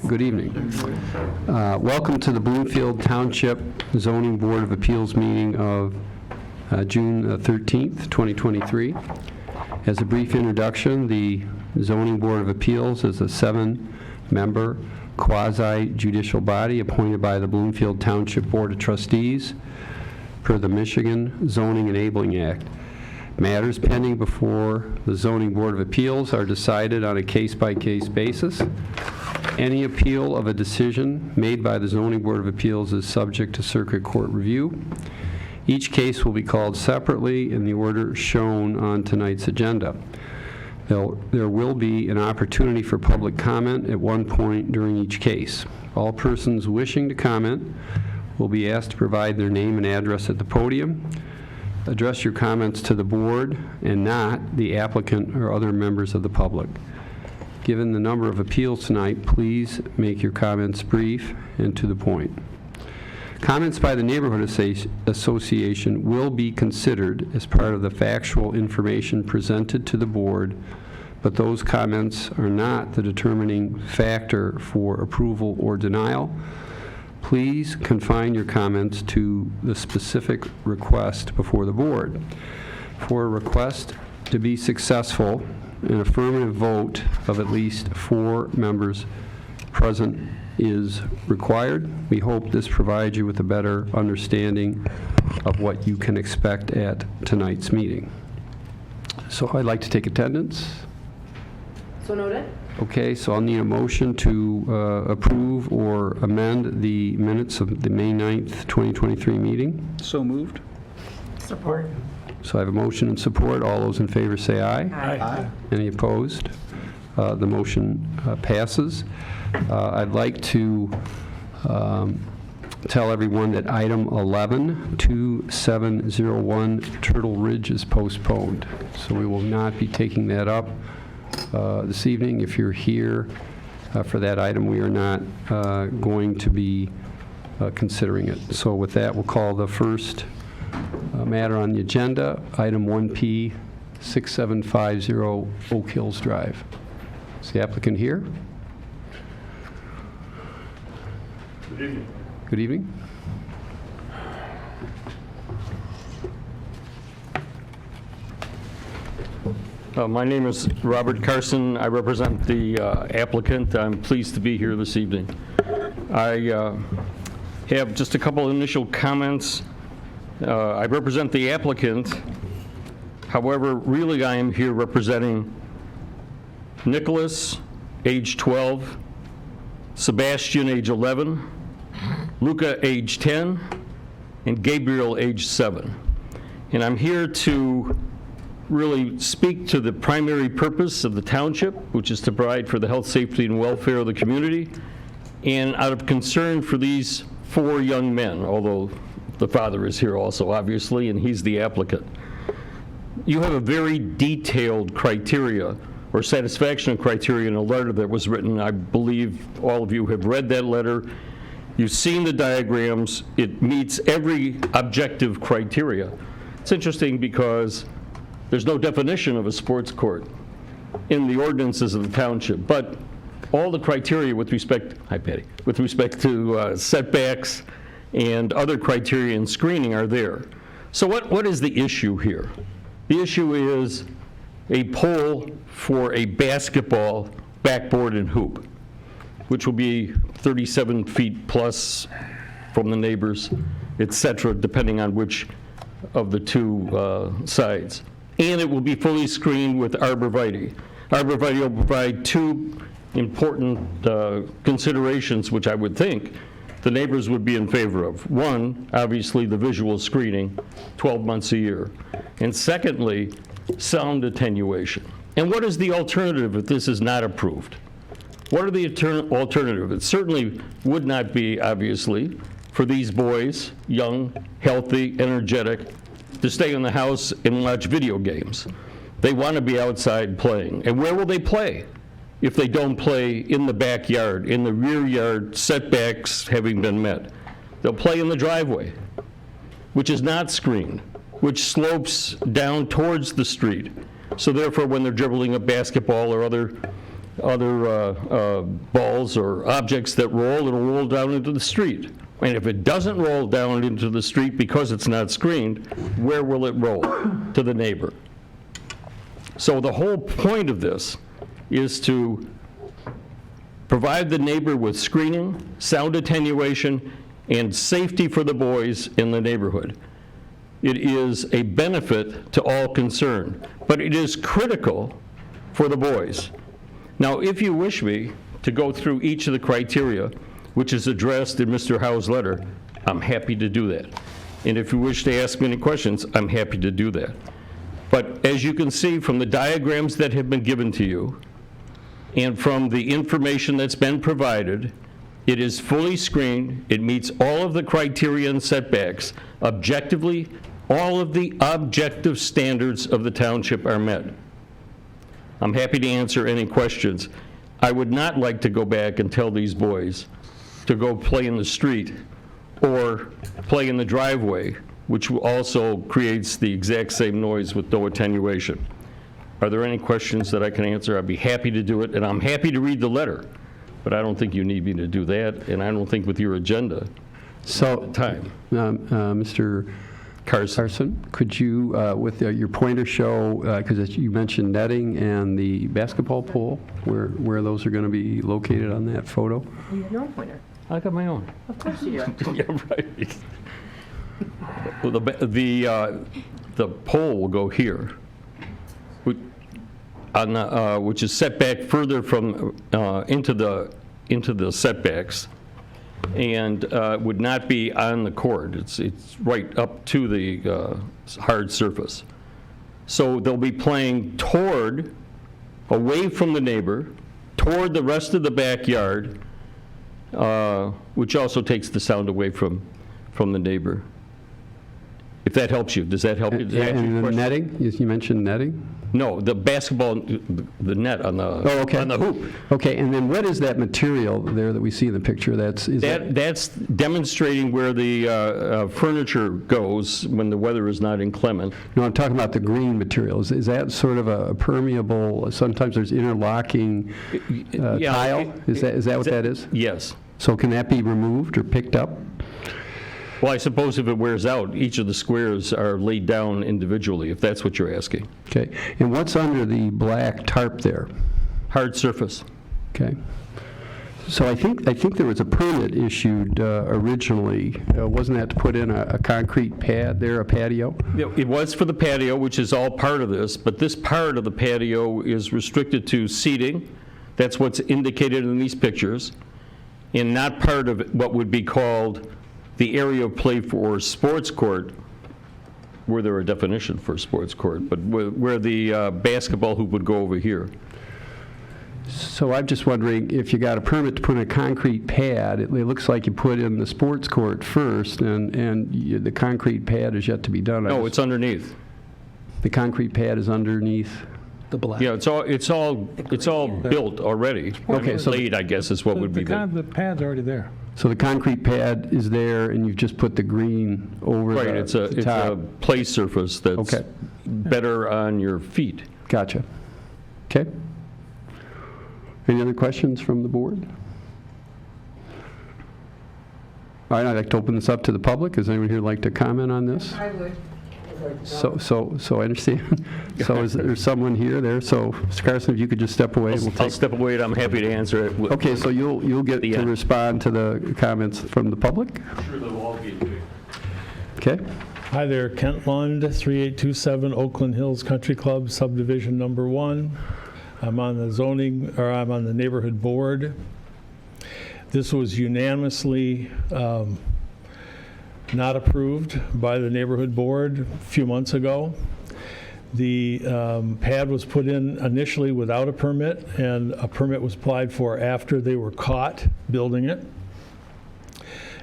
Good evening. Welcome to the Bloomfield Township Zoning Board of Appeals meeting of June 13th, 2023. As a brief introduction, the Zoning Board of Appeals is a 7-member quasi-judicial body appointed by the Bloomfield Township Board of Trustees per the Michigan Zoning Enabling Act. Matters pending before the Zoning Board of Appeals are decided on a case-by-case basis. Any appeal of a decision made by the Zoning Board of Appeals is subject to circuit court review. Each case will be called separately in the order shown on tonight's agenda. There will be an opportunity for public comment at one point during each case. All persons wishing to comment will be asked to provide their name and address at the podium. Address your comments to the board and not the applicant or other members of the public. Given the number of appeals tonight, please make your comments brief and to the point. Comments by the Neighborhood Association will be considered as part of the factual information presented to the board, but those comments are not the determining factor for approval or denial. Please confine your comments to the specific request before the board. For a request to be successful, an affirmative vote of at least 4 members present is required. We hope this provides you with a better understanding of what you can expect at tonight's meeting. So I'd like to take attendance. So noted. Okay, so I'll need a motion to approve or amend the minutes of the May 9th, 2023 meeting. So moved. Support. So I have a motion and support. All those in favor say aye. Aye. Any opposed? The motion passes. I'd like to tell everyone that item 11-2701 Turtle Ridge is postponed. So we will not be taking that up this evening. If you're here for that item, we are not going to be considering it. So with that, we'll call the first matter on the agenda, item 1P 6750 Oak Hills Drive. Is the applicant here? Good evening. Good evening. My name is Robert Carson. I represent the applicant. I'm pleased to be here this evening. I have just a couple initial comments. I represent the applicant. However, really I am here representing Nicholas, age 12, Sebastian, age 11, Luca, age 10, and Gabriel, age 7. And I'm here to really speak to the primary purpose of the township, which is to provide for the health, safety, and welfare of the community, and out of concern for these 4 young men, although the father is here also, obviously, and he's the applicant. You have a very detailed criteria or satisfaction criteria in a letter that was written. I believe all of you have read that letter. You've seen the diagrams. It meets every objective criteria. It's interesting because there's no definition of a sports court in the ordinances of the township, but all the criteria with respect, hi Patty, with respect to setbacks and other criteria and screening are there. So what is the issue here? The issue is a pole for a basketball backboard and hoop, which will be 37 feet plus from the neighbors, et cetera, depending on which of the 2 sides. And it will be fully screened with arborvitae. Arborvitae will provide 2 important considerations, which I would think the neighbors would be in favor of. One, obviously the visual screening, 12 months a year. And secondly, sound attenuation. And what is the alternative if this is not approved? What are the alternative? It certainly would not be, obviously, for these boys, young, healthy, energetic, to stay in the house and watch video games. They want to be outside playing. And where will they play if they don't play in the backyard, in the rear yard, setbacks having been met? They'll play in the driveway, which is not screened, which slopes down towards the street. So therefore, when they're dribbling a basketball or other balls or objects that roll, it'll roll down into the street. And if it doesn't roll down into the street because it's not screened, where will it roll? To the neighbor. So the whole point of this is to provide the neighbor with screening, sound attenuation, and safety for the boys in the neighborhood. It is a benefit to all concerned, but it is critical for the boys. Now, if you wish me to go through each of the criteria, which is addressed in Mr. Howe's letter, I'm happy to do that. And if you wish to ask me any questions, I'm happy to do that. But as you can see from the diagrams that have been given to you, and from the information that's been provided, it is fully screened, it meets all of the criteria and setbacks. Objectively, all of the objective standards of the township are met. I'm happy to answer any questions. I would not like to go back and tell these boys to go play in the street or play in the driveway, which also creates the exact same noise with no attenuation. Are there any questions that I can answer? I'd be happy to do it, and I'm happy to read the letter, but I don't think you need me to do that, and I don't think with your agenda, So, time. Mr. Carson, could you, with your pointer show, because you mentioned netting and the basketball pole, where those are going to be located on that photo? You have your own pointer. I got my own. Of course you do. Yeah, right. Well, the pole will go here, which is set back further from into the setbacks, and would not be on the court. It's right up to the hard surface. So they'll be playing away from the neighbor, toward the rest of the backyard, which also takes the sound away from the neighbor. If that helps you, does that help you? Does that answer your And the question? netting, you mentioned netting? No, the basketball, the net on the okay. on the hoop. Okay, and then what is that material there that we see in the picture? That's demonstrating where the furniture goes when the weather is not inclement. No, I'm talking about the green materials. Is that sort of a permeable, sometimes there's interlocking Yeah, tile? Is that what that is? Yes. So can that be removed or picked up? Well, I suppose if it wears out, each of the squares are laid down individually, if that's what you're asking. Okay, and what's under the black tarp there? Hard surface. Okay. So I think there was a permit issued originally. Wasn't that to put in a concrete pad there, a patio? It was for the patio, which is all part of this, but this part of the patio is restricted to seating. That's what's indicated in these pictures, and not part of what would be called the area of play for sports court, were there a definition for sports court, but where the basketball hoop would go over here. So I'm just wondering, if you got a permit to put in a concrete pad, it looks like you put in the sports court first, and the concrete pad is yet to be done. No, it's underneath. The concrete pad is underneath? The black. Yeah, it's all built already. Okay, so laid, I guess, is what would be the. The pad's already there. So the concrete pad is there, and you've just put the green over Right, the it's a top? play surface that's Okay. better on your feet. Gotcha. Okay. Any other questions from the board? All right, I'd like to open this up to the public. Does anyone here like to comment on this? I would. So I understand. So is there someone here there? So, Mr. Carson, if you could just step away. We'll I'll take. step away, and I'm happy to answer it. Okay, so you'll get The to end. respond to the comments from the public? Sure, they'll all be. Okay. Hi there, Kent Lund, 3827 Oakland Hills Country Club, subdivision number 1. I'm on the neighborhood board. This was unanimously not approved by the neighborhood board a few months ago. The pad was put in initially without a permit, and a permit was applied for after they were caught building it.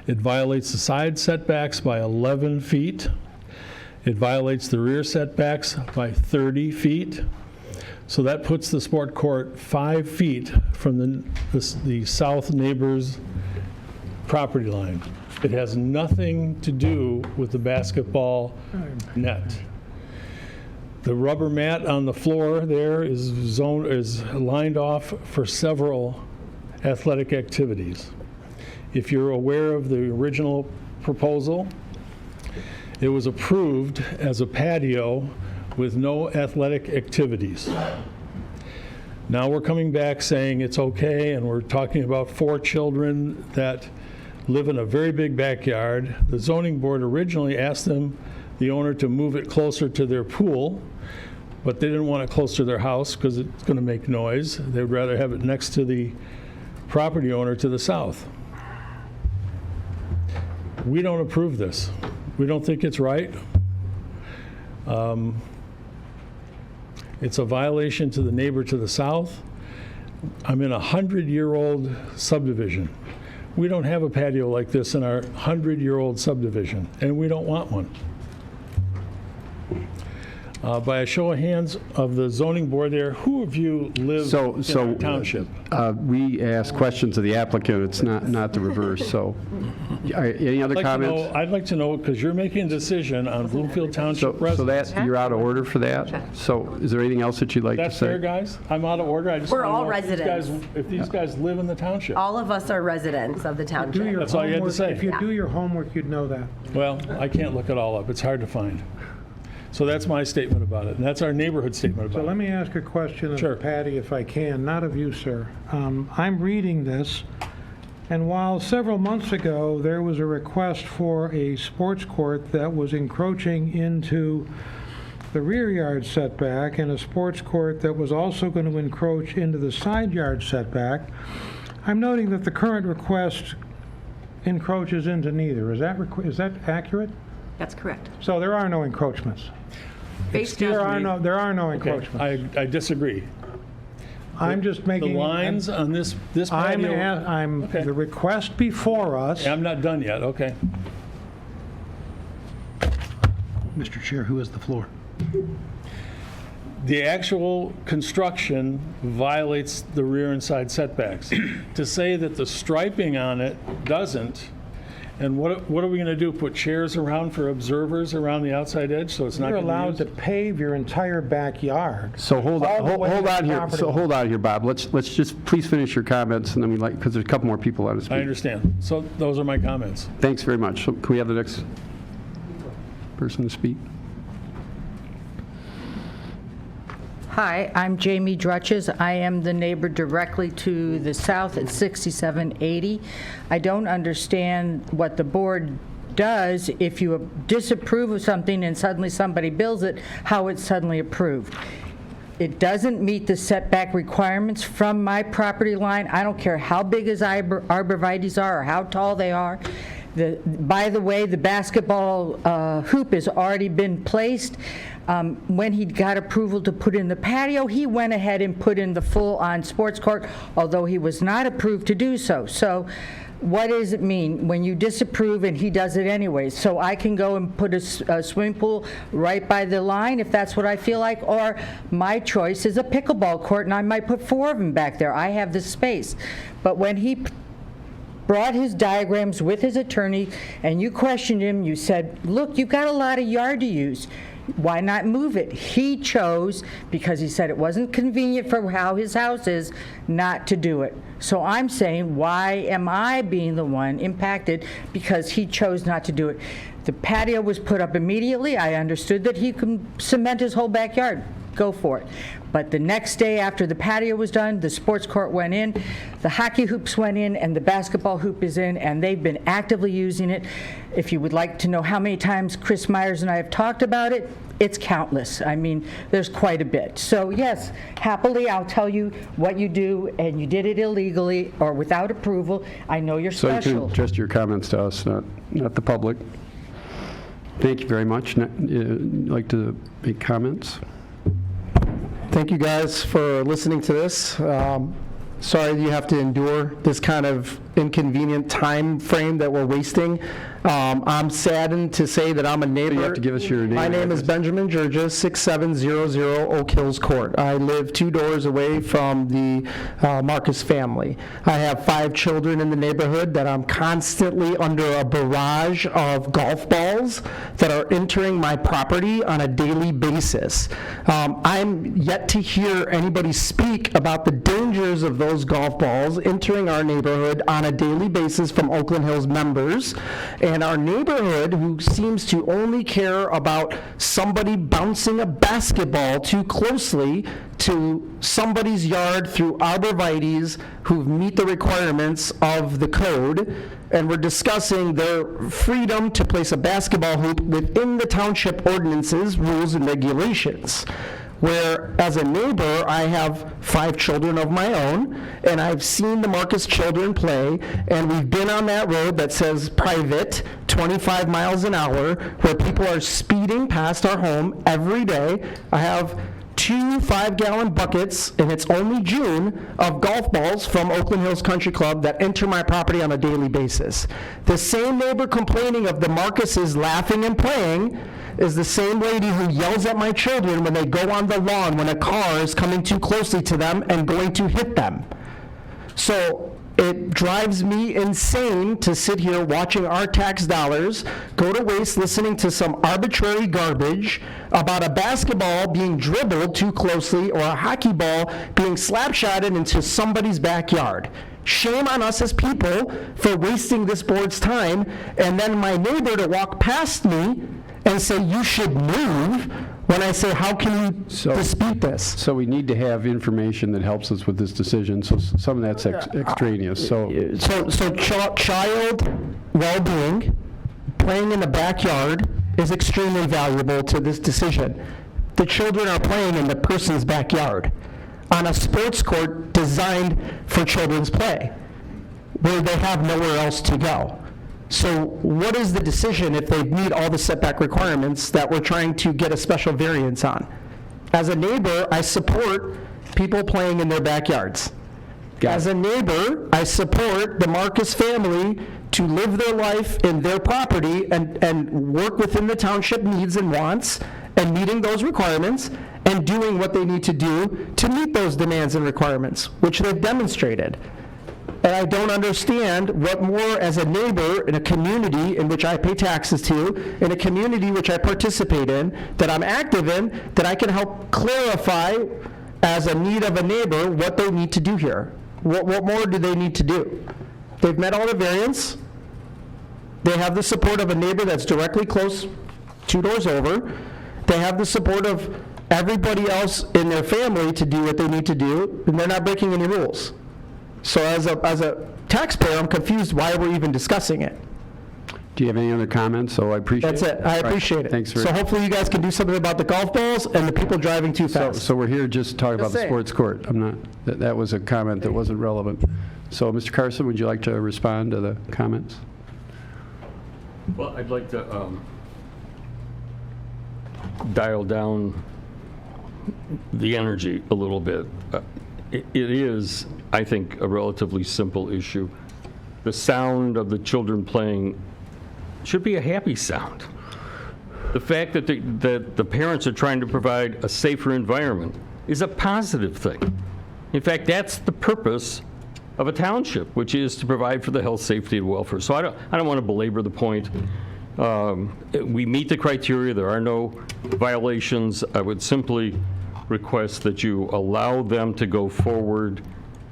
It violates the side setbacks by 11 feet. It violates the rear setbacks by 30 feet. So that puts the sport court 5 feet from the south neighbor's property line. It has nothing to do with the basketball net. The rubber mat on the floor there is lined off for several athletic activities. If you're aware of the original proposal, it was approved as a patio with no athletic activities. Now we're coming back saying it's okay, and we're talking about 4 children that live in a very big backyard. The zoning board originally asked the owner to move it closer to their pool, but they didn't want it close to their house because it's going to make noise. They would rather have it next to the property owner to the south. We don't approve this. We don't think it's right. It's a violation to the neighbor to the south. I'm in a 100-year-old subdivision. We don't have a patio like this in our 100-year-old subdivision, and we don't want one. By a show of hands of the zoning board there, who of you live in our township? We ask questions of the applicant, it's not the reverse, so. Any other comments? I'd like to know, because you're making a decision on Bloomfield Township So residents. that, you're out of order for that? So is there anything else that you'd like to That's say? fair, guys? I'm out of order. I just We're wanna all know residents. if these guys live in the township. All of us are residents of the Do township. your That's all you had to homework. say. If you do your homework, you'd know that. Well, I can't look it all up. It's hard to find. So that's my statement about it, and that's our neighborhood statement So about let it. me ask a question Sure. of Patty, if I can, not of you, sir. I'm reading this, and while several months ago, there was a request for a sports court that was encroaching into the rear yard setback, and a sports court that was also going to encroach into the side yard setback, I'm noting that the current request encroaches into neither. Is that accurate? That's correct. So there are no encroachments. Based There are on, no Okay, encroachments. I disagree. I'm just The making. lines on this patio, Okay. The request before us, I'm not done yet, okay. Mr. Chair, who has the floor? The actual construction violates the rear and side setbacks. To say that the striping on it doesn't, and what are we going to do? Put chairs around for observers around the outside edge so it's not you're going to be allowed to used? pave your entire backyard. So hold All the way to the on here, property so line. hold on here, Bob. Let's just please finish your comments, and then because there's a couple more people on to I speak. understand. So those are my comments. Thanks very much. So can we have the next person to speak? Hi, I'm Jamie Drutches. I am the neighbor directly to the south at 6780. I don't understand what the board does if you disapprove of something and suddenly somebody builds it, how it's suddenly approved. It doesn't meet the setback requirements from my property line. I don't care how big his arborvitaes are or how tall they are. By the way, the basketball hoop has already been placed. When he got approval to put in the patio, he went ahead and put in the full-on sports court, although he was not approved to do so. So what does it mean when you disapprove and he does it anyways? So I can go and put a swimming pool right by the line if that's what I feel like, or my choice is a pickleball court, and I might put 4 of them back there. I have the space. But when he brought his diagrams with his attorney, and you questioned him, you said, look, you've got a lot of yard to use. Why not move it? He chose, because he said it wasn't convenient for how his house is, not to do it. So I'm saying, why am I being the one impacted because he chose not to do it? The patio was put up immediately. I understood that he can cement his whole backyard. Go for it. But the next day after the patio was done, the sports court went in, the hockey hoops went in, and the basketball hoop is in, and they've been actively using it. If you would like to know how many times Chris Myers and I have talked about it, it's countless. I mean, there's quite a bit. So yes, happily, I'll tell you what you do, and you did it illegally or without approval. I know you're So you special. can address your comments to us, not the public. Thank you very much. Like to make comments? Thank you guys for listening to this. Sorry you have to endure this kind of inconvenient time frame that we're wasting. I'm saddened to say that I'm a neighbor. You have to give us your name. My and name is address. Benjamin Georges, 6700 Oak Hills Court. I live 2 doors away from the Marcus family. I have 5 children in the neighborhood that I'm constantly under a barrage of golf balls that are entering my property on a daily basis. I'm yet to hear anybody speak about the dangers of those golf balls entering our neighborhood on a daily basis from Oakland Hills members, and our neighborhood who seems to only care about somebody bouncing a basketball too closely to somebody's yard through arborvitaes who meet the requirements of the code, and we're discussing their freedom to place a basketball hoop within the township ordinances, rules, and regulations. Where, as a neighbor, I have 5 children of my own, and I've seen the Marcus children play, and we've been on that road that says private, 25 miles an hour, where people are speeding past our home every day. I have 2 5-gallon buckets, and it's only June, of golf balls from Oakland Hills Country Club that enter my property on a daily basis. The same neighbor complaining of the Marcuses laughing and playing is the same lady who yells at my children when they go on the lawn when a car is coming too closely to them and going to hit them. So it drives me insane to sit here watching our tax dollars go to waste listening to some arbitrary garbage about a basketball being dribbled too closely or a hockey ball being slap-shotted into somebody's backyard. Shame on us as people for wasting this board's time, and then my neighbor to walk past me and say, you should move, when I say, how can you dispute this? So we need to have information that helps us with this decision, so some of that's extraneous, so. Child well-being, playing in the backyard is extremely valuable to this decision. The children are playing in the person's backyard on a sports court designed for children's play, where they have nowhere else to go. So what is the decision if they meet all the setback requirements that we're trying to get a special variance on? As a neighbor, I support people playing in their backyards. As a neighbor, I support the Marcus family to live their life in their property and work within the township needs and wants and meeting those requirements and doing what they need to do to meet those demands and requirements, which they've demonstrated. And I don't understand what more, as a neighbor in a community in which I pay taxes to, in a community which I participate in, that I'm active in, that I can help clarify as a need of a neighbor what they need to do here. What more do they need to do? They've met all the variants. They have the support of a neighbor that's directly close, 2 doors over. They have the support of everybody else in their family to do what they need to do, and they're not breaking any rules. So as a taxpayer, I'm confused why we're even discussing it. Do you have any other comments? So I appreciate it. That's it. I Right. appreciate it. Thanks for. So hopefully you guys can do something about the golf balls and the people driving too fast. So we're here just to talk about Just the saying. sports court. I'm not, that was a comment that wasn't relevant. So, Mr. Carson, would you like to respond to the comments? Well, I'd like to dial down the energy a little bit. It is, I think, a relatively simple issue. The sound of the children playing should be a happy sound. The fact that the parents are trying to provide a safer environment is a positive thing. In fact, that's the purpose of a township, which is to provide for the health, safety, and welfare. So I don't want to belabor the point. We meet the criteria. There are no violations. I would simply request that you allow them to go forward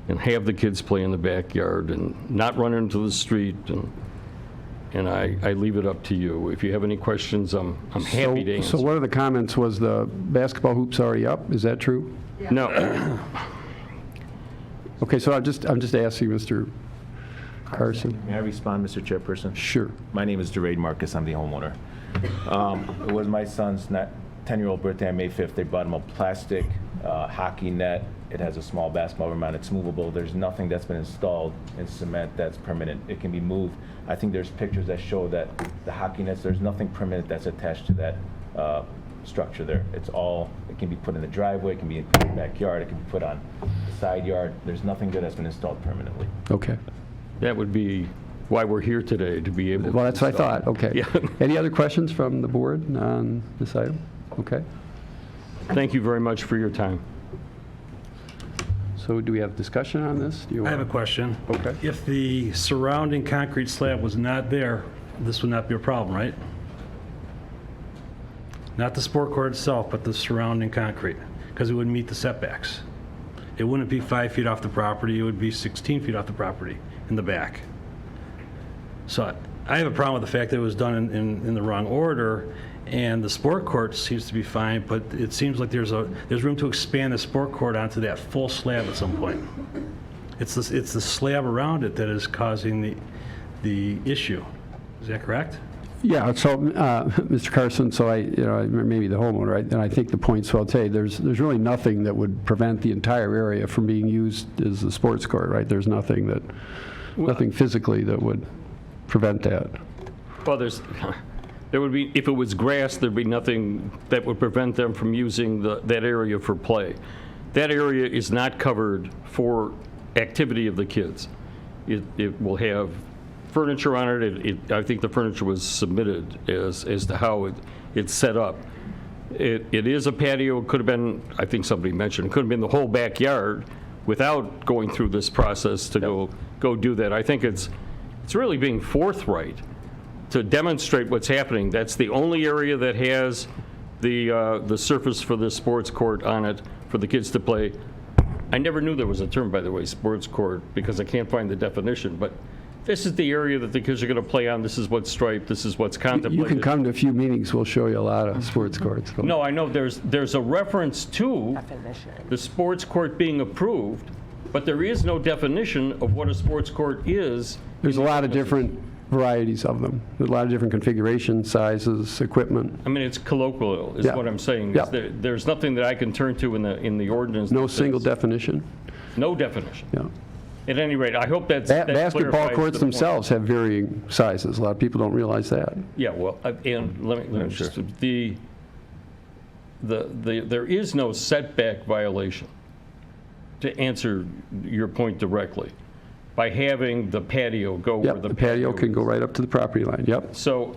and have the kids play in the backyard and not run into the street. And I leave it up to you. If you have any questions, I'm happy to answer. So one of the comments was the basketball hoop's already up. Is that true? No. Okay, so I'm just asking Mr. Carson. May I respond, Mr. Chairperson? Sure. My name is Gerard Marcus. I'm the homeowner. It was my son's 10-year-old birthday on May 5th. They bought him a plastic hockey net. It has a small basketball rim on it. It's movable. There's nothing that's been installed in cement that's permanent. It can be moved. I think there's pictures that show that the hockey nets, there's nothing permanent that's attached to that structure there. It's all, it can be put in the driveway, it can be put in the backyard, it can be put on the side yard. There's nothing there that's been installed permanently. Okay. That would be why we're here today, to be able to... Well, that's what I thought, okay. Yeah. Any other questions from the board on this item? Okay. Thank you very much for your time. So do we have discussion on this? Do you I have a want? question. Okay. If the surrounding concrete slab was not there, this would not be a problem, right? Not the sport court itself, but the surrounding concrete, because it wouldn't meet the setbacks. It wouldn't be 5 feet off the property, it would be 16 feet off the property in the back. So I have a problem with the fact that it was done in the wrong order, and the sport court seems to be fine, but it seems like there's room to expand the sport court onto that full slab at some point. It's the slab around it that is causing the issue. Is that correct? Yeah, so, Mr. Carson, so maybe the homeowner, and I think the point's well taken. There's really nothing that would prevent the entire area from being used as a sports court, right? There's nothing physically that would prevent that. Well, there would be, if it was grass, there'd be nothing that would prevent them from using that area for play. That area is not covered for activity of the kids. It will have furniture on it. I think the furniture was submitted as to how it's set up. It is a patio. It could have been, I think somebody mentioned, it could have been the whole backyard without going through this process to go do that. I think it's really being forthright to demonstrate what's happening. That's the only area that has the surface for the sports court on it for the kids to play. I never knew there was a term, by the way, sports court, because I can't find the definition, but this is the area that the kids are going to play on. This is what's striped. This is what's contemplated. You can come to a few meetings, we'll show you a lot of sports courts. No, I know there's a reference to the sports court being approved, but there is no definition of what a sports court is. There's a lot of different varieties of them. There's a lot of different configurations, sizes, equipment. I mean, it's colloquial, is Yeah. what I'm saying. Yeah. There's nothing that I can turn to in the ordinance. No that single says- definition. No definition. Yeah. At any rate, I hope that Basketball clarifies courts the point. themselves have varying sizes. A lot of people don't realize that. Yeah, well, and let me just, there is no setback violation, to answer your point directly, by having the patio go where Yep, the the patio can is. go right up to the property line, yep. So,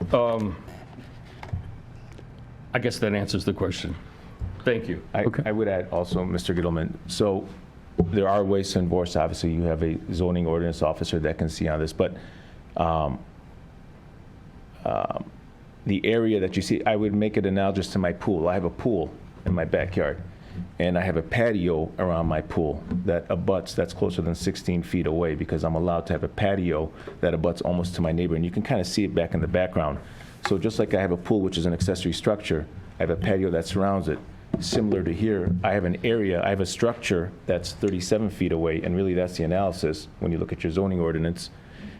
I guess that answers the question. Thank you. I would add also, Mr. Gittleman, so there are ways to enforce. Obviously, you have a zoning ordinance officer that can see on this, but the area that you see, I would make it analogous to my pool. I have a pool in my backyard, and I have a patio around my pool that abuts, that's closer than 16 feet away, because I'm allowed to have a patio that abuts almost to my neighbor, and you can kind of see it back in the background. So just like I have a pool, which is an accessory structure, I have a patio that surrounds it. Similar to here, I have an area, I have a structure that's 37 feet away, and really that's the analysis when you look at your zoning ordinance.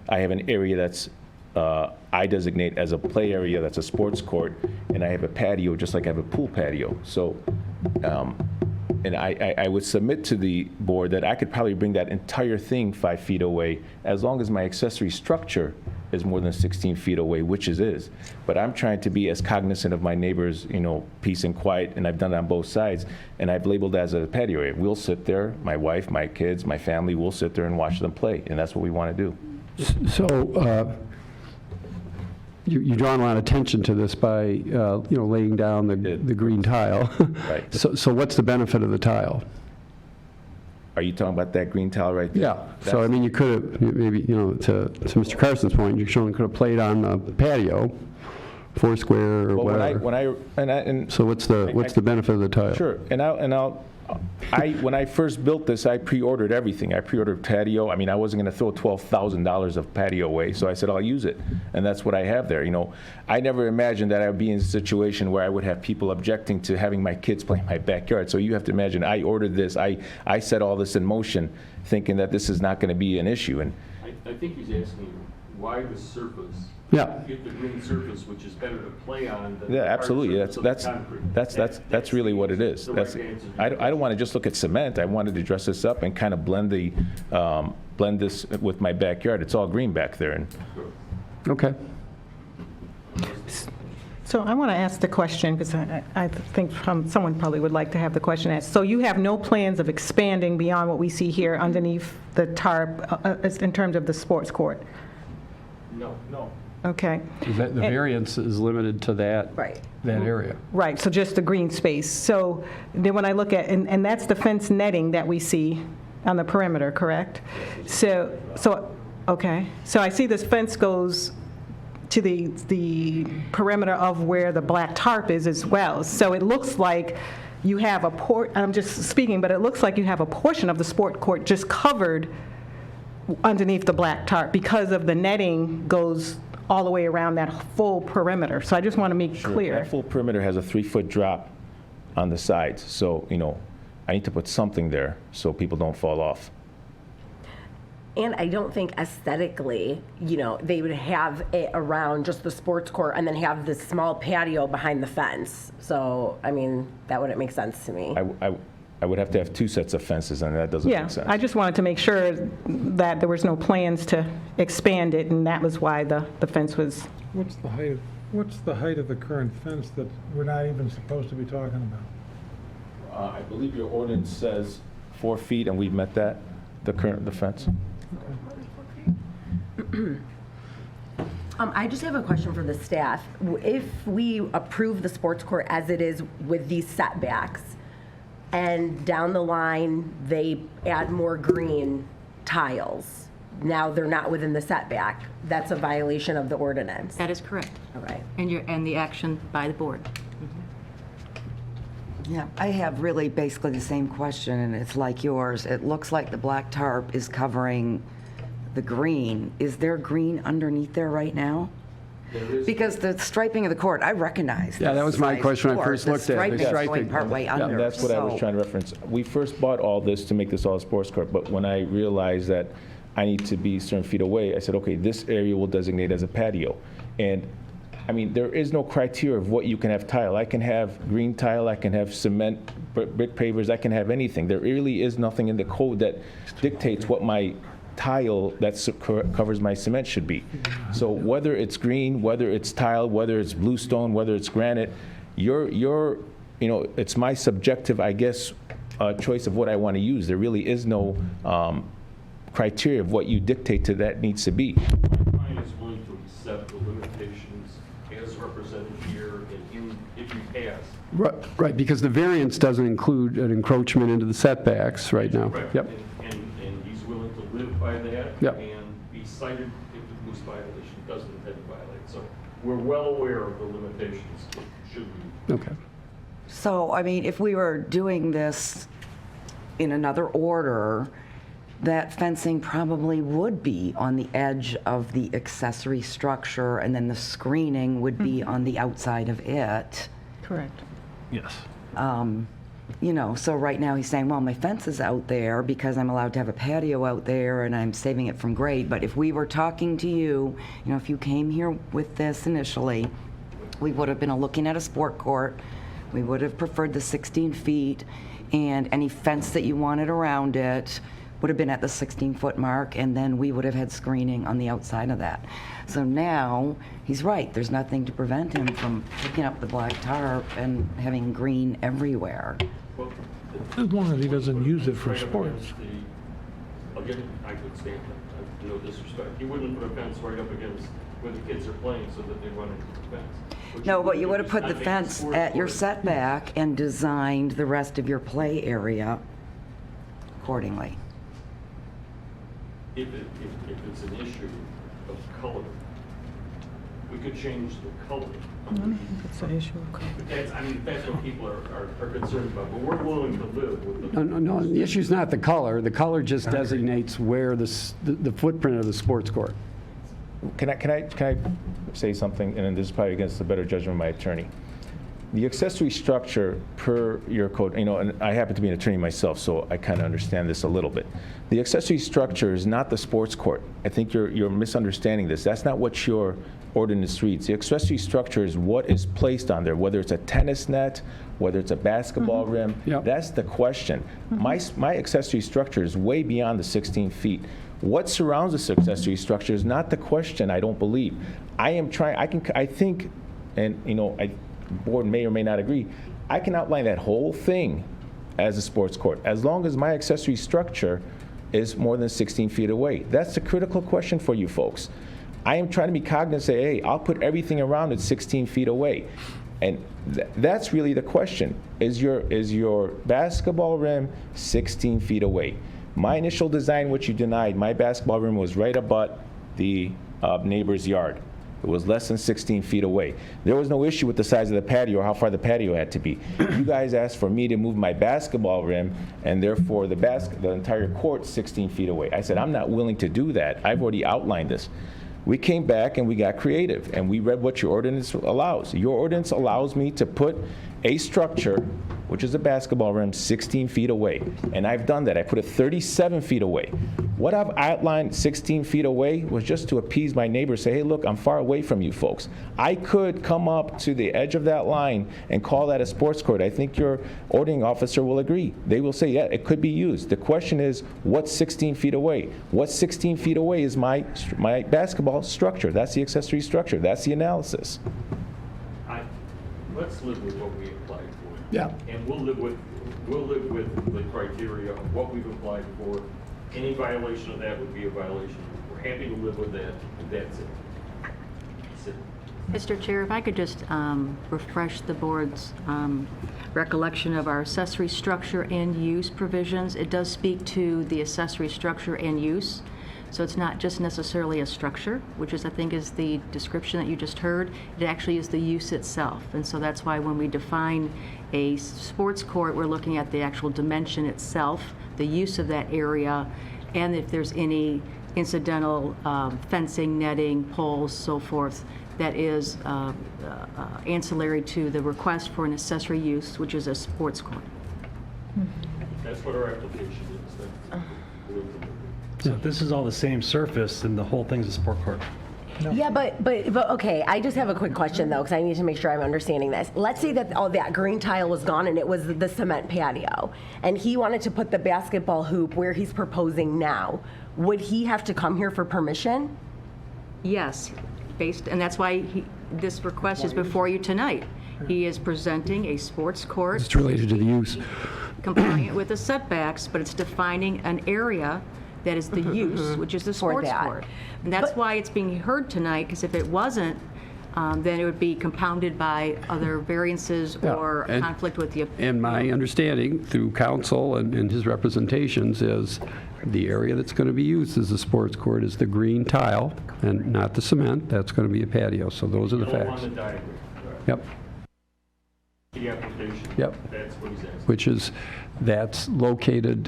I have an area that's, I designate as a play area, that's a sports court, and I have a patio just like I have a pool patio. So, and I would submit to the board that I could probably bring that entire thing 5 feet away, as long as my accessory structure is more than 16 feet away, which it is. But I'm trying to be as cognizant of my neighbors, peace and quiet, and I've done it on both sides, and I've labeled it as a patio area. We'll sit there, my wife, my kids, my family, will sit there and watch them play, and that's what we want to do. So you draw a lot of attention to this by, laying down the green tile. Right. So what's the benefit of the tile? Are you talking about that green tile right there? Yeah, so I mean, you could have, maybe, to Mr. Carson's point, you could have played on the patio, Foursquare or Well, whatever. and So what's the benefit of the tile? Sure, when I first built this, I pre-ordered everything. I pre-ordered patio. I mean, I wasn't going to throw $12,000 of patio away, so I said I'll use it, and that's what I have there. I never imagined that I would be in a situation where I would have people objecting to having my kids play in my backyard. So you have to imagine, I ordered this, I set all this in motion, thinking that this is not going to be an issue. And I think he's asking why the surface. Yeah. Get the green surface, which is better to play on than yeah, the hard absolutely. surface of the concrete. That's really what it is. the right answer to I your don't want to just look at cement. I wanted to dress this up and kind of blend this with my backyard. It's all green back there, and Okay. So I want to ask the question, because I think someone probably would like to have the question asked. So you have no plans of expanding beyond what we see here underneath the tarp in terms of the sports court? No. Okay. The variance is limited to that Right. area. Right, so just the green space. So then when I look at, and that's the fence netting that we see on the perimeter, correct? So, okay. So I see this fence goes to the perimeter of where the black tarp is as well. So it looks like you have I'm just speaking, but it looks like you have a portion of the sport court just covered underneath the black tarp because of the netting goes all the way around that full perimeter. So I just want to make clear. That full perimeter has a 3-foot drop on the sides, so, I need to put something there so people don't fall off. And I don't think aesthetically, they would have it around just the sports court and then have this small patio behind the fence. So, that wouldn't make sense to me. I would have to have 2 sets of fences, and that doesn't Yeah, make sense. I just wanted to make sure that there was no plans to expand it, and that was why the fence was, What's the height of the current fence that we're not even supposed to be talking about? I believe your ordinance says 4 feet, and we've met that, the fence. I just have a question for the staff. If we approve the sports court as it is with these setbacks, and down the line, they add more green tiles, now they're not within the setback, that's a violation of the ordinance. That is correct. All right. And the action by the board. Yeah, I have really basically the same question, and it's like yours. It looks like the black tarp is covering the green. Is there green underneath there right now? Because the striping of the court, I recognize. Yeah, that was my this question when I court. first looked at it, the The striping is going striping. partway Yeah, under. That's what I was so- trying to reference. We first bought all this to make this all a sports court, but when I realized that I need to be certain feet away, I said, okay, this area will designate as a patio. And, there is no criteria of what you can have tile. I can have green tile, I can have cement, brick pavers, I can have anything. There really is nothing in the code that dictates what my tile that covers my cement should be. So whether it's green, whether it's tile, whether it's bluestone, whether it's granite, it's my subjective, I guess, choice of what I want to use. There really is no criteria of what you dictate to that needs to be. Client is willing to accept the limitations as represented here and if you pass. Right, because the variance doesn't include an encroachment into the setbacks right now. Correct. Yep. And he's willing to live by that Yep. and be cited if the police violation doesn't intend to violate. So we're well aware of the limitations, should we. Okay. So, if we were doing this in another order, that fencing probably would be on the edge of the accessory structure, and then the screening would be on the outside of it. correct. Yes. So right now he's saying, well, my fence is out there because I'm allowed to have a patio out there and I'm saving it from grade. But if we were talking to you, if you came here with this initially, we would have been looking at a sport court. We would have preferred the 16 feet, and any fence that you wanted around it would have been at the 16-foot mark, and then we would have had screening on the outside of that. So now, he's right, there's nothing to prevent him from picking up the black tarp and having green everywhere. Well, As long as he doesn't use it for right up sports. against again, I could stand that, no disrespect. You wouldn't put a fence right up against where the kids are playing so that they run into the fence. No, but you would have put I the think fence sport at your court- setback and designed the rest of your play area accordingly. If it's an issue of color, we could change the color. It's an issue of color. That's what people are concerned about, but we're willing to live with the. No, the issue's not the color. The color just designates where the footprint of the sports court. Can I say something? And then this is probably against the better judgment of my attorney. The accessory structure per your code, and I happen to be an attorney myself, so I kind of understand this a little bit. The accessory structure is not the sports court. I think you're misunderstanding this. That's not what your ordinance reads. The accessory structure is what is placed on there, whether it's a tennis net, whether it's a basketball rim. Yep. That's the question. My accessory structure is way beyond the 16 feet. What surrounds this accessory structure is not the question, I don't believe. I think and, board may or may not agree, I can outline that whole thing as a sports court, as long as my accessory structure is more than 16 feet away. That's the critical question for you folks. I am trying to be cognizant, hey, I'll put everything around it 16 feet away. And that's really the question. Is your basketball rim 16 feet away? My initial design, which you denied, my basketball rim was right about the neighbor's yard. It was less than 16 feet away. There was no issue with the size of the patio or how far the patio had to be. You guys asked for me to move my basketball rim, and therefore the entire court 16 feet away. I said, I'm not willing to do that. I've already outlined this. We came back and we got creative, and we read what your ordinance allows. Your ordinance allows me to put a structure, which is a basketball rim, 16 feet away. And I've done that. I put it 37 feet away. What I've outlined 16 feet away was just to appease my neighbors, say, hey, look, I'm far away from you folks. I could come up to the edge of that line and call that a sports court. I think your ordering officer will agree. They will say, yeah, it could be used. The question is, what's 16 feet away? What's 16 feet away is my basketball structure. That's the accessory structure. That's the analysis. Let's live with what we applied for. Yeah. And we'll live with the criteria of what we've applied for. Any violation of that would be a violation. We're happy to live with that, and that's it. That's it. Mr. Chair, if I could just refresh the board's recollection of our accessory structure and use provisions. It does speak to the accessory structure and use. So it's not just necessarily a structure, which is, I think, is the description that you just heard. It actually is the use itself. And so that's why when we define a sports court, we're looking at the actual dimension itself, the use of that area, and if there's any incidental fencing, netting, poles, so forth, that is ancillary to the request for an accessory use, which is a sports court. That's what our application is. So this is all the same surface, and the whole thing's a sport court. Yeah, but okay, I just have a quick question though, because I need to make sure I'm understanding this. Let's say that all that green tile was gone and it was the cement patio, and he wanted to put the basketball hoop where he's proposing now. Would he have to come here for permission? Yes, and that's why this request is before you tonight. He is presenting a sports court It's related to the use. compliant with the setbacks, but it's defining an area that is the use, which is the sports that. court. And that's why it's being heard tonight, because if it wasn't, then it would be compounded by other variances or and- conflict with the. And my understanding through counsel and his representations is the area that's going to be used as a sports court is the green tile and not the cement. That's going to be a patio. So those are the Yellow facts. on the diagram. Yep. The application. Yep. That's what he's asking. Which is, that's located,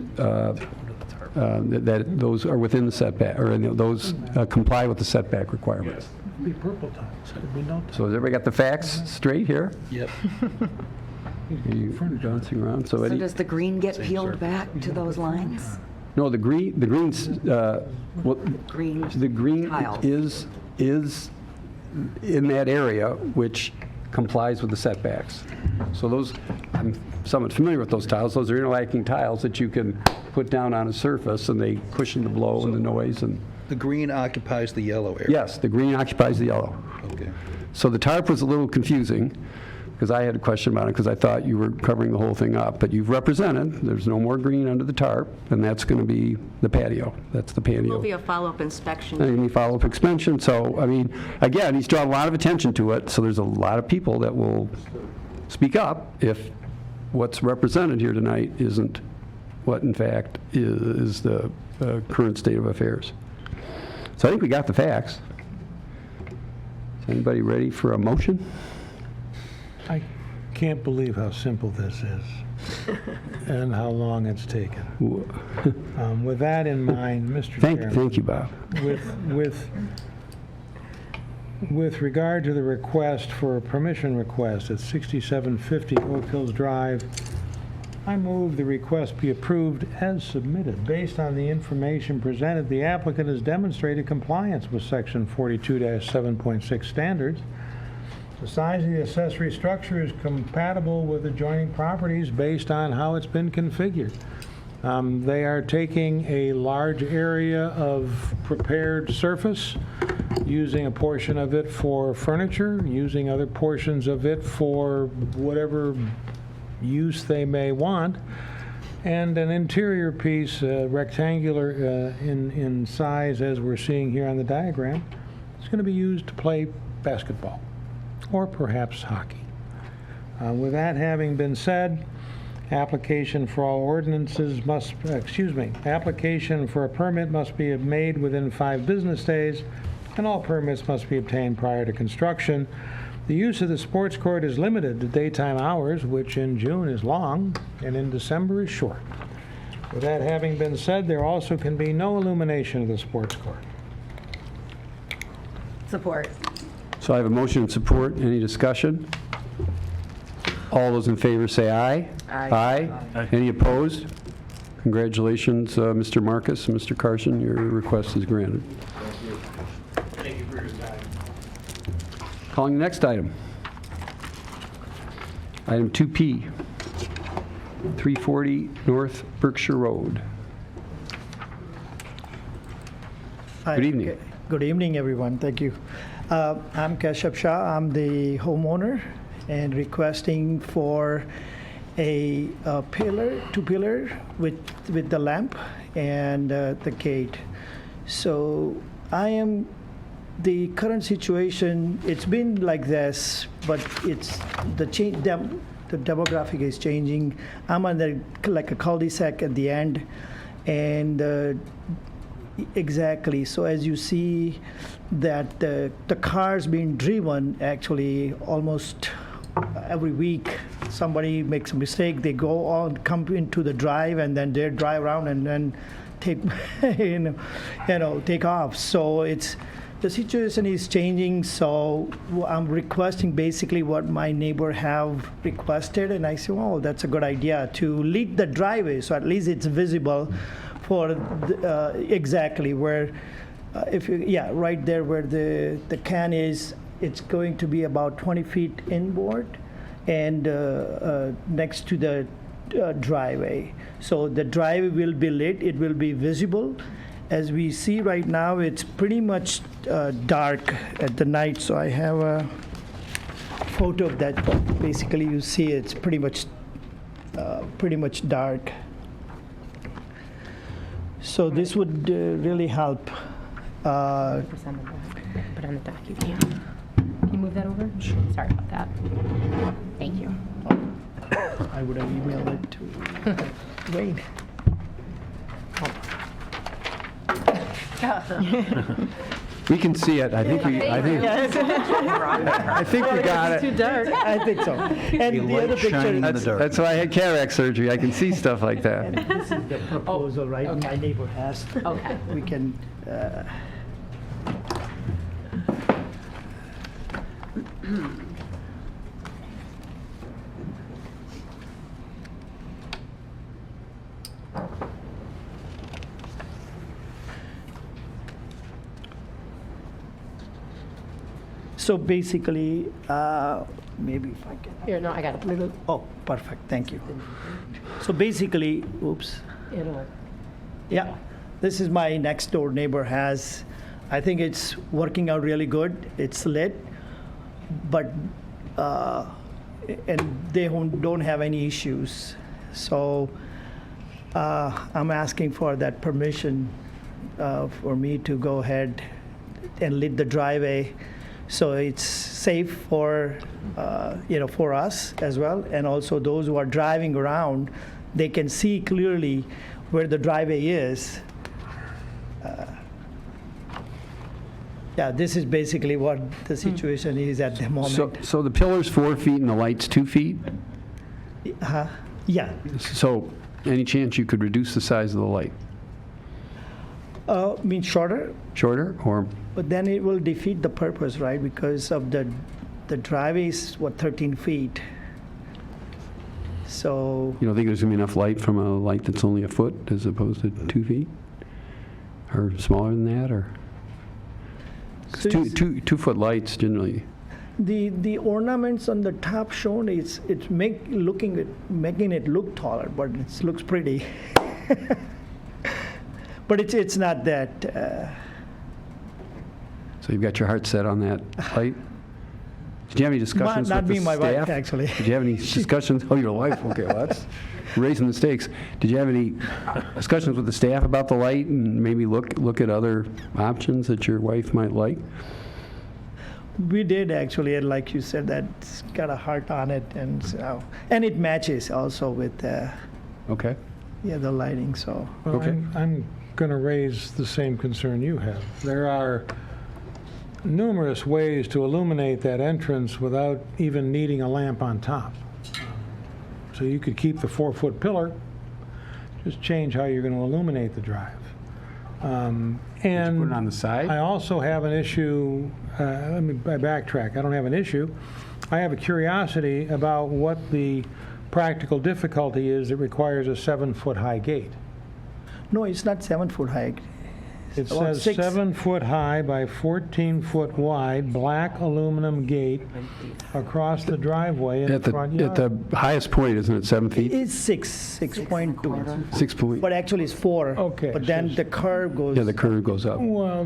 that those are within the setback, or those comply with the setback requirements. Be purple tiles, it'd be no So has everybody got the facts straight here? Yep. Are you bouncing around? So Eddie? does the green get peeled back to those lines? No, the green's, well, Green the green tiles. is in that area which complies with the setbacks. So those, I'm somewhat familiar with those tiles. Those are interlocking tiles that you can put down on a surface and they cushion the blow and the noise and. The green occupies the yellow area? Yes, the green occupies the yellow. Okay. So the tarp was a little confusing, because I had a question about it, because I thought you were covering the whole thing up. But you've represented, there's no more green under the tarp, and that's going to be the patio. That's the patio. Will be a follow-up inspection. And any follow-up expansion. So, I mean, again, he's drawn a lot of attention to it, so there's a lot of people that will speak up if what's represented here tonight isn't what, in fact, is the current state of affairs. So I think we got the facts. Is anybody ready for a motion? I can't believe how simple this is and how long it's taken. With that in mind, Mr. Chairman. Thank you, Bob. With regard to the request for a permission request at 6750 Oak Hills Drive, I move the request be approved as submitted. Based on the information presented, the applicant has demonstrated compliance with Section 42-7.6 standards. The size of the accessory structure is compatible with adjoining properties based on how it's been configured. They are taking a large area of prepared surface using a portion of it for furniture, using other portions of it for whatever use they may want, and an interior piece, rectangular in size as we're seeing here on the diagram, is going to be used to play basketball or perhaps hockey. With that having been said, application for all ordinances must, application for a permit must be made within 5 business days, and all permits must be obtained prior to construction. The use of the sports court is limited to daytime hours, which in June is long and in December is short. With that having been said, there also can be no illumination of the sports court. Support. So I have a motion and support. Any discussion? All those in favor say aye. Aye. Aye. Any opposed? Congratulations, Mr. Marcus and Mr. Carson. Your request is granted. Thank you for your time. Calling the next item. Item 2P, 340 North Berkshire Road. Hi. Good evening. Good evening, everyone. Thank you. I'm Kashyap Shah. I'm the homeowner and requesting for a pillar, 2 pillar with the lamp and the gate. So I am, the current situation, it's been like this, but it's the change, the demographic is changing. I'm on like a cul-de-sac at the end, and exactly. So as you see that the cars being driven, actually almost every week somebody makes a mistake, they go on, come into the drive, and then they drive around and then take take off. So the situation is changing. So I'm requesting basically what my neighbor have requested, and I say, oh, that's a good idea to lead the driveway, so at least it's visible for exactly where, right there where the can is. It's going to be about 20 feet inboard and next to the driveway. So the driveway will be lit, it will be visible. As we see right now, it's pretty much dark at the night. So I have a photo of that. Basically, you see it's pretty much dark. So this would really help. Put on the dock, you can. Can you move that over? Sorry about that. Thank you. I would have emailed it to Wayne. We can see it. I think we got It's too it. dark. I think so. And the other picture. That's why I had cataract surgery. I can see stuff like that. And this is the proposal, right? Okay. My neighbor has. Okay. We can. So basically, maybe if I can. Here, no, I got it. Oh, perfect. Thank you. So basically, oops. Yeah, this is my next door neighbor has. I think it's working out really good. It's lit, but and they don't have any issues. So I'm asking for that permission for me to go ahead and lit the driveway, so it's safe for for us as well, and also those who are driving around, they can see clearly where the driveway is. Yeah, this is basically what the situation is at the moment. So the pillar's 4 feet and the light's 2 feet? Yeah. So any chance you could reduce the size of the light? Means shorter, Shorter or? but then it will defeat the purpose, right? Because of the driveway is, 13 feet. So, You don't think there's going to be enough light from a light that's only a foot as opposed to 2 feet? Or smaller than that, or? 'Cause So it's- 2-foot lights generally. the ornaments on the top shown, it's making it look taller, but it looks pretty. But it's not that. So you've got your heart set on that light? Did you have any discussions Not with the me, my staff? wife, actually. Did you have any discussions? Oh, your wife, okay, well, that's raising the stakes. Did you have any discussions with the staff about the light and maybe look at other options that your wife might like? We did actually, and like you said, that's got a heart on it, and so, and it matches also with Okay. the lighting. So Well, Okay. I'm going to raise the same concern you have. There are numerous ways to illuminate that entrance without even needing a lamp on top. So you could keep the 4-foot pillar, just change how you're going to illuminate the drive. And Put it on the side? I also have an issue, let me backtrack. I don't have an issue. I have a curiosity about what the practical difficulty is that requires a 7-foot high gate. no, it's not 7 foot high. It About says 6. 7 foot high by 14 foot wide, black aluminum gate across the driveway in At the front at yard. the highest point, isn't it 7 feet? It's 6.2. 6 point, But actually it's 4. Okay, But then so- the curve goes yeah, the curve goes up. Well,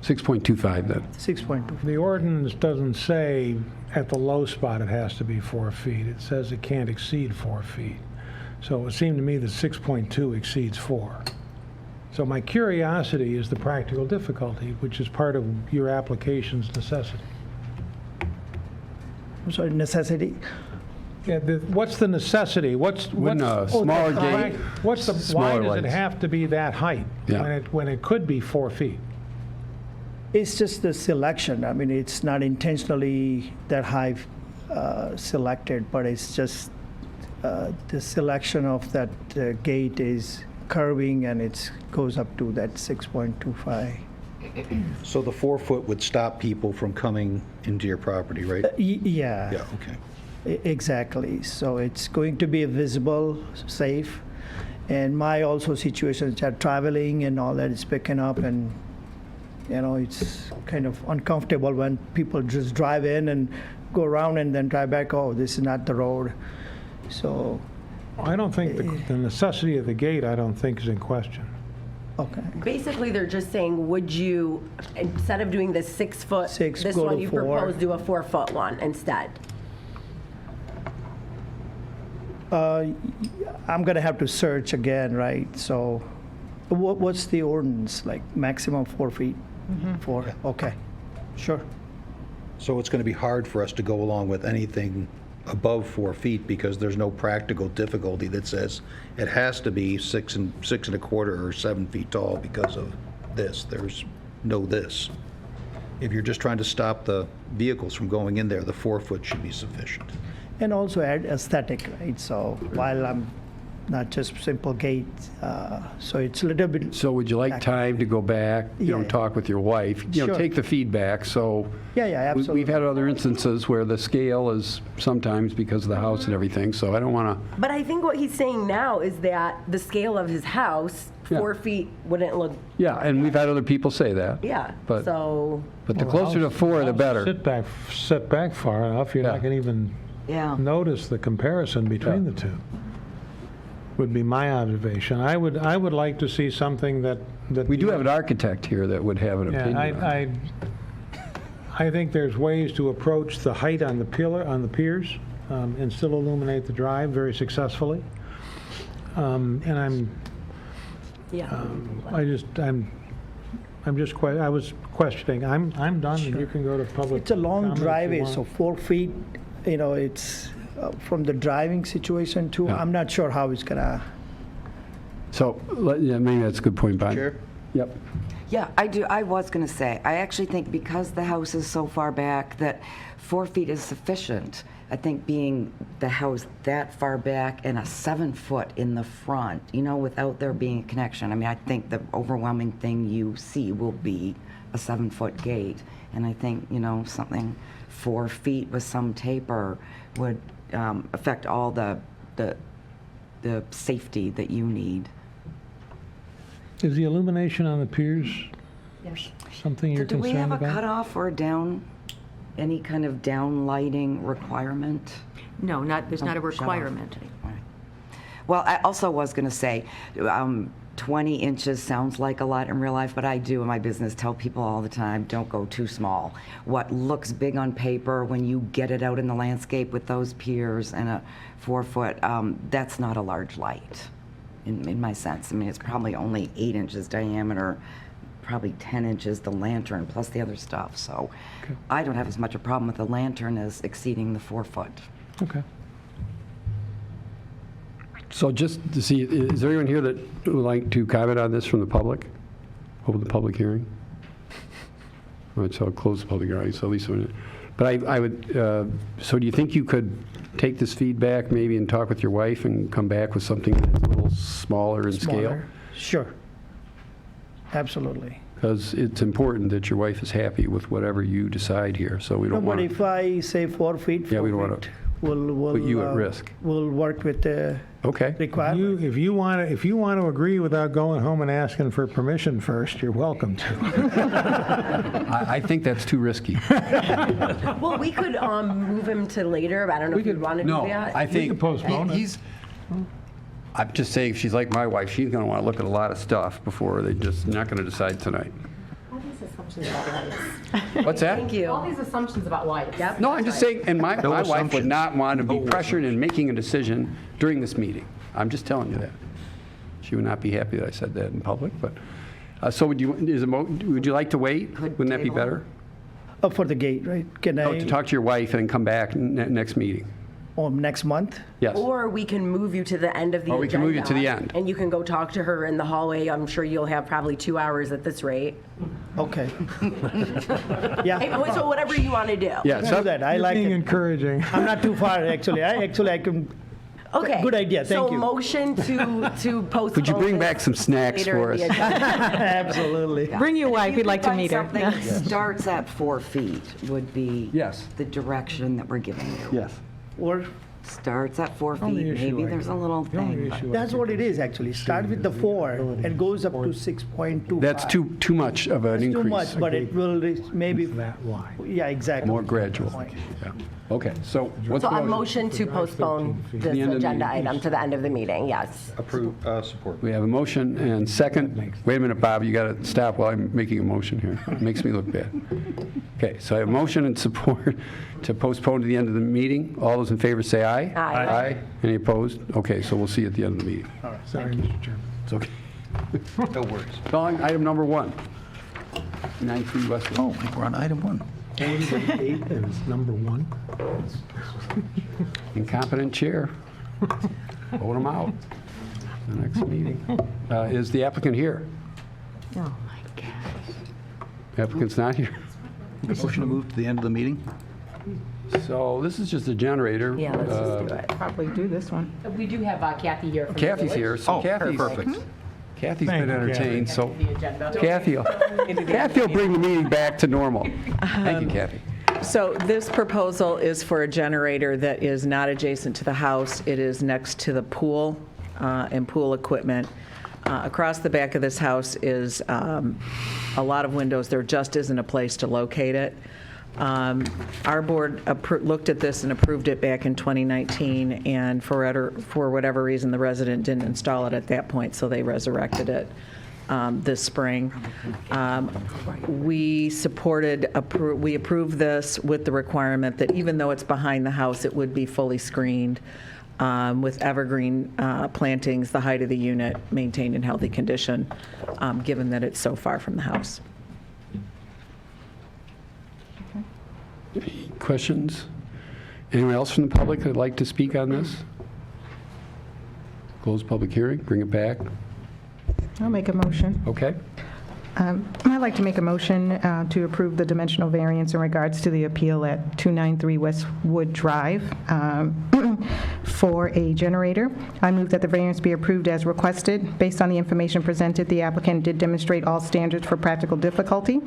6.25 then. 6.2. the ordinance doesn't say at the low spot it has to be 4 feet. It says it can't exceed 4 feet. So it seemed to me that 6.2 exceeds 4. So my curiosity is the practical difficulty, which is part of your application's necessity. I'm sorry, necessity. Yeah, what's the necessity? Wouldn't a smaller gate, What's the, why smaller does it lights? have to be that height Yeah. when it could be 4 feet? It's just the selection. I mean, it's not intentionally that high selected, but it's just the selection of that gate is curving, and it goes up to that 6.25. So the 4-foot would stop people from coming into your property, right? Yeah. Yeah, okay. Exactly. So it's going to be visible, safe, and my also situations are traveling and all that is picking up, and it's kind of uncomfortable when people just drive in and go around and then drive back. Oh, this is not the road. So, I don't think the necessity of the gate, I don't think, is in question. okay. Basically, they're just saying, would you, instead of doing the 6 foot, 6, this go one to you 4. propose, do a 4-foot one instead? I'm going to have to search again, right? So what's the ordinance, like maximum 4 feet? 4, okay, sure. So it's going to be hard for us to go along with anything above 4 feet because there's no practical difficulty that says it has to be 6.25 or 7 feet tall because of this. There's no this. If you're just trying to stop the vehicles from going in there, the 4 foot should be sufficient. And also add aesthetic, right? So while I'm not just simple gate, so it's a little bit, So would you like time to go back, Yeah. talk with your wife, Sure. take the feedback? So yeah, absolutely. we've had other instances where the scale is sometimes because of the house and everything, so I don't want to, But I think what he's saying now is that the scale of his house, Yeah. 4 feet wouldn't look, yeah, and we've had other people say that. yeah, But- so. But the Well, closer to house- 4, the house better. Set back far enough, you're Yeah. not going to even Yeah. notice the comparison between Yeah. the two, would be my observation. I would like to see something that. We do have an architect here that would have an opinion on it. I think there's ways to approach the height on the piers, and still illuminate the drive very successfully. And Yeah. I was questioning. I'm done, and you can go to public. it's a long comment if you driveway, want. so 4 feet, it's from the driving situation too. Yeah. I'm not sure how it's gonna. So, yeah, maybe that's a good point, Bonnie. Chair? Yep. Yeah, I do. I was going to say, I actually think because the house is so far back that 4 feet is sufficient. I think being the house that far back and a 7 foot in the front, without there being a connection. I mean, I think the overwhelming thing you see will be a 7 foot gate. And I think, something 4 feet with some taper would affect all the safety that you need. Is the illumination on the piers something you're Do we concerned have a about? cutoff or any kind of down lighting requirement? No, there's not a Shut off. requirement. Well, I also was going to say, 20 inches sounds like a lot in real life, but I do in my business tell people all the time, don't go too small. What looks big on paper, when you get it out in the landscape with those piers and a 4-foot, that's not a large light in my sense. I mean, it's probably only 8 inches diameter, probably 10 inches the lantern plus the other stuff. So I don't have as much a problem with the lantern as exceeding the 4-foot. Okay. So just to see, is there anyone here that would like to comment on this from the public? Open the public hearing? All right, so I'll close the public hearing, so at least, but I would, so do you think you could take this feedback maybe and talk with your wife and come back with something that's a little smaller in scale? Smaller. Sure. Absolutely. Because it's important that your wife is happy with whatever you decide here, so we No, don't but want if to I say 4 feet, Yeah, we don't 4 wanna feet, we'll put you at risk. We'll work with the Okay. requirement. If you want to agree without going home and asking for permission first, you're welcome to. I think that's too risky. Well, we could move him to later, but I don't know if you'd want to do No, that. I think postpone it. he's, I'm just saying, if she's like my wife, she's going to want to look at a lot of stuff before they just, not going to decide tonight. All these assumptions about wives. What's that? Thank you. All these assumptions about wives. Yep. No, I'm just saying, and my wife would assumptions. not want to be pressured in making a decision during this meeting. I'm just telling you that. She would not be happy that I said that in public, but, so would you like to wait? Wouldn't that be table. better? For the gate, right? Can No, I, to talk to your wife and come back next meeting. next month? Yes. Or we can move you to the end of the agenda. Or we can move you to the end. And you can go talk to her in the hallway. I'm sure you'll have probably 2 hours at this rate. Okay. Hey, Yeah. so whatever you want to do. Yeah, Do so, that. I You're like being it. encouraging. I'm not too far, actually. I can, Okay. Good idea. Thank so you. motion to postpone. could you bring this back some snacks later for in us? the agenda. absolutely. Bring your wife, If we'd you like to find meet her. something that starts at 4 feet would be Yes. the direction that we're giving you. Yes. Or, Starts at 4 Only feet, issue maybe I there's a got- little the only thing. but- issue I that's think what it is, actually. Start with the 4 and goes up to 6.25. That's too much of an It's increase. too much, but it will maybe, It's that wide. yeah, exactly. More gradual. Yeah. Okay, so what's So the a motion? motion to postpone this The end of the agenda meeting. item to the end of the meeting, yes. Approve, support. We have a motion and second. Wait a minute, Bob, you got to stop while I'm making a motion here. It makes me look bad. Okay, so I have a motion and support to postpone to the end of the meeting. All those in favor say aye. Aye. Aye. Any opposed? Okay, so we'll see you at the end of the meeting. Sorry, Mr. Chairman. It's okay. No worries. Calling item number 1. 93 Westwood. Oh, I think we're on item 1. Eight is number 1. Incompetent chair. Vote him out. The next meeting. Is the applicant here? Oh, my gosh. Applicant's not here? Motion to move to the end of the meeting? So this is just a generator. Yeah, let's just do it. Probably do this one. We do have Kathy here from the Kathy's village. here, so Oh, Kathy's perfect. Kathy's Thank been you, Kathy. entertained, so The agenda. Kathy will bring the meeting back to normal. Thank you, Kathy. So this proposal is for a generator that is not adjacent to the house. It is next to the pool and pool equipment. Across the back of this house is a lot of windows. There just isn't a place to locate it. Our board looked at this and approved it back in 2019, and for whatever reason, the resident didn't install it at that point, so they resurrected it this spring. We approved this with the requirement that even though it's behind the house, it would be fully screened with evergreen plantings, the height of the unit maintained in healthy condition, given that it's so far from the house. Any questions? Anyone else from the public that'd like to speak on this? Close public hearing, bring it back. I'll make a motion. Okay. I'd like to make a motion to approve the dimensional variance in regards to the appeal at 293 Westwood Drive for a generator. I move that the variance be approved as requested. Based on the information presented, the applicant did demonstrate all standards for practical difficulty,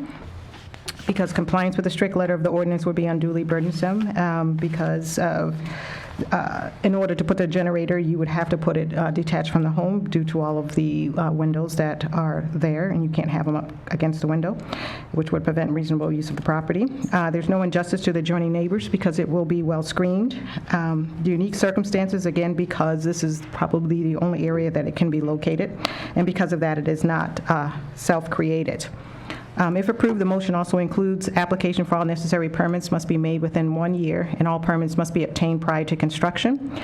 because compliance with the strict letter of the ordinance would be unduly burdensome because of in order to put the generator, you would have to put it detached from the home due to all of the windows that are there, and you can't have them up against the window, which would prevent reasonable use of the property. There's no injustice to the adjoining neighbors because it will be well screened. The unique circumstances, again, because this is probably the only area that it can be located, and because of that, it is not self-created. If approved, the motion also includes application for all necessary permits must be made within 1 year, and all permits must be obtained prior to construction.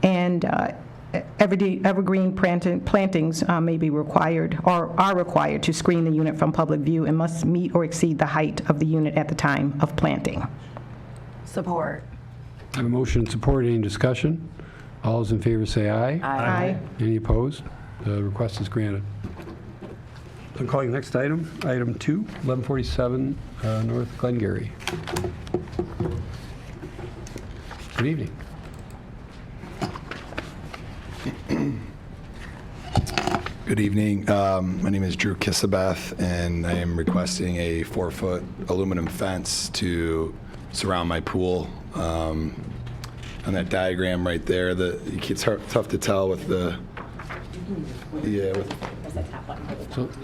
And evergreen plantings may be required or are required to screen the unit from public view and must meet or exceed the height of the unit at the time of planting. Support. I have a motion and support. Any discussion? All those in favor say aye. Aye. Any opposed? The request is granted. I'm calling the next item, item 2, 1147 North Glengarry. Good evening. Good evening. My name is Drew Kissabeth, and I am requesting a 4-foot aluminum fence to surround my pool. On that diagram right there, it's tough to tell with the,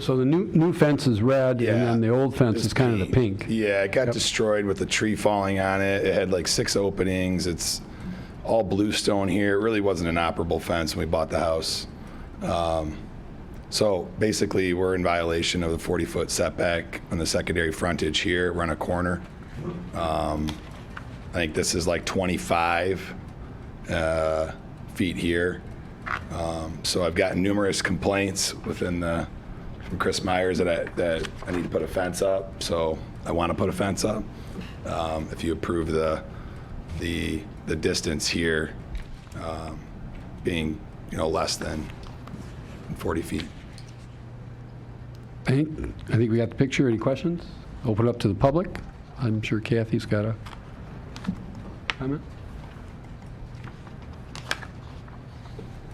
So the new fence is red, and then the old fence is kind of the pink. Yeah, it got destroyed with the tree falling on it. It had like 6 openings. It's all bluestone here. It really wasn't an operable fence when we bought the house. So basically, we're in violation of the 40-foot setback on the secondary frontage here. We're on a corner. I think this is like 25 feet here. So I've gotten numerous complaints from Chris Myers that I need to put a fence up. So I want to put a fence up. If you approve the distance here being less than 40 feet. I think we got the picture. Any questions? Open it up to the public. I'm sure Kathy's got a comment.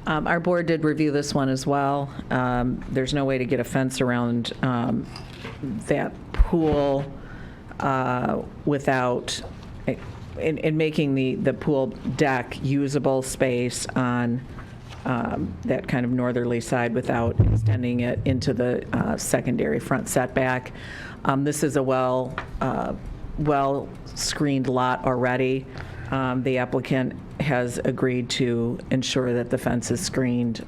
Our board did review this one as well. There's no way to get a fence around that pool without, in making the pool deck usable space on that kind of northerly side without extending it into the secondary front setback. This is a well-screened lot already. The applicant has agreed to ensure that the fence is screened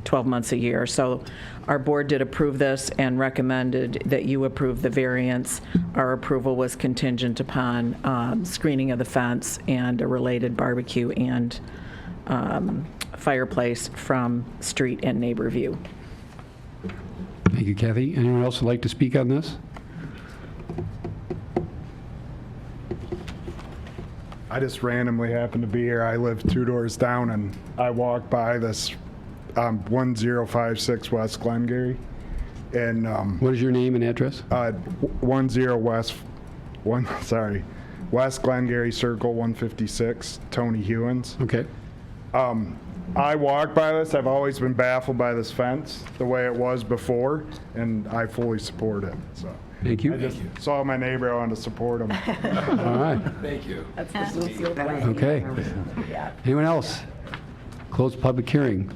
12 months a year. So our board did approve this and recommended that you approve the variance. Our approval was contingent upon screening of the fence and a related barbecue and fireplace from street and neighbor view. Thank you, Kathy. Anyone else would like to speak on this? I just randomly happened to be here. I live 2 doors down, and I walked by this 1056 West Glengarry. And what is your name and address? 10 West Glengarry Circle 156, Tony Hewins. Okay. I walked by this. I've always been baffled by this fence, the way it was before, and I fully support it. So. Thank you. I just saw my neighbor. I wanted to support him. All right. Thank you. Okay. Anyone else? Close public hearing.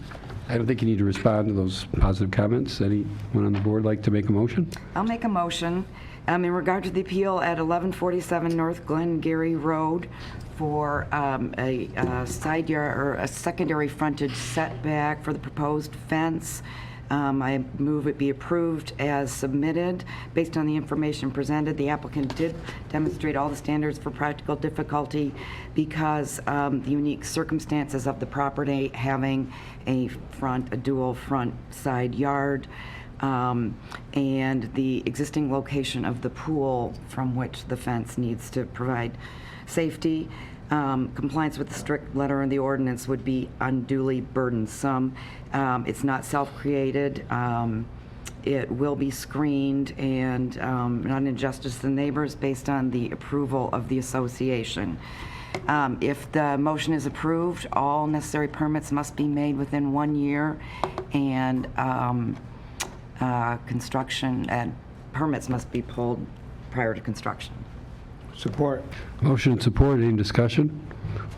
I don't think you need to respond to those positive comments. Anyone on the board like to make a motion? I'll make a motion in regard to the appeal at 1147 North Glengarry Road for a side yard or a secondary frontage setback for the proposed fence. I move it be approved as submitted. Based on the information presented, the applicant did demonstrate all the standards for practical difficulty because the unique circumstances of the property having a dual front side yard, and the existing location of the pool from which the fence needs to provide safety. Compliance with the strict letter of the ordinance would be unduly burdensome. It's not self-created. It will be screened and not an injustice to the neighbors based on the approval of the association. If the motion is approved, all necessary permits must be made within 1 year, and construction and permits must be pulled prior to construction. Support. Motion and support, any discussion?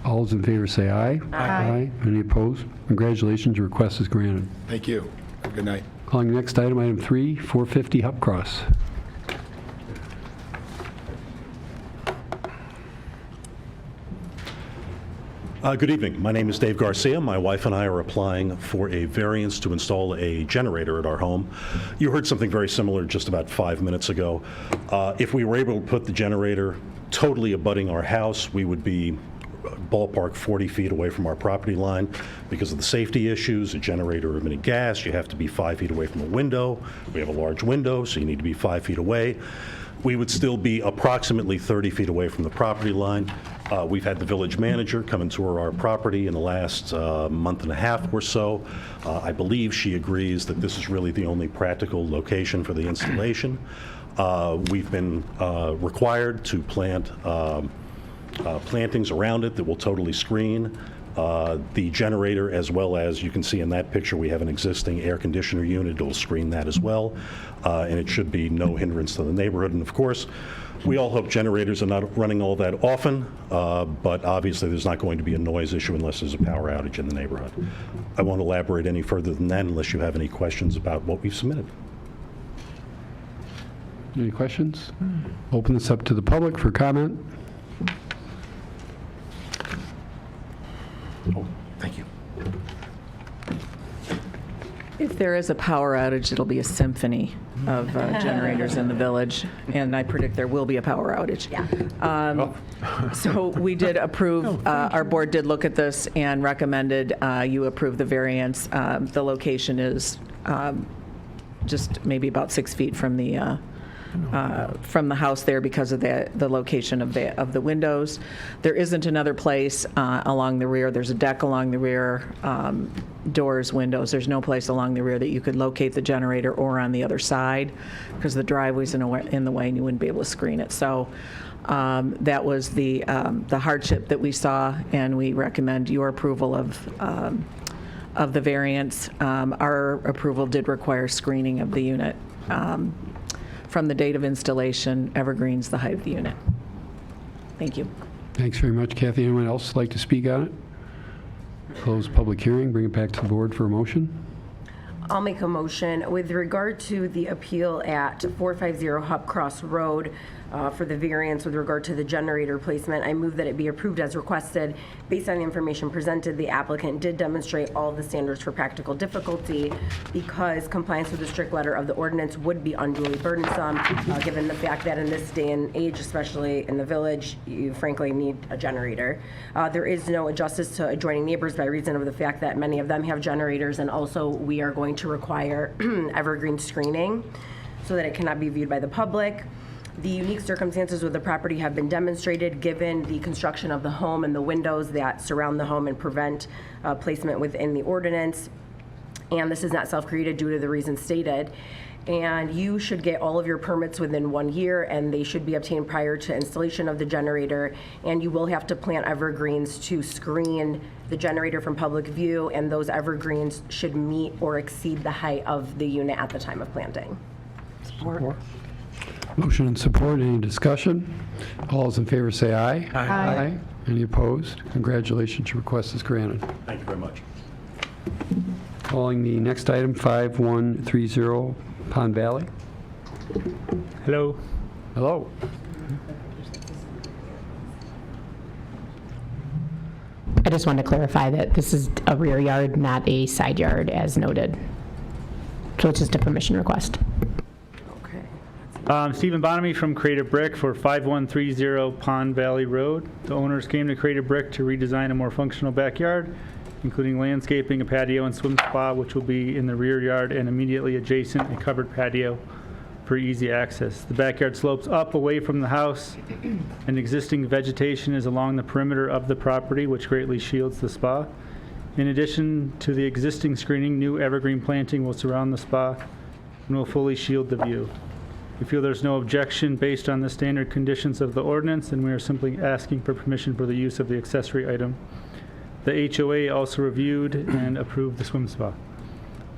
All those in favor say aye. Aye. Any opposed? Congratulations, your request is granted. Thank you. Have a good night. Calling the next item, item 3, 450 Hupcross. Good evening. My name is Dave Garcia. My wife and I are applying for a variance to install a generator at our home. You heard something very similar just about 5 minutes ago. If we were able to put the generator totally abutting our house, we would be ballpark 40 feet away from our property line. Because of the safety issues, a generator emitting gas, you have to be 5 feet away from a window. We have a large window, so you need to be 5 feet away. We would still be approximately 30 feet away from the property line. We've had the village manager come and tour our property in the last month and a half or so. I believe she agrees that this is really the only practical location for the installation. We've been required to plant plantings around it that will totally screen the generator, as well as you can see in that picture, we have an existing air conditioner unit. It'll screen that as well, and it should be no hindrance to the neighborhood. And of course, we all hope generators are not running all that often, but obviously there's not going to be a noise issue unless there's a power outage in the neighborhood. I won't elaborate any further than that unless you have any questions about what we've submitted. Any questions? Open this up to the public for comment. Oh, thank you. If there is a power outage, it'll be a symphony of generators in the village, and I predict there will be a power outage. Yeah. So we did approve, our board did look at this and recommended you approve the variance. The location is just maybe about 6 feet from the house there because of the location of the windows. There isn't another place along the rear. There's a deck along the rear, doors, windows. There's no place along the rear that you could locate the generator or on the other side because the driveway's in the way and you wouldn't be able to screen it. So that was the hardship that we saw, and we recommend your approval of the variance. Our approval did require screening of the unit. From the date of installation, evergreens the height of the unit. Thank you. Thanks very much, Kathy. Anyone else like to speak on it? Close public hearing, bring it back to the board for a motion. I'll make a motion with regard to the appeal at 450 Hupcross Road for the variance with regard to the generator placement. I move that it be approved as requested. Based on the information presented, the applicant did demonstrate all the standards for practical difficulty because compliance with the strict letter of the ordinance would be unduly burdensome, given the fact that in this day and age, especially in the village, you frankly need a generator. There is no injustice to adjoining neighbors by reason of the fact that many of them have generators, and also we are going to require evergreen screening so that it cannot be viewed by the public. The unique circumstances with the property have been demonstrated given the construction of the home and the windows that surround the home and prevent placement within the ordinance. And this is not self-created due to the reasons stated. And you should get all of your permits within 1 year, and they should be obtained prior to installation of the generator. And you will have to plant evergreens to screen the generator from public view, and those evergreens should meet or exceed the height of the unit at the time of planting. Support. Motion and support. Any discussion? All those in favor say aye. Aye. Any opposed? Congratulations, your request is granted. Thank you very much. Calling the next item, 5130 Pond Valley. Hello. Hello. I just wanted to clarify that this is a rear yard, not a side yard, as noted. So it's just a permission request. Stephen Bonamy from Creative Brick for 5130 Pond Valley Road. The owners came to Creative Brick to redesign a more functional backyard, including landscaping, a patio, and swim spa, which will be in the rear yard and immediately adjacent a covered patio for easy access. The backyard slopes up away from the house, and existing vegetation is along the perimeter of the property, which greatly shields the spa. In addition to the existing screening, new evergreen planting will surround the spa and will fully shield the view. We feel there's no objection based on the standard conditions of the ordinance, and we are simply asking for permission for the use of the accessory item. The HOA also reviewed and approved the swim spa.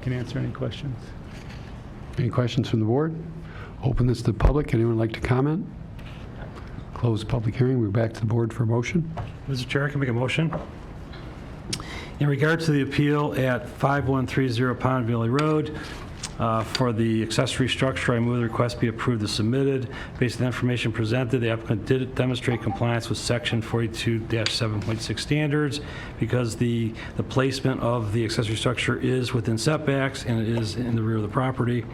Can answer any questions. Any questions from the board? Open this to the public. Anyone like to comment? Close the public hearing. We're back to the board for a motion. Mr. Chair, I can make a motion. In regard to the appeal at 5130 Pond Valley Road, for the accessory structure, I move the request be approved as submitted. Based on the information presented, the applicant did demonstrate compliance with section 42-7.6 standards because the placement of the accessory structure is within setbacks and it is in the rear of the property.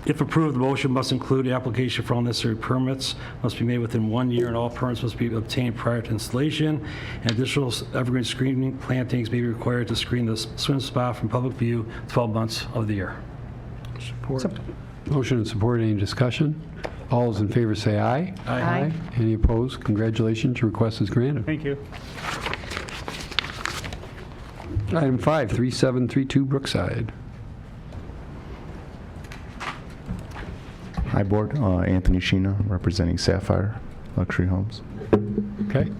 If approved, the motion must include application for all necessary permits, must be made within 1 year, and all permits must be obtained prior to installation. And additional evergreen screening plantings may be required to screen the swim spa from public view 12 months of the year. Support. Motion and support. Any discussion? All those in favor say aye. Aye. Any opposed? Congratulations. Your request is granted. Thank you. Item 5, 3732 Brookside. Hi, Board. Anthony Sheena, representing Sapphire Luxury Homes. Okay.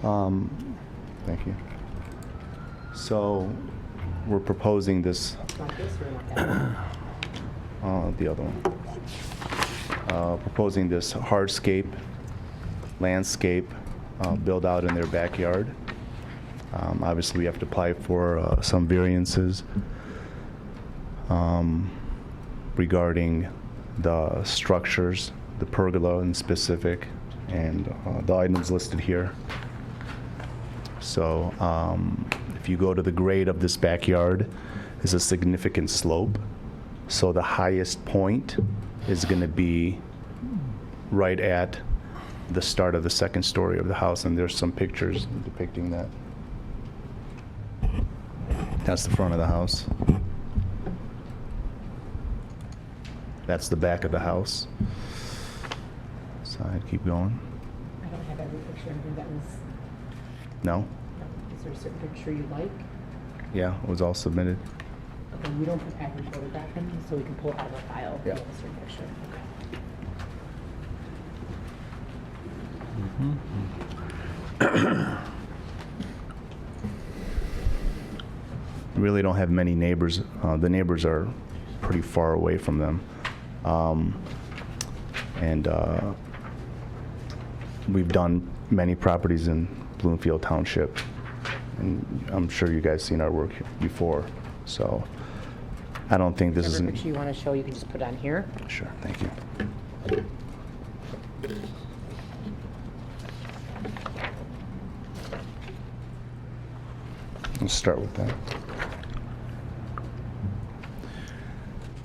Thank you. So we're proposing this. The other one. Proposing this hardscape landscape build out in their backyard. Obviously, we have to apply for some variances regarding the structures, the pergola in specific, and the items listed here. So if you go to the grade of this backyard, is a significant slope. So the highest point is going to be right at the start of the second story of the house, and there's some pictures depicting that. That's the front of the house. That's the back of the house. So I'd keep going. I don't have every picture. I think that was, No? is there a certain picture you like? Yeah, it was all submitted. Okay, we don't put every photograph in, so we can pull it out of a file if you Yeah. have a certain picture. Really don't have many neighbors. The neighbors are pretty far away from them. And we've done many properties in Bloomfield Township, and I'm sure you guys seen our work before. So I don't think this is Whatever an... picture you want to show, you can just put on here. Sure, thank you. Let's start with that.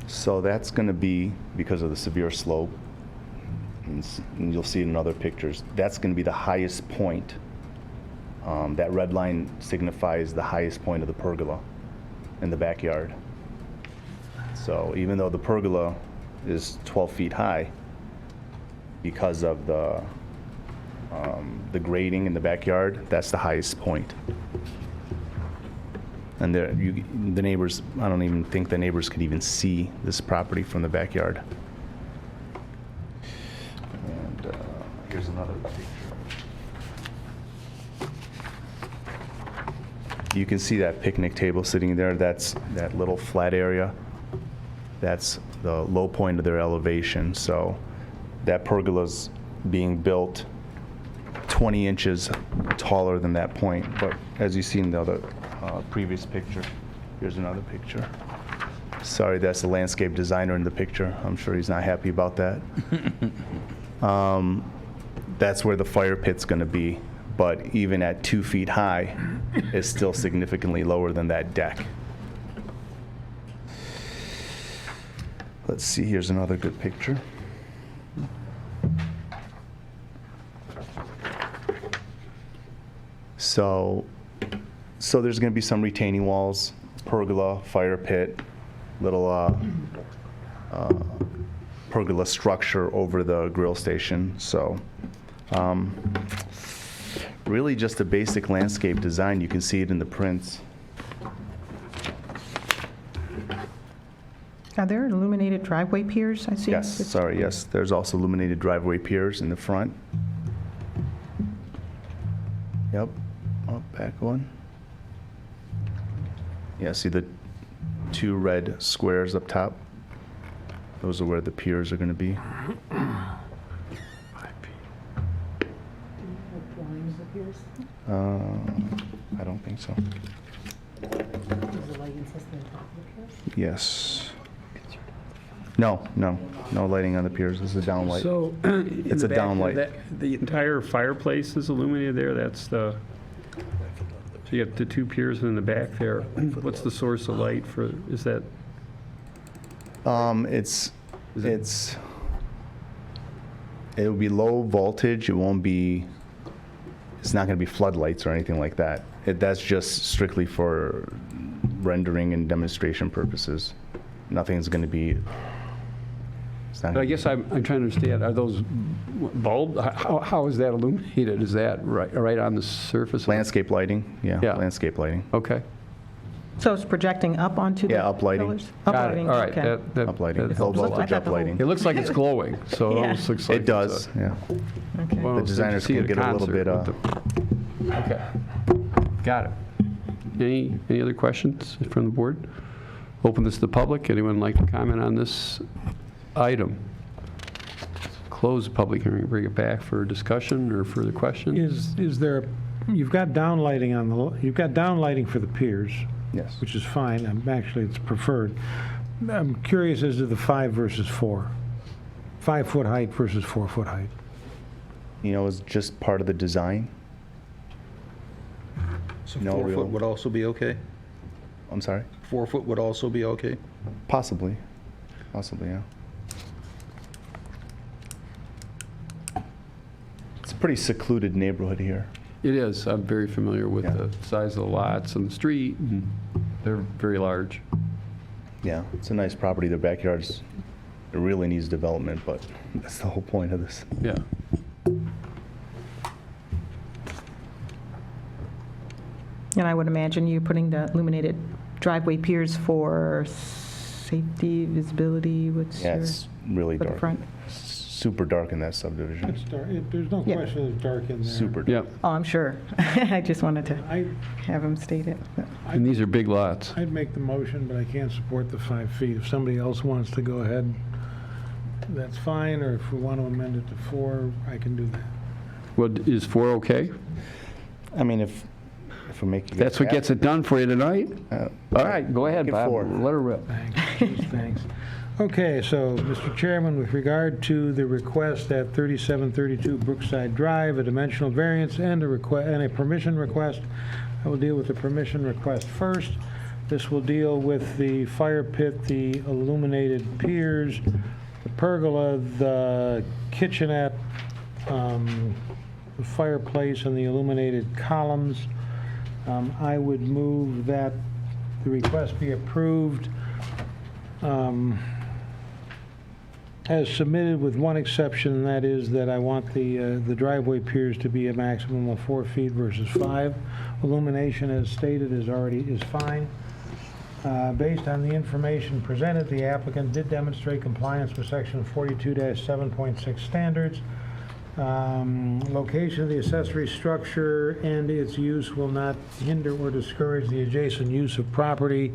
So that's going to be, because of the severe slope, and you'll see it in other pictures, that's going to be the highest point. That red line signifies the highest point of the pergola in the backyard. So even though the pergola is 12 feet high, because of the grading in the backyard, that's the highest point. And the neighbors, I don't even think the neighbors could even see this property from the backyard. And here's another picture. You can see that picnic table sitting there. That's that little flat area. That's the low point of their elevation. So that pergola's being built 20 inches taller than that point. But as you see in the other previous picture, here's another picture. Sorry, that's the landscape designer in the picture. I'm sure he's not happy about that. That's where the fire pit's going to be. But even at 2 feet high, it's still significantly lower than that deck. Let's see, here's another good picture. So there's going to be some retaining walls, pergola, fire pit, little pergola structure over the grill station. So really just a basic landscape design. You can see it in the prints. Are there illuminated driveway piers, I see? Yes, sorry, yes. There's also illuminated driveway piers in the front. Yep, oh, back one. Yeah, see the two red squares up top? Those are where the piers are going to be. I don't think so. Yes. No lighting on the piers. This is a down light. So, It's a down light. The entire fireplace is illuminated there, that's the, so you have the two piers in the back there. What's the source of light for, is that? It'll be low voltage. It won't be, it's not going to be floodlights or anything like that. That's just strictly for rendering and demonstration purposes. Nothing's going to be, it's not But I gonna guess I'm trying to understand, are those bulbs, how is that illuminated? Is that right on the surface? Landscape lighting, yeah, landscape lighting. Okay. So it's projecting up onto the Yeah, uplighting. pillars? Got it. Uplighting, All right. okay. Uplighting, that low helps a lot. voltage uplighting. It looks like it's glowing, so it Yeah. almost looks like. It does, yeah. Well, The designers see can at get a little concert bit, with the- Okay. Got it. Any other questions from the board? Open this to the public. Anyone like to comment on this item? Close the public hearing, bring it back for discussion or further questions? Is there, you've got downlighting on the, you've got downlighting for the piers. Yes. Which is fine. Actually, it's preferred. I'm curious as to the 5 versus 4. 5-foot height versus 4-foot height. You know, it's just part of the design. So No 4 real- foot would also be okay? I'm sorry? 4 foot would also be okay? Possibly, yeah. It's a pretty secluded neighborhood here. It is. I'm very familiar with the size of the lots and the street, and they're very large. Yeah, it's a nice property. Their backyard's, it really needs development, but that's the whole point of this. Yeah. And I would imagine you putting the illuminated driveway piers for safety, visibility, what's Yeah, your... it's really for the dark. front? Super dark in that subdivision. It's dark. There's no Yeah. question it's dark in there. Super dark. Yeah. Oh, I'm sure. I just wanted to I- have him state it. And these are big lots. I'd make the motion, but I can't support the 5 feet. If somebody else wants to go ahead, that's fine, or if we want to amend it to 4, I can do that. Well, is 4 okay? I mean, if we make it. That's what gets it done for you tonight? All right, go ahead, Make it Bob. 4. Let her rip. Thanks. Jeez, thanks. Okay, so, Mr. Chairman, with regard to the request at 3732 Brookside Drive, a dimensional variance and a permission request, I will deal with the permission request first. This will deal with the fire pit, the illuminated piers, the pergola, the kitchenette, the fireplace, and the illuminated columns. I would move that the request be approved as submitted, with one exception, and that is that I want the driveway piers to be a maximum of 4 feet versus 5. Illumination, as stated, is fine. Based on the information presented, the applicant did demonstrate compliance with section 42-7.6 standards. Location of the accessory structure and its use will not hinder or discourage the adjacent use of property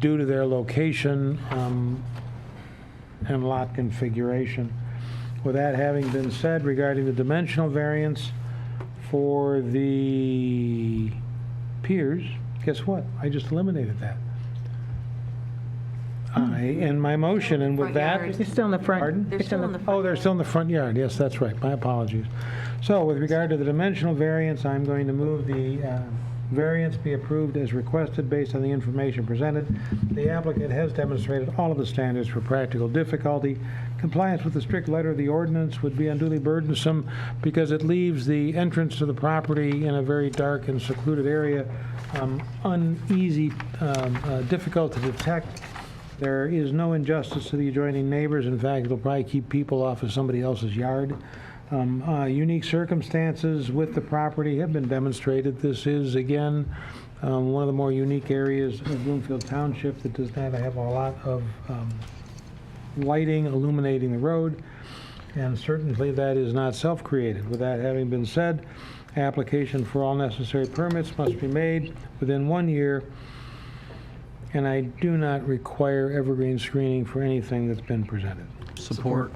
due to their location and lot configuration. With that having been said, regarding the dimensional variance for the piers, guess what? I just eliminated that. In my motion, and with Front that... yard. It's still in the front. Pardon? They're still in the front. Oh, they're still in the front yard. Yes, that's right. My apologies. So with regard to the dimensional variance, I'm going to move the variance be approved as requested based on the information presented. The applicant has demonstrated all of the standards for practical difficulty. Compliance with the strict letter of the ordinance would be unduly burdensome because it leaves the entrance to the property in a very dark and secluded area, difficult to detect. There is no injustice to the adjoining neighbors. In fact, it'll probably keep people off of somebody else's yard. Unique circumstances with the property have been demonstrated. This is, again, one of the more unique areas of Bloomfield Township that does not have a lot of lighting illuminating the road, and certainly that is not self-created. With that having been said, application for all necessary permits must be made within 1 year, and I do not require evergreen screening for anything that's been presented. Support.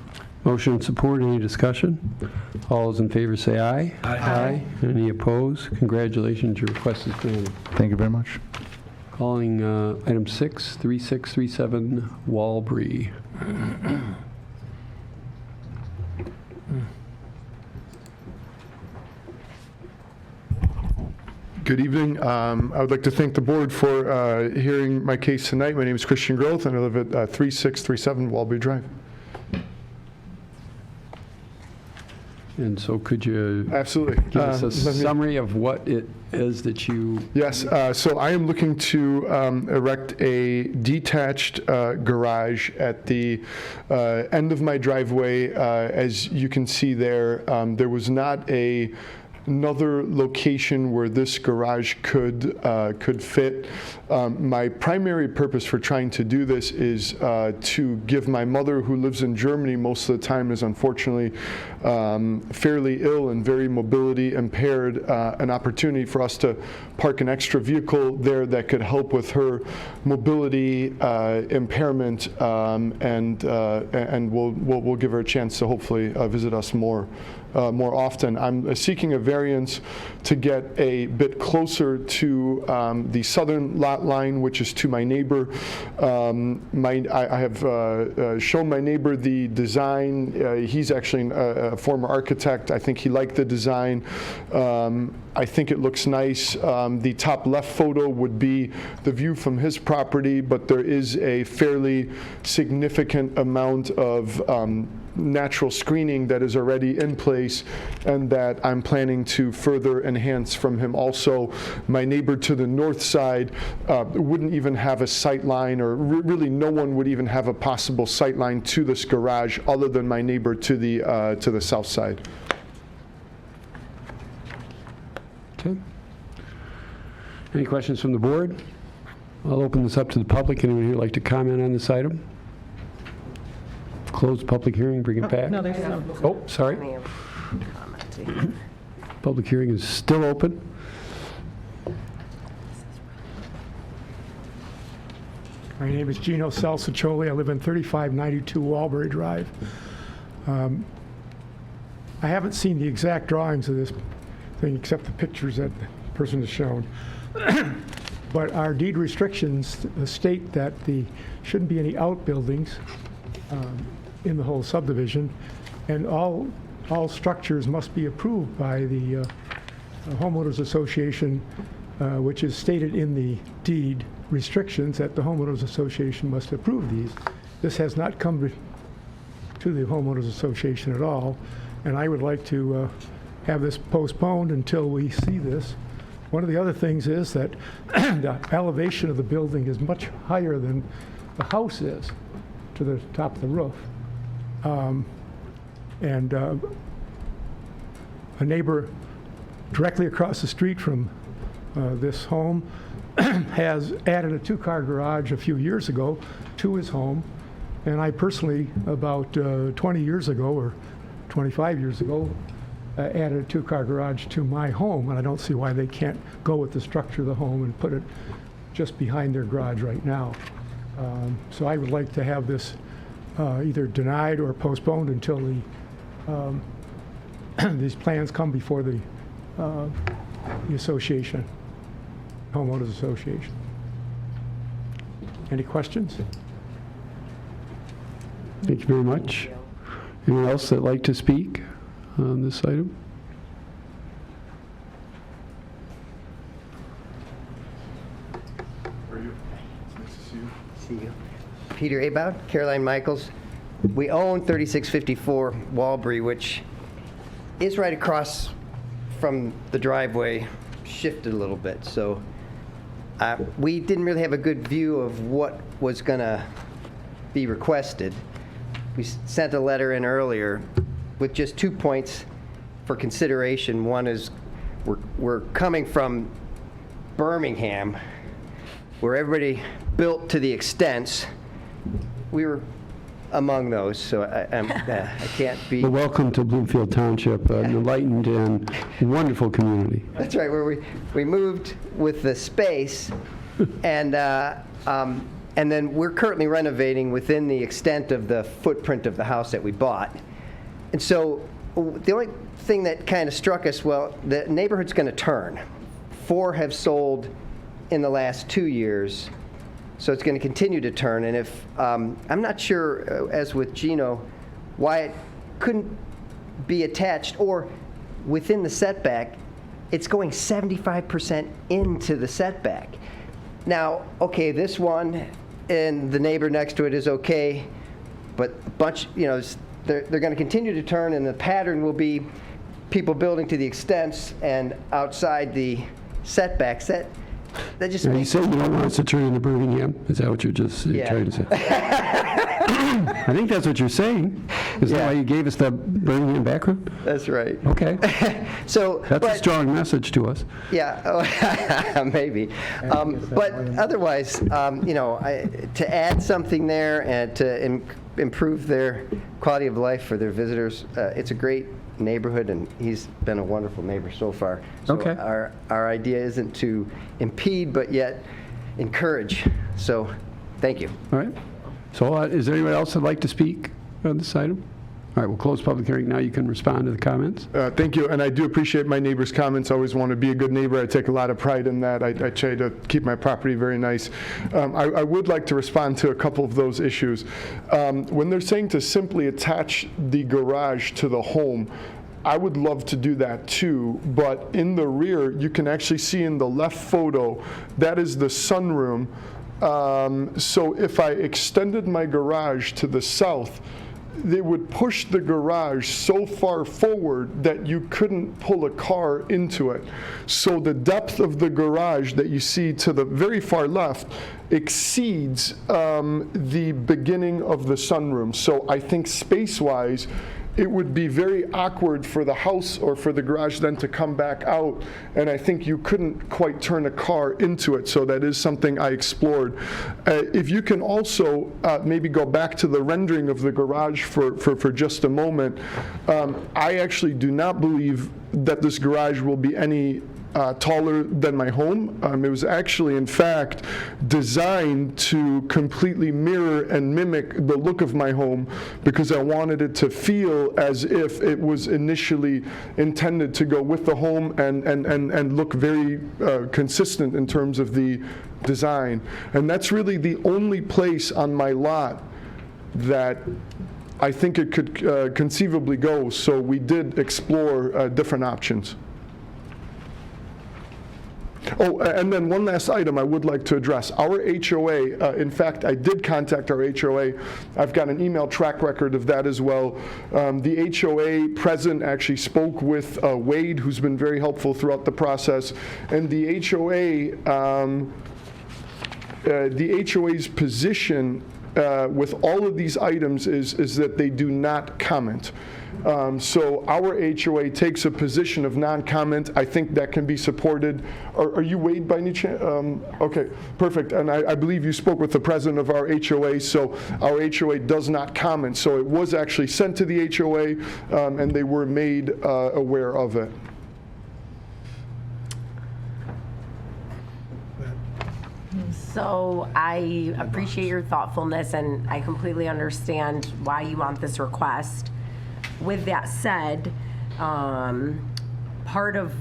Motion and support. Any discussion? All those in favor say aye. Aye. Any opposed? Congratulations, your request is granted. Thank you very much. Calling item 6, 3637 Walbury. Good evening. I would like to thank the board for hearing my case tonight. My name is Christian Groth, and I live at 3637 Walbury Drive. And so could you absolutely give us a summary of what it is that you... Yes, so I am looking to erect a detached garage at the end of my driveway. As you can see there, there was not another location where this garage could fit. My primary purpose for trying to do this is to give my mother, who lives in Germany most of the time, is unfortunately fairly ill and very mobility impaired, an opportunity for us to park an extra vehicle there that could help with her mobility impairment, and we'll give her a chance to hopefully visit us more often. I'm seeking a variance to get a bit closer to the southern lot line, which is to my neighbor. I have shown my neighbor the design. He's actually a former architect. I think he liked the design. I think it looks nice. The top left photo would be the view from his property, but there is a fairly significant amount of natural screening that is already in place and that I'm planning to further enhance from him. Also, my neighbor to the north side wouldn't even have a sight line, or really no one would even have a possible sight line to this garage other than my neighbor to the south side. Okay. Any questions from the board? I'll open this up to the public. Anyone who would like to comment on this item? Close the public hearing, bring it back. No, there's no. Oh, sorry. Public hearing is still open. My name is Gino Salsiccioli. I live in 3592 Walbury Drive. I haven't seen the exact drawings of this thing except the pictures that the person has shown. But our deed restrictions state that there shouldn't be any outbuildings in the whole subdivision, and all structures must be approved by the homeowners association, which is stated in the deed restrictions that the homeowners association must approve these. This has not come to the homeowners association at all, and I would like to have this postponed until we see this. One of the other things is that the elevation of the building is much higher than the house is to the top of the roof. And a neighbor directly across the street from this home has added a two-car garage a few years ago to his home. And I personally, about 20 years ago or 25 years ago, added a two-car garage to my home, and I don't see why they can't go with the structure of the home and put it just behind their garage right now. So I would like to have this either denied or postponed until these plans come before the association, homeowners association. Any questions? Thank you very much. Anyone else that'd like to speak on this item? See you. Peter Aboud, Caroline Michaels. We own 3654 Walbury, which is right across from the driveway, shifted a little bit. So we didn't really have a good view of what was going to be requested. We sent a letter in earlier with just 2 points for consideration. One is we're coming from Birmingham, where everybody built to the extents. We were among those, so I can't be. Well, welcome to Bloomfield Township, an enlightened and wonderful community. That's right, where we moved with the space, And then we're currently renovating within the extent of the footprint of the house that we bought. And so the only thing that kind of struck us, well, the neighborhood's going to turn. 4 have sold in the last 2 years, so it's going to continue to turn. And if I'm not sure, as with Gino, why it couldn't be attached or within the setback. It's going 75% into the setback. Now, okay, this one and the neighbor next to it is okay, but a bunch, they're going to continue to turn, and the pattern will be people building to the extents and outside the setbacks. That just Now, you makes say you don't want us to turn into Birmingham? Is that what you're just trying to say? I think that's what you're saying. Is that why you gave us the Birmingham background? That's right. Okay. So That's a strong message to us. Yeah, maybe. But otherwise, to add something there and to improve their quality of life for their visitors, it's a great neighborhood, and he's been a wonderful neighbor so far. So Okay. Our idea isn't to impede, but yet encourage. So thank you. All right. So is there anyone else that'd like to speak on this item? All right, we'll close public hearing now. You can respond to the comments. Thank you, and I do appreciate my neighbor's comments. I always want to be a good neighbor. I take a lot of pride in that. I try to keep my property very nice. I would like to respond to a couple of those issues. When they're saying to simply attach the garage to the home, I would love to do that too, but in the rear, you can actually see in the left photo, that is the sunroom. So if I extended my garage to the south, they would push the garage so far forward that you couldn't pull a car into it. So the depth of the garage that you see to the very far left exceeds the beginning of the sunroom. So I think space-wise, it would be very awkward for the house or for the garage then to come back out, and I think you couldn't quite turn a car into it, so that is something I explored. If you can also maybe go back to the rendering of the garage for just a moment, I actually do not believe that this garage will be any taller than my home. It was actually, in fact, designed to completely mirror and mimic the look of my home because I wanted it to feel as if it was initially intended to go with the home and look very consistent in terms of the design. And that's really the only place on my lot that I think it could conceivably go. So we did explore different options. Oh, and then one last item I would like to address. Our HOA, in fact, I did contact our HOA. I've got an email track record of that as well. The HOA president actually spoke with Wade, who's been very helpful throughout the process. And the HOA's position with all of these items is that they do not comment. So our HOA takes a position of non-comment. I think that can be supported. Are you Wade by any chance? Okay, perfect. And I believe you spoke with the president of our HOA, so our HOA does not comment. So it was actually sent to the HOA, and they were made aware of it. So I appreciate your thoughtfulness, and I completely understand why you want this request. With that said, part of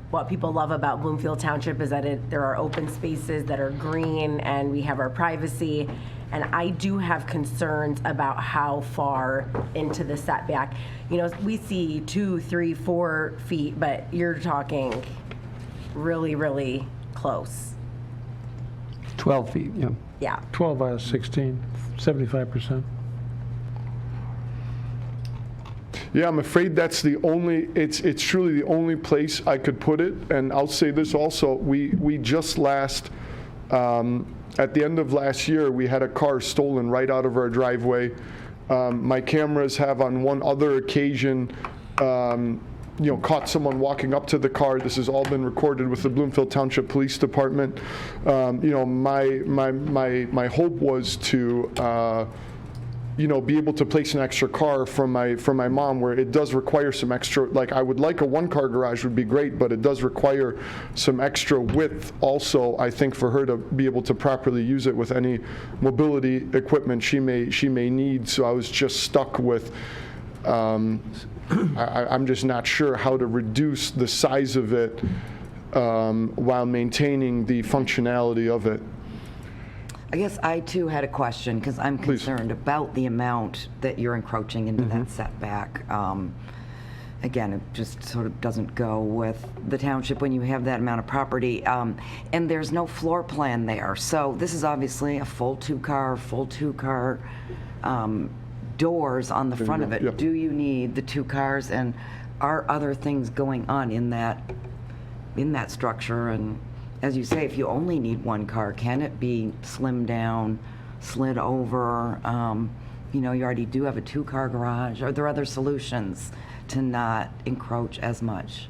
what people love about Bloomfield Township is that there are open spaces that are green and we have our privacy. And I do have concerns about how far into the setback. You know, we see 2, 3, 4 feet, but you're talking really, really close. 12 feet, yeah. Yeah. 12 out of 16, 75%. Yeah, I'm afraid that's the only, it's truly the only place I could put it. And I'll say this also, we just at the end of last year, we had a car stolen right out of our driveway. My cameras have on one other occasion, caught someone walking up to the car. This has all been recorded with the Bloomfield Township Police Department. My hope was to be able to place an extra car from my mom, where it does require some extra, like I would like a one-car garage would be great, but it does require some extra width also, I think, for her to be able to properly use it with any mobility equipment she may need. So I was just stuck with, I'm just not sure how to reduce the size of it while maintaining the functionality of it. I guess I too had a question, because I'm concerned about the amount that you're encroaching into that setback. Again, it just sort of doesn't go with the township when you have that amount of property. And there's no floor plan there. So this is obviously a full two-car doors on the front of it. Yep. Do you need the 2 cars, and are other things going on in that structure? And as you say, if you only need 1 car, can it be slimmed down, slid over? You already do have a 2-car garage. Are there other solutions to not encroach as much?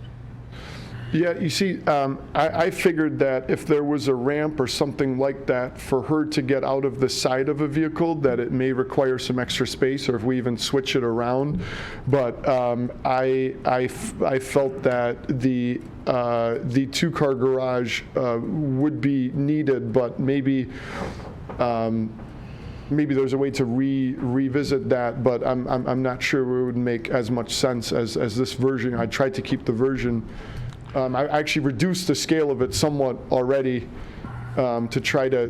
Yeah, you see, I figured that if there was a ramp or something like that for her to get out of the side of a vehicle, that it may require some extra space, or if we even switch it around. But I felt that the 2-car garage would be needed, but maybe there's a way to revisit that, but I'm not sure it would make as much sense as this version. I tried to keep the version. I actually reduced the scale of it somewhat already to try to,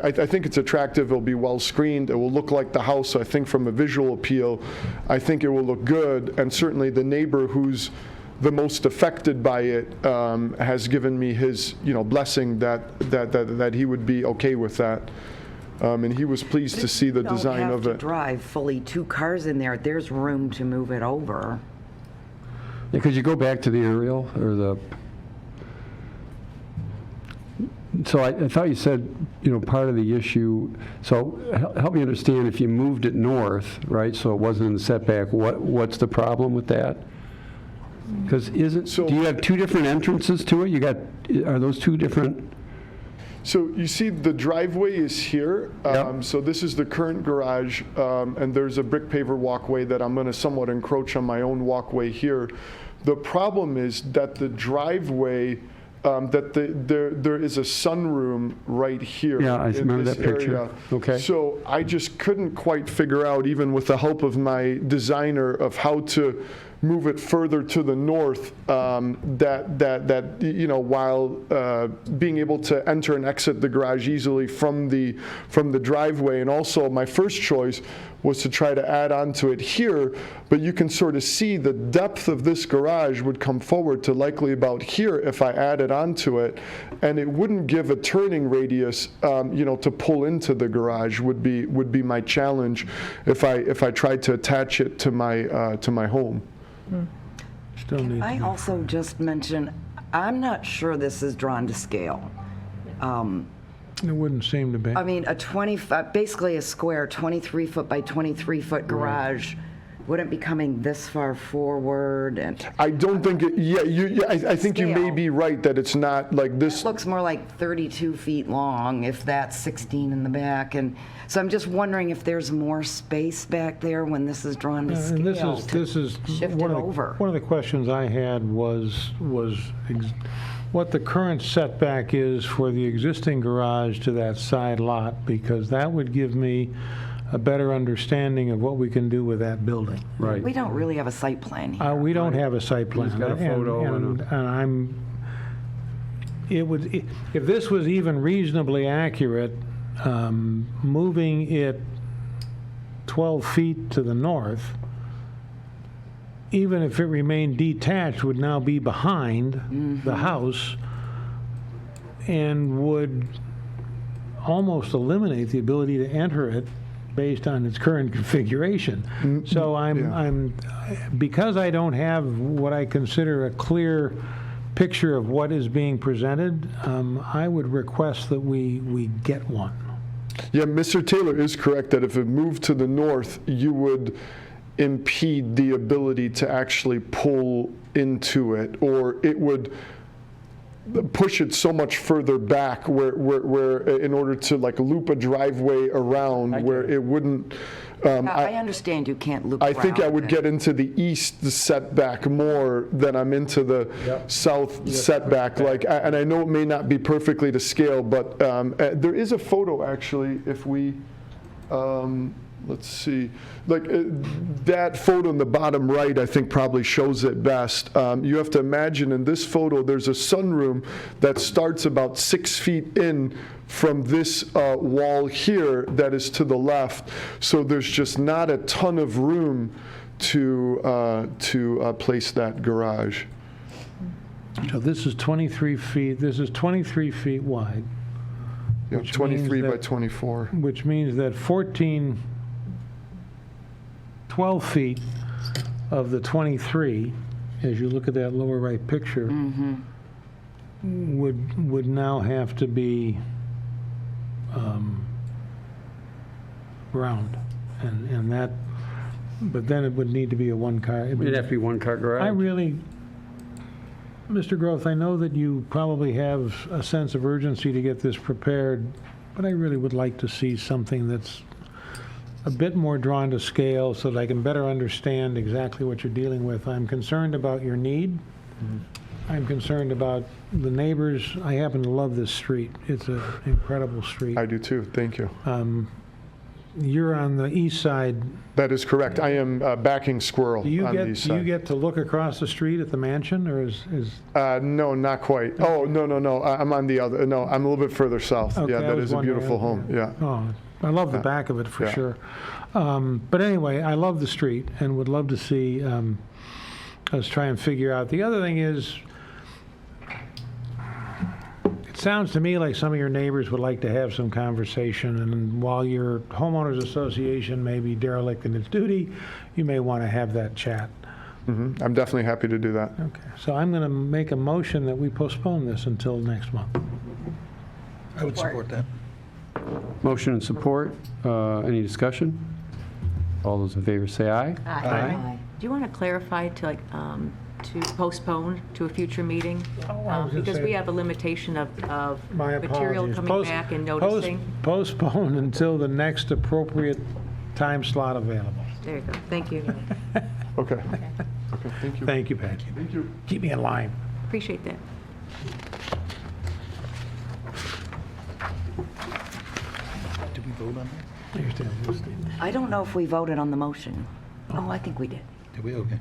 I think it's attractive. It'll be well screened. It will look like the house. So I think from a visual appeal, I think it will look good. And certainly the neighbor who's the most affected by it has given me his, blessing that he would be okay with that. And he was pleased to see the design of it. You don't have to drive fully 2 cars in there. There's room to move it over. Yeah, could you go back to the aerial or the? So I thought you said, part of the issue. So help me understand, if you moved it north, right? So it wasn't in the setback. What's the problem with that? Because do you have 2 different entrances to it? Are those 2 different? So you see the driveway is here. So this is the current garage, and there's a brick paver walkway that I'm going to somewhat encroach on my own walkway here. The problem is that the driveway, there is a sunroom right here. Yeah, I remember that picture. Area. Okay. So I just couldn't quite figure out, even with the help of my designer, of how to move it further to the north, while being able to enter and exit the garage easily from the driveway. And also my first choice was to try to add on to it here, but you can sort of see the depth of this garage would come forward to likely about here if I added onto it, and it wouldn't give a turning radius, to pull into the garage would be my challenge if I tried to attach it to my home. Can I also just mention, I'm not sure this is drawn to scale. It wouldn't seem to be. I mean, basically a square 23-foot by 23-foot garage wouldn't be coming this far forward. And I don't think it, I think you may be right that it's not like this. It looks more like 32 feet long, if that's 16 in the back. And so I'm just wondering if there's more space back there when this is drawn to scale. And this is shift one it of the, over. One of the questions I had was what the current setback is for the existing garage to that side lot, because that would give me a better understanding of what we can do with that building. Right. We don't really have a site plan here. We don't have a site plan. He's got a photo if this was even reasonably accurate, moving it 12 feet to the north, even if it remained detached, would now be behind the house and would almost eliminate the ability to enter it based on its current configuration. So because I don't have what I consider a clear picture of what is being presented, I would request that we get one. Yeah, Mr. Taylor is correct that if it moved to the north, you would impede the ability to actually pull into it, or it would push it so much further back where in order to like loop a driveway around where it wouldn't. I understand you can't loop I think I around would it. get into the east setback more than I'm into the south setback. And I know it may not be perfectly to scale, but there is a photo actually. If we, let's see, that photo in the bottom right, I think probably shows it best. You have to imagine in this photo, there's a sunroom that starts about 6 feet in from this wall here that is to the left. So there's just not a ton of room to place that garage. So this is 23 feet, this is 23 feet wide. Yeah, which 23 means by 24. Which means that 12 feet of the 23, as you look at that lower right picture, would now have to be round, and that, but then it would need to be a one-car. It'd have to be one-car garage. I really, Mr. Groth, I know that you probably have a sense of urgency to get this prepared, but I really would like to see something that's a bit more drawn to scale so that I can better understand exactly what you're dealing with. I'm concerned about your need. I'm concerned about the neighbors. I happen to love this street. It's an incredible street. I do too, thank you. You're on the east side. That is correct. I am backing Squirrel on the east Do you side. get to look across the street at the mansion, or is No, not quite. Oh, no. I'm on the other. No, I'm a little bit further south. Okay, Yeah, I that was is a beautiful home. wondering, Yeah. Oh, I love the back of it for Yeah. sure. But anyway, I love the street and would love to see us try and figure out. The other thing is, it sounds to me like some of your neighbors would like to have some conversation, and while your homeowners association may be derelict in its duty, you may want to have that chat. I'm definitely happy to do that. Okay, so I'm going to make a motion that we postpone this until next month. I would support that. Motion and support. Any discussion? All those in favor say aye. Aye. Do you want to clarify to to postpone to a future meeting? I was gonna Because say- we have a limitation of My material apologies. coming back and noticing. Postpone until the next appropriate time slot available. There you go. Thank you. Okay. Okay, thank you. Thank you, Pat. Thank you. Keep me in line. Appreciate that. Did we vote on that? I don't know if we voted on the motion. Oh, I think we did. Did we? Okay.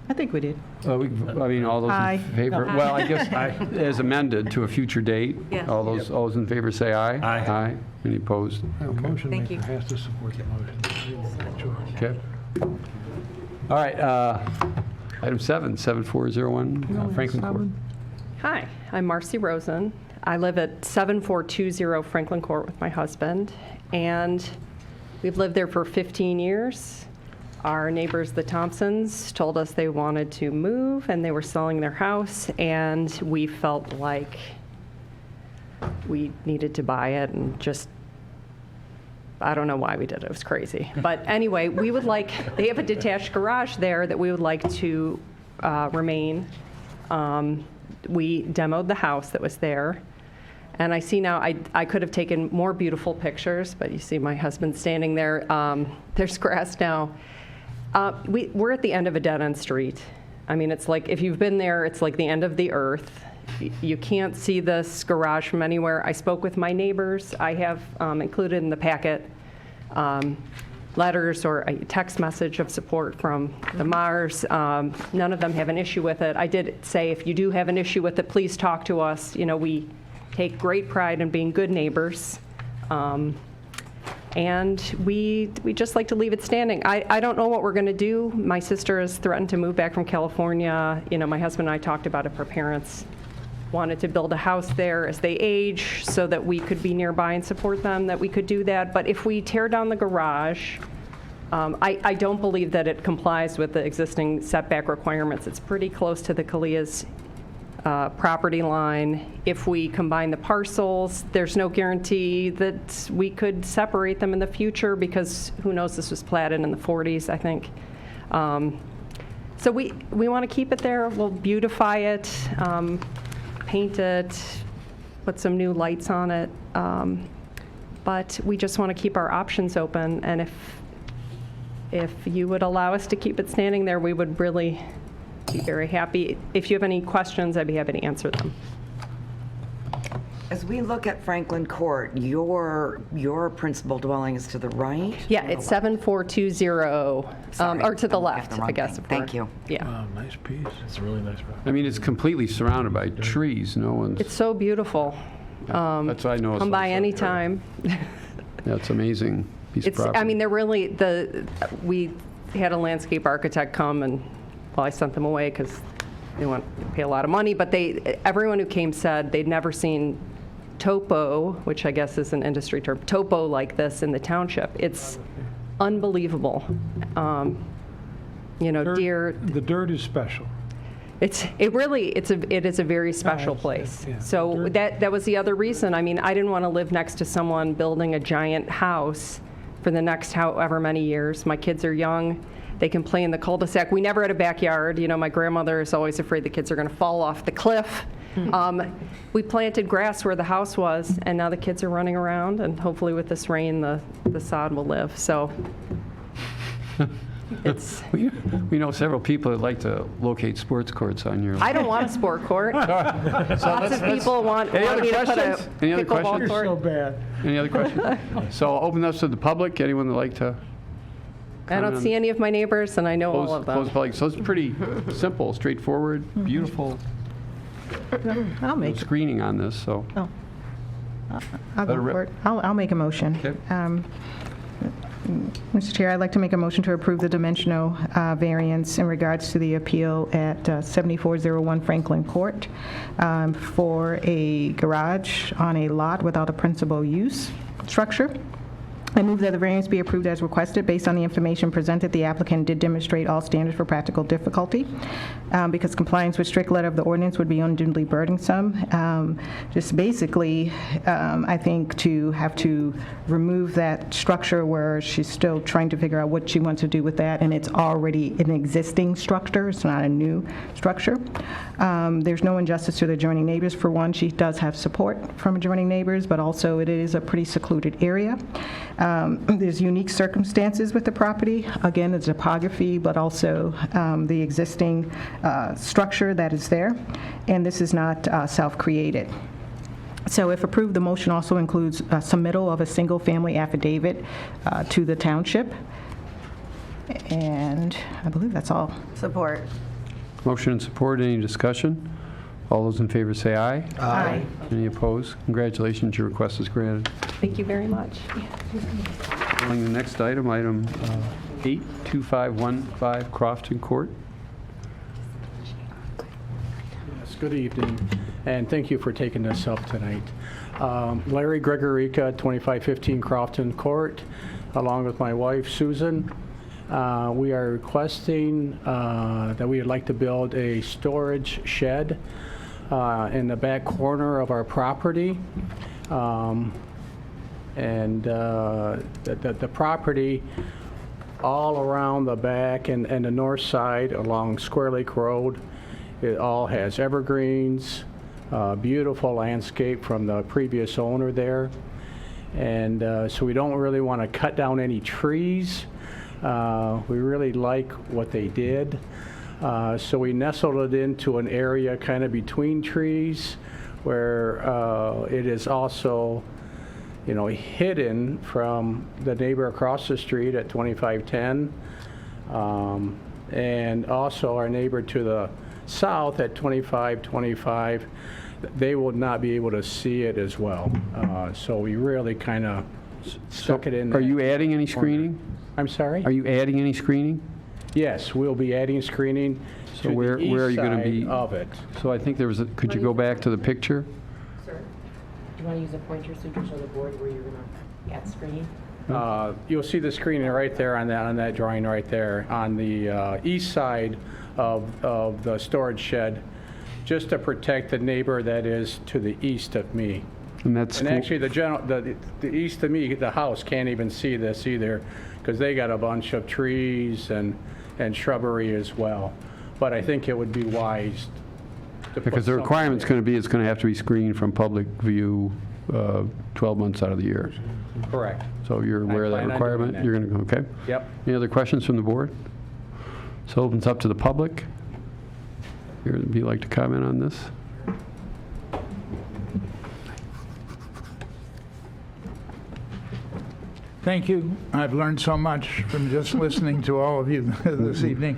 I think we did. I mean, all those Aye. in favor? No. Well, I guess as amended to a future date. Yes. All those in favor say aye. Aye. Any opposed? A motion Thank maker you. has to support the motion. Okay. All right, item 7, 7401 Franklin Court. Hi, I'm Marcy Rosen. I live at 7420 Franklin Court with my husband, and we've lived there for 15 years. Our neighbors, the Thompsons, told us they wanted to move and they were selling their house, and we felt like we needed to buy it and just, I don't know why we did it. It was crazy. But anyway, we would like, they have a detached garage there that we would like to remain. We demoed the house that was there. And I see now, I could have taken more beautiful pictures, but you see my husband standing there. There's grass now. We're at the end of a dead-end street. I mean, it's like, if you've been there, it's like the end of the earth. You can't see this garage from anywhere. I spoke with my neighbors. I have included in the packet letters or a text message of support from the Mars. None of them have an issue with it. I did say, if you do have an issue with it, please talk to us. You know, we take great pride in being good neighbors. And we just like to leave it standing. I don't know what we're going to do. My sister has threatened to move back from California. You know, my husband and I talked about it. Her parents wanted to build a house there as they age so that we could be nearby and support them, that we could do that. But if we tear down the garage, I don't believe that it complies with the existing setback requirements. It's pretty close to the Kalia's property line. If we combine the parcels, there's no guarantee that we could separate them in the future, because who knows, this was platted in the 40s, I think. So we want to keep it there. We'll beautify it. paint it, put some new lights on it. But we just want to keep our options open, and if you would allow us to keep it standing there, we would really be very happy. If you have any questions, I'd be happy to answer them. As we look at Franklin Court, your principal dwelling is to the right? Yeah, it's 7420, or to the left, I guess. Thank you. Yeah. Wow, nice piece. It's a really nice property. I mean, it's completely surrounded by trees. No one's... It's so beautiful. That's what I noticed. Come by anytime. That's amazing piece of property. I mean, they're really, we had a landscape architect come and, well, I sent them away because they want to pay a lot of money, but everyone who came said they'd never seen topo, which I guess is an industry term, topo like this in the township. It's unbelievable. Deer. The dirt is special. It is a very special place. yeah. So that was the other reason. I mean, I didn't want to live next to someone building a giant house for the next however many years. My kids are young. They can play in the cul-de-sac. We never had a backyard. My grandmother is always afraid the kids are going to fall off the cliff. We planted grass where the house was, and now the kids are running around, and hopefully with this rain, the sod will live. So it's... We know several people that like to locate sports courts on your... I don't want a sport court. Lots of people want me to put a Any other pickleball questions? court. So bad. Any other questions? So I'll open this to the public. Anyone that like to... I don't see any of my neighbors, and I know all of them. Close public. So it's pretty simple, straightforward, beautiful. I'll No make, screening on this, so. I'll go for it. I'll make a motion. Okay. Mr. Chair, I'd like to make a motion to approve the dimensional variance in regards to the appeal at 7401 Franklin Court for a garage on a lot without a principal use structure. I move that the variance be approved as requested. Based on the information presented, the applicant did demonstrate all standards for practical difficulty because compliance with strict letter of the ordinance would be unduly burdensome. Just basically, I think to have to remove that structure where she's still trying to figure out what she wants to do with that, and it's already an existing structure. It's not a new structure. There's no injustice to the adjoining neighbors. For one, she does have support from adjoining neighbors, but also it is a pretty secluded area. There's unique circumstances with the property. Again, the topography, but also the existing structure that is there. And this is not self-created. So if approved, the motion also includes submittal of a single-family affidavit to the township. And I believe that's all. Support. Motion and support. Any discussion? All those in favor say aye. Aye. Any opposed? Congratulations, your request is granted. Thank you very much. Calling the next item, item 82515 Crofton Court. Yes, good evening, and thank you for taking this up tonight. Larry Gregorica, 2515 Crofton Court, along with my wife, Susan. We are requesting that we would like to build a storage shed in the back corner of our property. The property all around the back and the north side along Square Lake Road, it all has evergreens, beautiful landscape from the previous owner there. And so we don't really want to cut down any trees. We really like what they did. So we nestled it into an area kind of between trees where it is also, hidden from the neighbor across the street at 2510. And also our neighbor to the south at 2525, they will not be able to see it as well. So we really kind of stuck it in. Are you adding any screening? I'm sorry? Are you adding any screening? Yes, we'll be adding screening So to where the are east you going to side be? of it. So I think there was a, could you go back to the picture? Sir, do you want to use a pointer so you can show the board where you're going to add screening? You'll see the screening right there on that drawing right there on the east side of the storage shed, just to protect the neighbor that is to the east of me. And that's And actually, the east of me, the house can't even see this either, because they got a bunch of trees and shrubbery as well. But I think it would be wise Because the requirement's going to be, it's going to have to be screened from public view 12 months out of the year. Correct. So you're aware of that plan on doing requirement? that. You're going to go, okay? Yep. Any other questions from the board? So it opens up to the public. Would you like to comment on this? Thank you. I've learned so much from just listening to all of you this evening.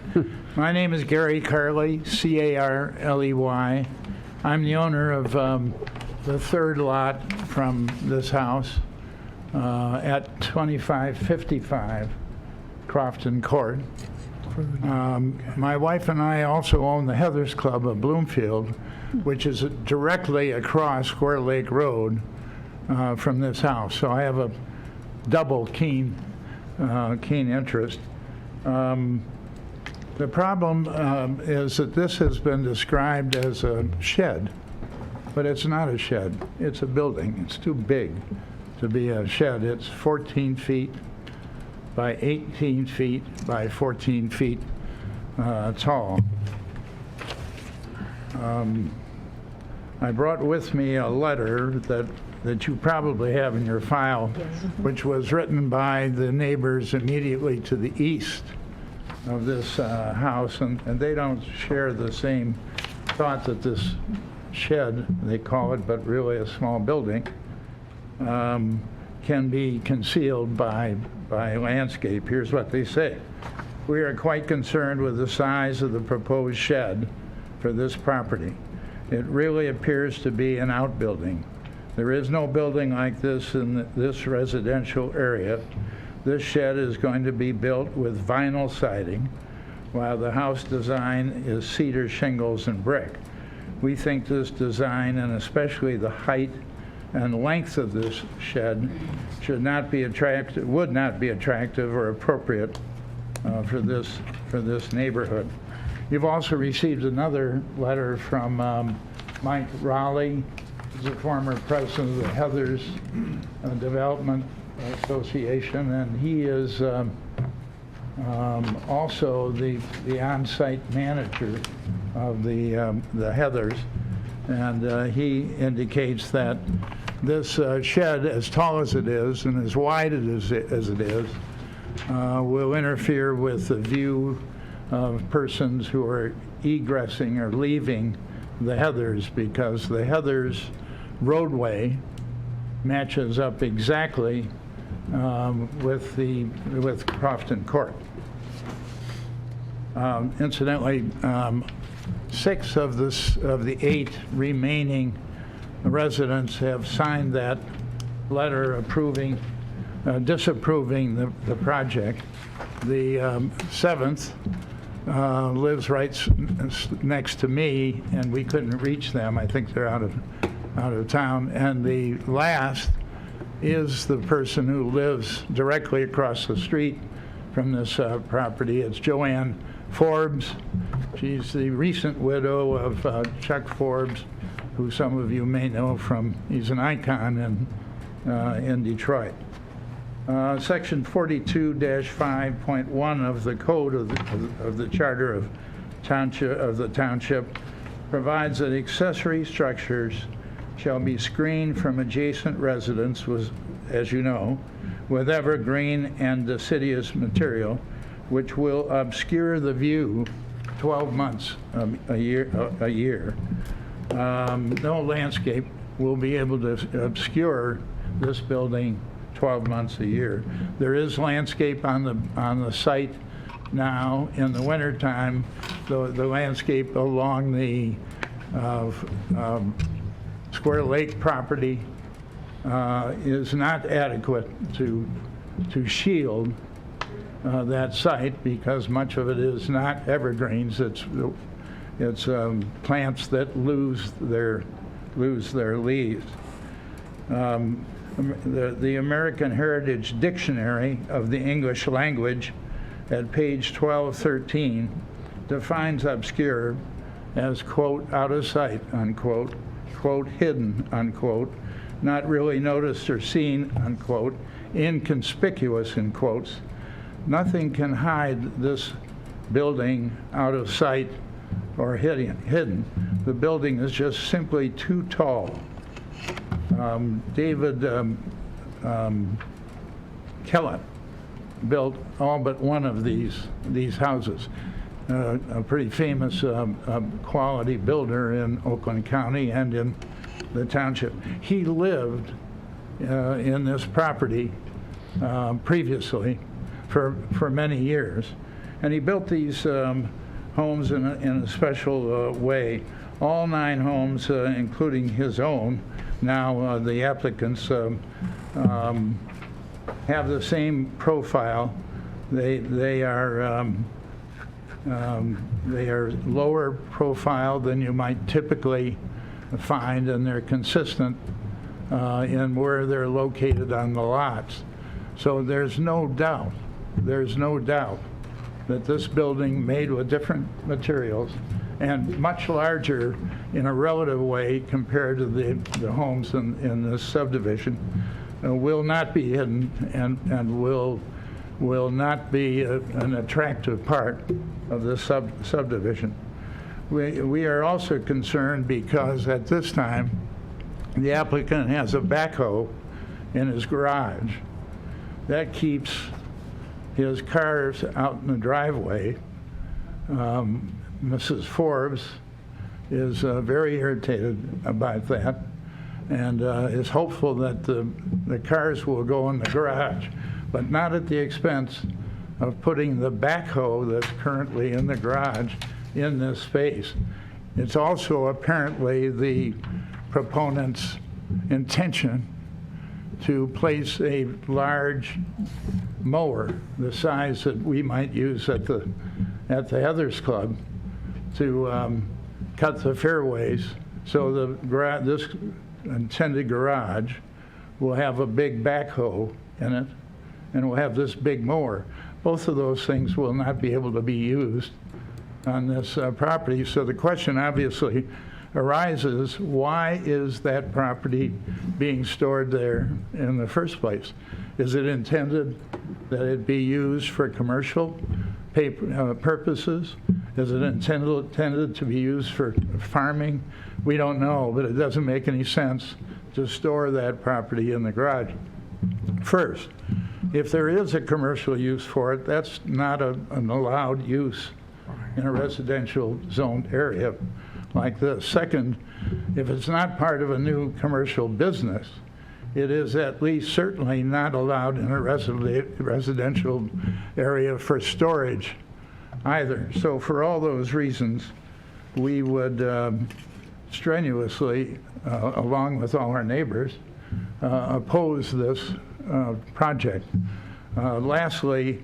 My name is Gary Carley, C-A-R-L-E-Y. I'm the owner of the third lot from this house at 2555 Crofton Court. My wife and I also own the Heathers Club of Bloomfield, which is directly across Square Lake Road from this house. So I have a double keen interest. The problem is that this has been described as a shed, but it's not a shed. It's a building. It's too big to be a shed. It's 14 feet by 18 feet by 14 feet tall. I brought with me a letter that you probably have in your file, which was written by the neighbors immediately to the east of this house, and they don't share the same thought that this shed, they call it, but really a small building, can be concealed by landscape. Here's what they say. We are quite concerned with the size of the proposed shed for this property. It really appears to be an outbuilding. There is no building like this in this residential area. This shed is going to be built with vinyl siding, while the house design is cedar shingles and brick. We think this design, and especially the height and length of this shed, would not be attractive or appropriate for this neighborhood. You've also received another letter from Mike Raleigh, the former president of the Heathers Development Association, and he is also the on-site manager of the Heathers, and he indicates that this shed, as tall as it is and as wide as it is, will interfere with the view of persons who are egressing or leaving the Heathers, because the Heathers roadway matches up exactly with Crofton Court. Incidentally, 6 of the 8 remaining residents have signed that letter disapproving the project. The 7th lives right next to me, and we couldn't reach them. I think they're out of town. And the last is the person who lives directly across the street from this property. It's Joanne Forbes. She's the recent widow of Chuck Forbes, who some of you may know from, he's an icon in Detroit. Section 42-5.1 of the code of the charter of the township provides that accessory structures shall be screened from adjacent residents, as you know, with evergreen and deciduous material, which will obscure the view 12 months a year. No landscape will be able to obscure this building 12 months a year. There is landscape on the site now. In the wintertime, the landscape along the Square Lake property is not adequate to shield that site, because much of it is not evergreens. It's plants that lose their leaves. The American Heritage Dictionary of the English Language at page 1213 defines obscure as, quote, out of sight, unquote, quote, hidden, unquote, not really noticed or seen, unquote, inconspicuous, in quotes. Nothing can hide this building out of sight or hidden. The building is just simply too tall. David Kellett built all but one of these houses. A pretty famous quality builder in Oakland County and in the township. He lived in this property previously for many years, and he built these homes in a special way. All 9 homes, including his own, now the applicants have the same profile. They are lower profile than you might typically find, and they're consistent in where they're located on the lots. So there's no doubt that this building, made with different materials and much larger in a relative way compared to the homes in this subdivision, will not be hidden and will not be an attractive part of the subdivision. We are also concerned because at this time the applicant has a backhoe in his garage. That keeps his cars out in the driveway. Mrs. Forbes is very irritated about that and is hopeful that the cars will go in the garage, but not at the expense of putting the backhoe that's currently in the garage in this space. It's also apparently the proponent's intention to place a large mower, the size that we might use at the Heathers Club, to cut the fairways. So this intended garage will have a big backhoe in it, and will have this big mower. Both of those things will not be able to be used on this property. So the question obviously arises, why is that property being stored there in the first place? Is it intended that it be used for commercial purposes? Is it intended to be used for farming? We don't know, but it doesn't make any sense to store that property in the garage. First, if there is a commercial use for it, that's not an allowed use in a residential zoned area like this. Second, if it's not part of a new commercial business, it is at least certainly not allowed in a residential area for storage either. So for all those reasons, we would strenuously, along with all our neighbors, oppose this project. Lastly,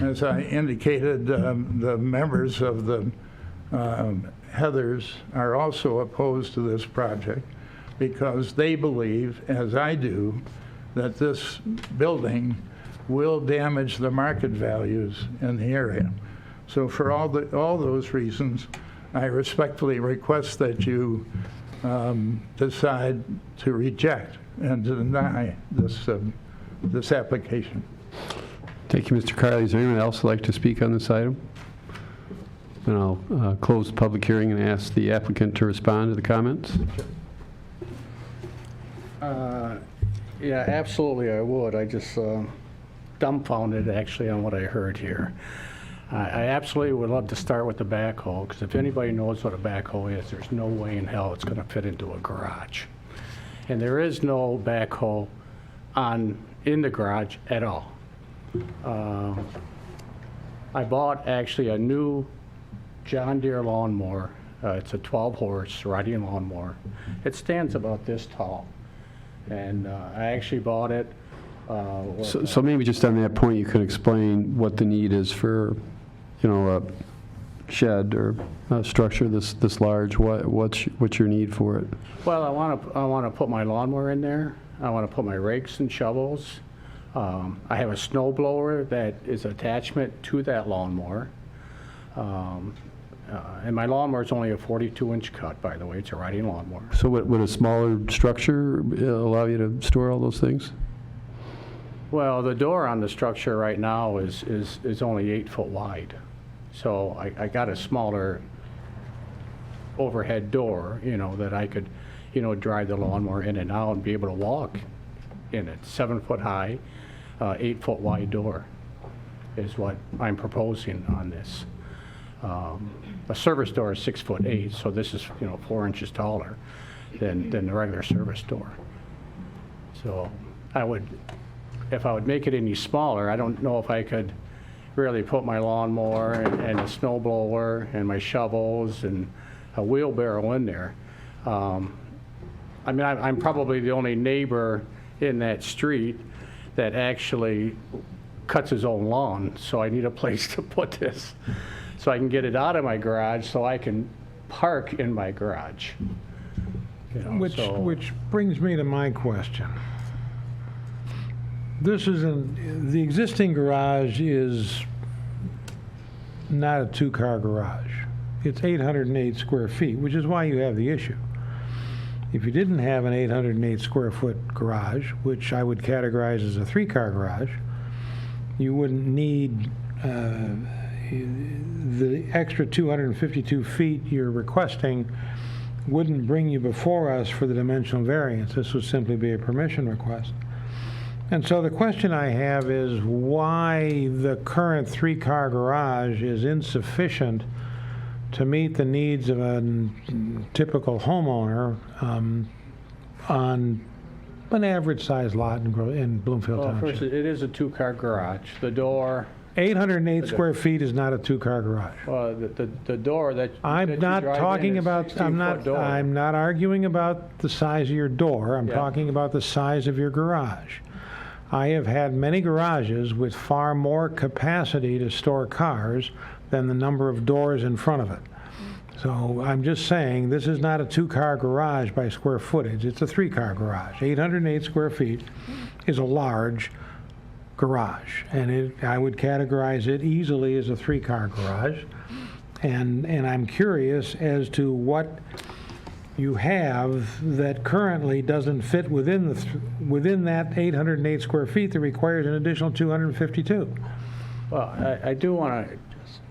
as I indicated, the members of the Heathers are also opposed to this project because they believe, as I do, that this building will damage the market values in the area. So for all those reasons, I respectfully request that you decide to reject and to deny this application. Thank you, Mr. Carley. Is there anyone else who'd like to speak on this item? Then I'll close the public hearing and ask the applicant to respond to the comments. Yeah, absolutely I would. I just dumbfounded actually on what I heard here. I absolutely would love to start with the backhoe, because if anybody knows what a backhoe is, there's no way in hell it's going to fit into a garage. And there is no backhoe in the garage at all. I bought actually a new John Deere lawnmower. It's a 12-horse riding lawnmower. It stands about this tall. And I actually bought it. So maybe just on that point, you could explain what the need is for, a shed or a structure this large. What's your need for it? Well, I want to put my lawnmower in there. I want to put my rakes and shovels. I have a snow blower that is attachment to that lawnmower. And my lawnmower is only a 42-inch cut, by the way. It's a riding lawnmower. So would a smaller structure allow you to store all those things? Well, the door on the structure right now is only 8 foot wide. So I got a smaller overhead door, that I could, drive the lawnmower in and out and be able to walk in it. 7 foot high, 8 foot wide door is what I'm proposing on this. A service door is 6'8", so this is, 4 inches taller than the regular service door. So if I would make it any smaller, I don't know if I could really put my lawnmower and a snow blower and my shovels and a wheelbarrow in there. I'm probably the only neighbor in that street that actually cuts his own lawn, so I need a place to put this so I can get it out of my garage so I can park in my garage. Which brings me to my question. The existing garage is not a 2-car garage. It's 808 square feet, which is why you have the issue. If you didn't have an 808 square foot garage, which I would categorize as a 3-car garage, you wouldn't need the extra 252 feet you're requesting wouldn't bring you before us for the dimensional variance. This would simply be a permission request. And so the question I have is why the current 3-car garage is insufficient to meet the needs of a typical homeowner on an average size lot in Bloomfield Well, Township. first, it is a 2-car garage. The door, 808 square feet is not a 2-car garage. the door that I'm that you not drive in talking is about, 16-foot door. I'm not arguing about the size of your door. I'm Yeah. talking about the size of your garage. I have had many garages with far more capacity to store cars than the number of doors in front of it. So I'm just saying, this is not a 2-car garage by square footage. It's a 3-car garage. 808 square feet is a large garage, and I would categorize it easily as a 3-car garage. And I'm curious as to what you have that currently doesn't fit within that 808 square feet that requires an additional 252. Well, I do want to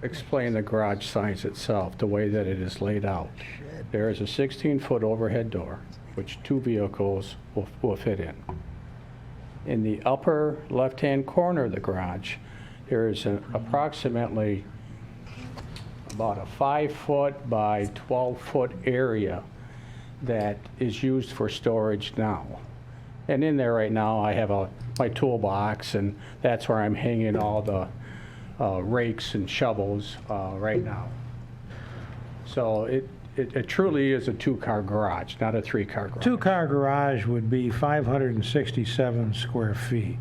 explain the garage size itself, the way that it is laid out. There is a 16-foot overhead door, which 2 vehicles will fit in. In the upper left-hand corner of the garage, there is approximately about a 5-foot by 12-foot area that is used for storage now. And in there right now, I have my toolbox, and that's where I'm hanging all the rakes and shovels right now. So it truly is a 2-car garage, not a 3-car garage. 2-car garage would be 567 square feet.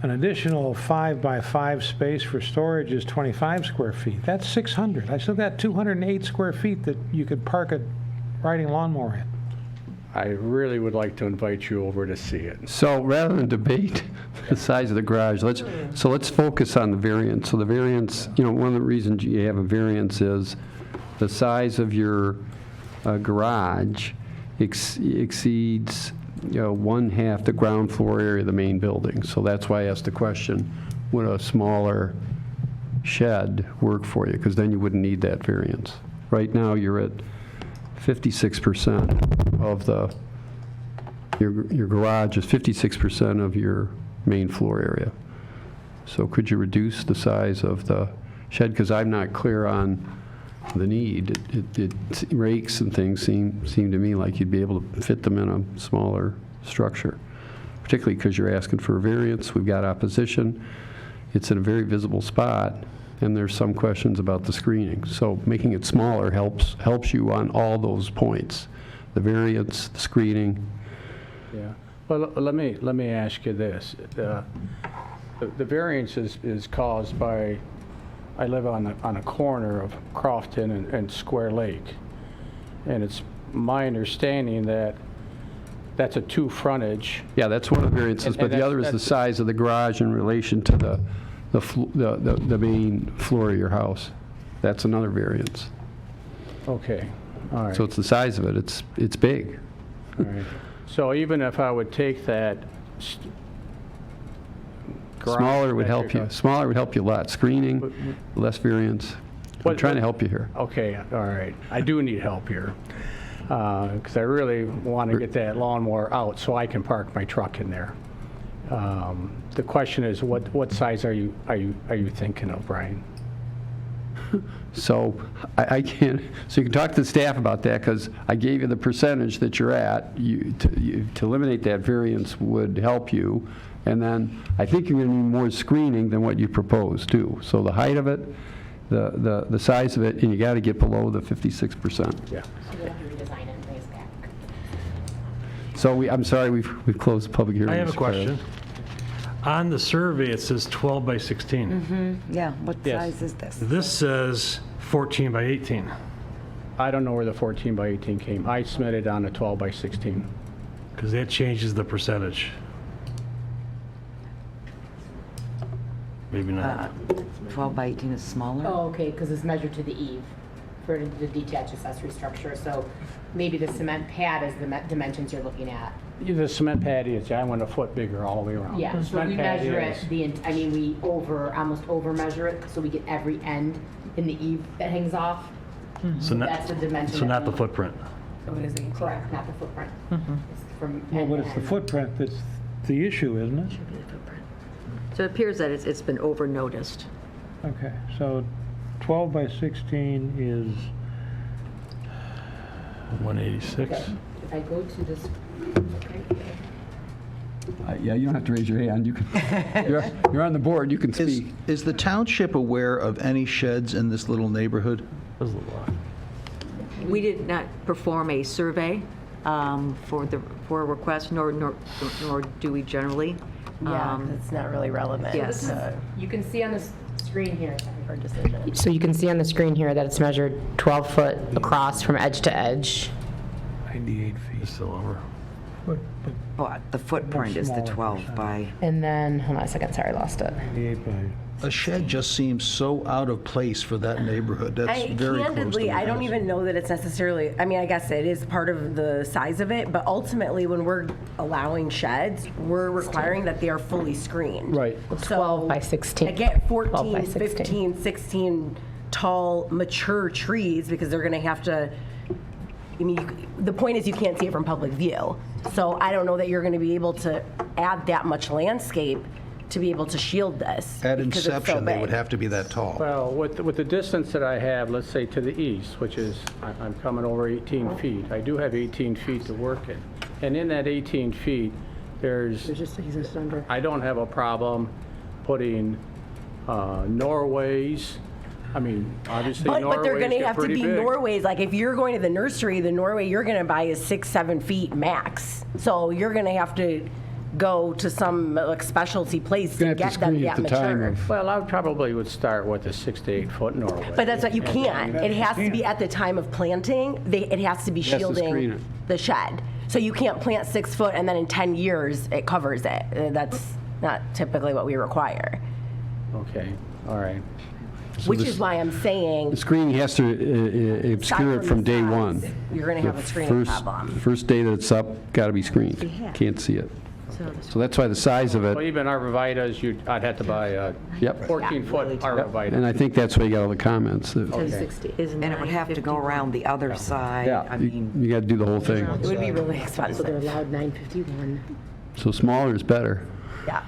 An additional 5 by 5 space for storage is 25 square feet. That's 600. I still got 208 square feet that you could park a riding lawnmower in. I really would like to invite you over to see it. So rather than debate the size of the garage, let's focus on the variance. So the variance, one of the reasons you have a variance is the size of your garage exceeds 1/2 the ground floor area of the main building. So that's why I asked the question, would a smaller shed work for you? Because then you wouldn't need that variance. Right now, you're at 56% of your garage is 56% of your main floor area. So could you reduce the size of the shed? Because I'm not clear on the need. Rakes and things seem to me like you'd be able to fit them in a smaller structure, particularly because you're asking for a variance. We've got opposition. It's in a very visible spot, and there's some questions about the screening. So making it smaller helps you on all those points, the variance, the screening. Yeah. Well, let me ask you this. The variance is caused by, I live on a corner of Crofton and Square Lake, and it's my understanding that that's a 2 frontage. Yeah, that's one of the variances, but the other is the size of the garage in relation to the main floor of your house. That's another variance. Okay, all right. So it's the size of it. It's big. All right. So even if I would take that garage Smaller would help you. Smaller would help you a lot. Screening, less variance. I'm trying to help you here. Okay, all right. I do need help here, because I really want to get that lawnmower out so I can park my truck in there. The question is, what size are you thinking of, Brian? So I can't, so you can talk to the staff about that, because I gave you the percentage that you're at. To eliminate that variance would help you. And then I think you're going to need more screening than what you proposed, too. So the height of it, the size of it, and you got to get below the 56%. Yeah. So we'll have to redesign it and bring us back. So I'm sorry, we've closed the public hearing. I have a Mr. Perez. question. On the survey, it says 12 by 16. Yeah, what Yes. size is this? This says 14 by 18. I don't know where the 14 by 18 came. I submitted on a 12 by 16. Because that changes the percentage. Maybe not. 12 by 18 is smaller? Oh, okay, because it's measured to the eave for the detached accessory structure. So maybe the cement pad is the dimensions you're looking at. The cement pad is, I went a foot bigger all the way around. Yeah, The so cement we pad measure is- it, we almost over measure it, so we get every end in the eave that hangs off. So not, That's the dimension. so that not the we- footprint. So it is 18. Correct, not the footprint. It's from Well, end but to it's the end. footprint that's the issue, isn't it? So it appears that it's been over-noticed. Okay, so 12 by 16 is, 186. Okay, if I go to this, Yeah, you don't have to raise your hand. You can, you're on the board, you can speak. Is the township aware of any sheds in this little neighborhood? We did not perform a survey for a request, nor do we generally. Yeah, it's not really relevant. Yes. you can see on this screen here, for decision. So you can see on the screen here that it's measured 12 foot across from edge to edge. 98 feet. It's still over. But the footprint is the 12 by, And then, hold on a second, sorry, I lost it. 88 by, A shed just seems so out of place for that neighborhood. That's very close to Candidly, my I don't house. even know that it's necessarily, I guess it is part of the size of it, but ultimately, when we're allowing sheds, we're requiring that they are fully screened. Right. 12 by 16. I get 12 by 14, 16. 15, 16 tall, mature trees, because they're going to have to, the point is you can't see it from public view. So I don't know that you're going to be able to add that much landscape to be able to shield this. At because it's so inception, they would big. have to be that tall. Well, with the distance that I have, let's say to the east, which is, I'm coming over 18 feet, I do have 18 feet to work in. And in that 18 feet, There's just under. I don't have a problem putting Norways. Obviously But they're Norways going to get have to pretty be big. Norways. Like if you're going to the nursery, the Norway you're going to buy is 6-7 feet max. So you're going to have to go to some specialty place to You're gonna have get to them screen that at the time mature. of- Well, I probably would start with a 6 to 8 foot Norway. But that's what you can't. It has to be at the time of planting. It has to be Has to screen shielding it. the shed. So you can't plant 6 foot and then in 10 years it covers it. That's not typically what we require. Okay, all right. Which is why I'm saying The screening has to obscure it from day one. you're going to have a screening problem. First day that it's up, got to be screened. Can't see it. So that's why the size of Well, it, even arborvitaes, I'd have to buy a Yep. 14-foot arborvitae. and I think that's why you got all the comments. that- 1060 is and it would have to go around the other side. I mean, You got to do the whole thing. It would be really So expensive. they're allowed 951. So smaller is better. Yeah.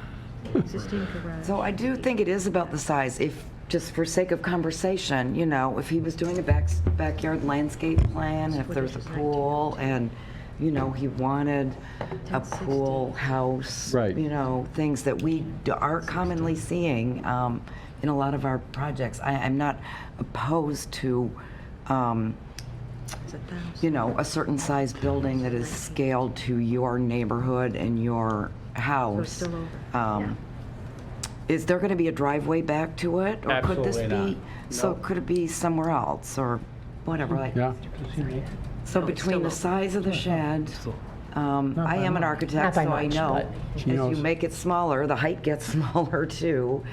existing garage. so I do think it is about the size. If, just for sake of conversation, if he was doing a backyard landscape plan, if there's a pool and, he wanted a pool house. Right. Things that we are commonly seeing in a lot of our projects. I'm not opposed to, a certain size building that is scaled to your neighborhood and your house. still over. Is there going to be a driveway back to it? Or could this Absolutely be, not. so No. could it be somewhere else or whatever? Yeah. So between the size of the shed, I am an architect, Not so by I much, know but- as you make it smaller, the height gets smaller too,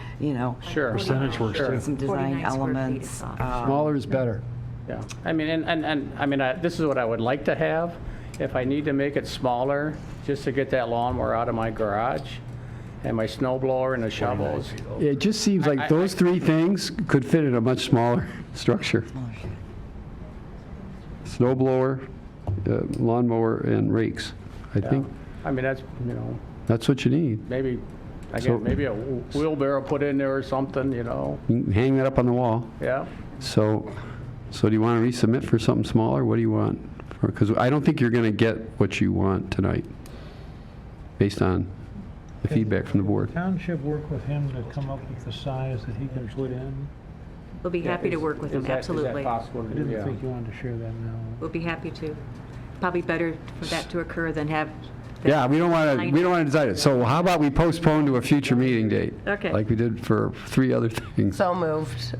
Sure. Percentage works too. some design 49 square feet elements. is soft. Smaller is better. Yeah, this is what I would like to have. If I need to make it smaller, just to get that lawnmower out of my garage, and my snow blower and the shovels. It just seems like those three things could fit in a much smaller structure. Snow blower, lawnmower, and rakes. I think I mean, that's, you know, that's what you need. maybe, So- again, maybe a wheelbarrow put in there or something, you know, You can hang that up on the wall. yeah. So do you want to resubmit for something smaller? What do you want? Because I don't think you're going to get what you want tonight, based on the feedback from the board. Township work with him to come up with the size that he can put in? We'll be happy to work with them, absolutely. Is that possible to I do? didn't Yeah. think you wanted to share that now. We'll be happy to. Probably better for that to occur than have. them Yeah, we don't want to decide it. So how about we postpone to a future meeting date? Okay. Like we did for 3 other things. So moved.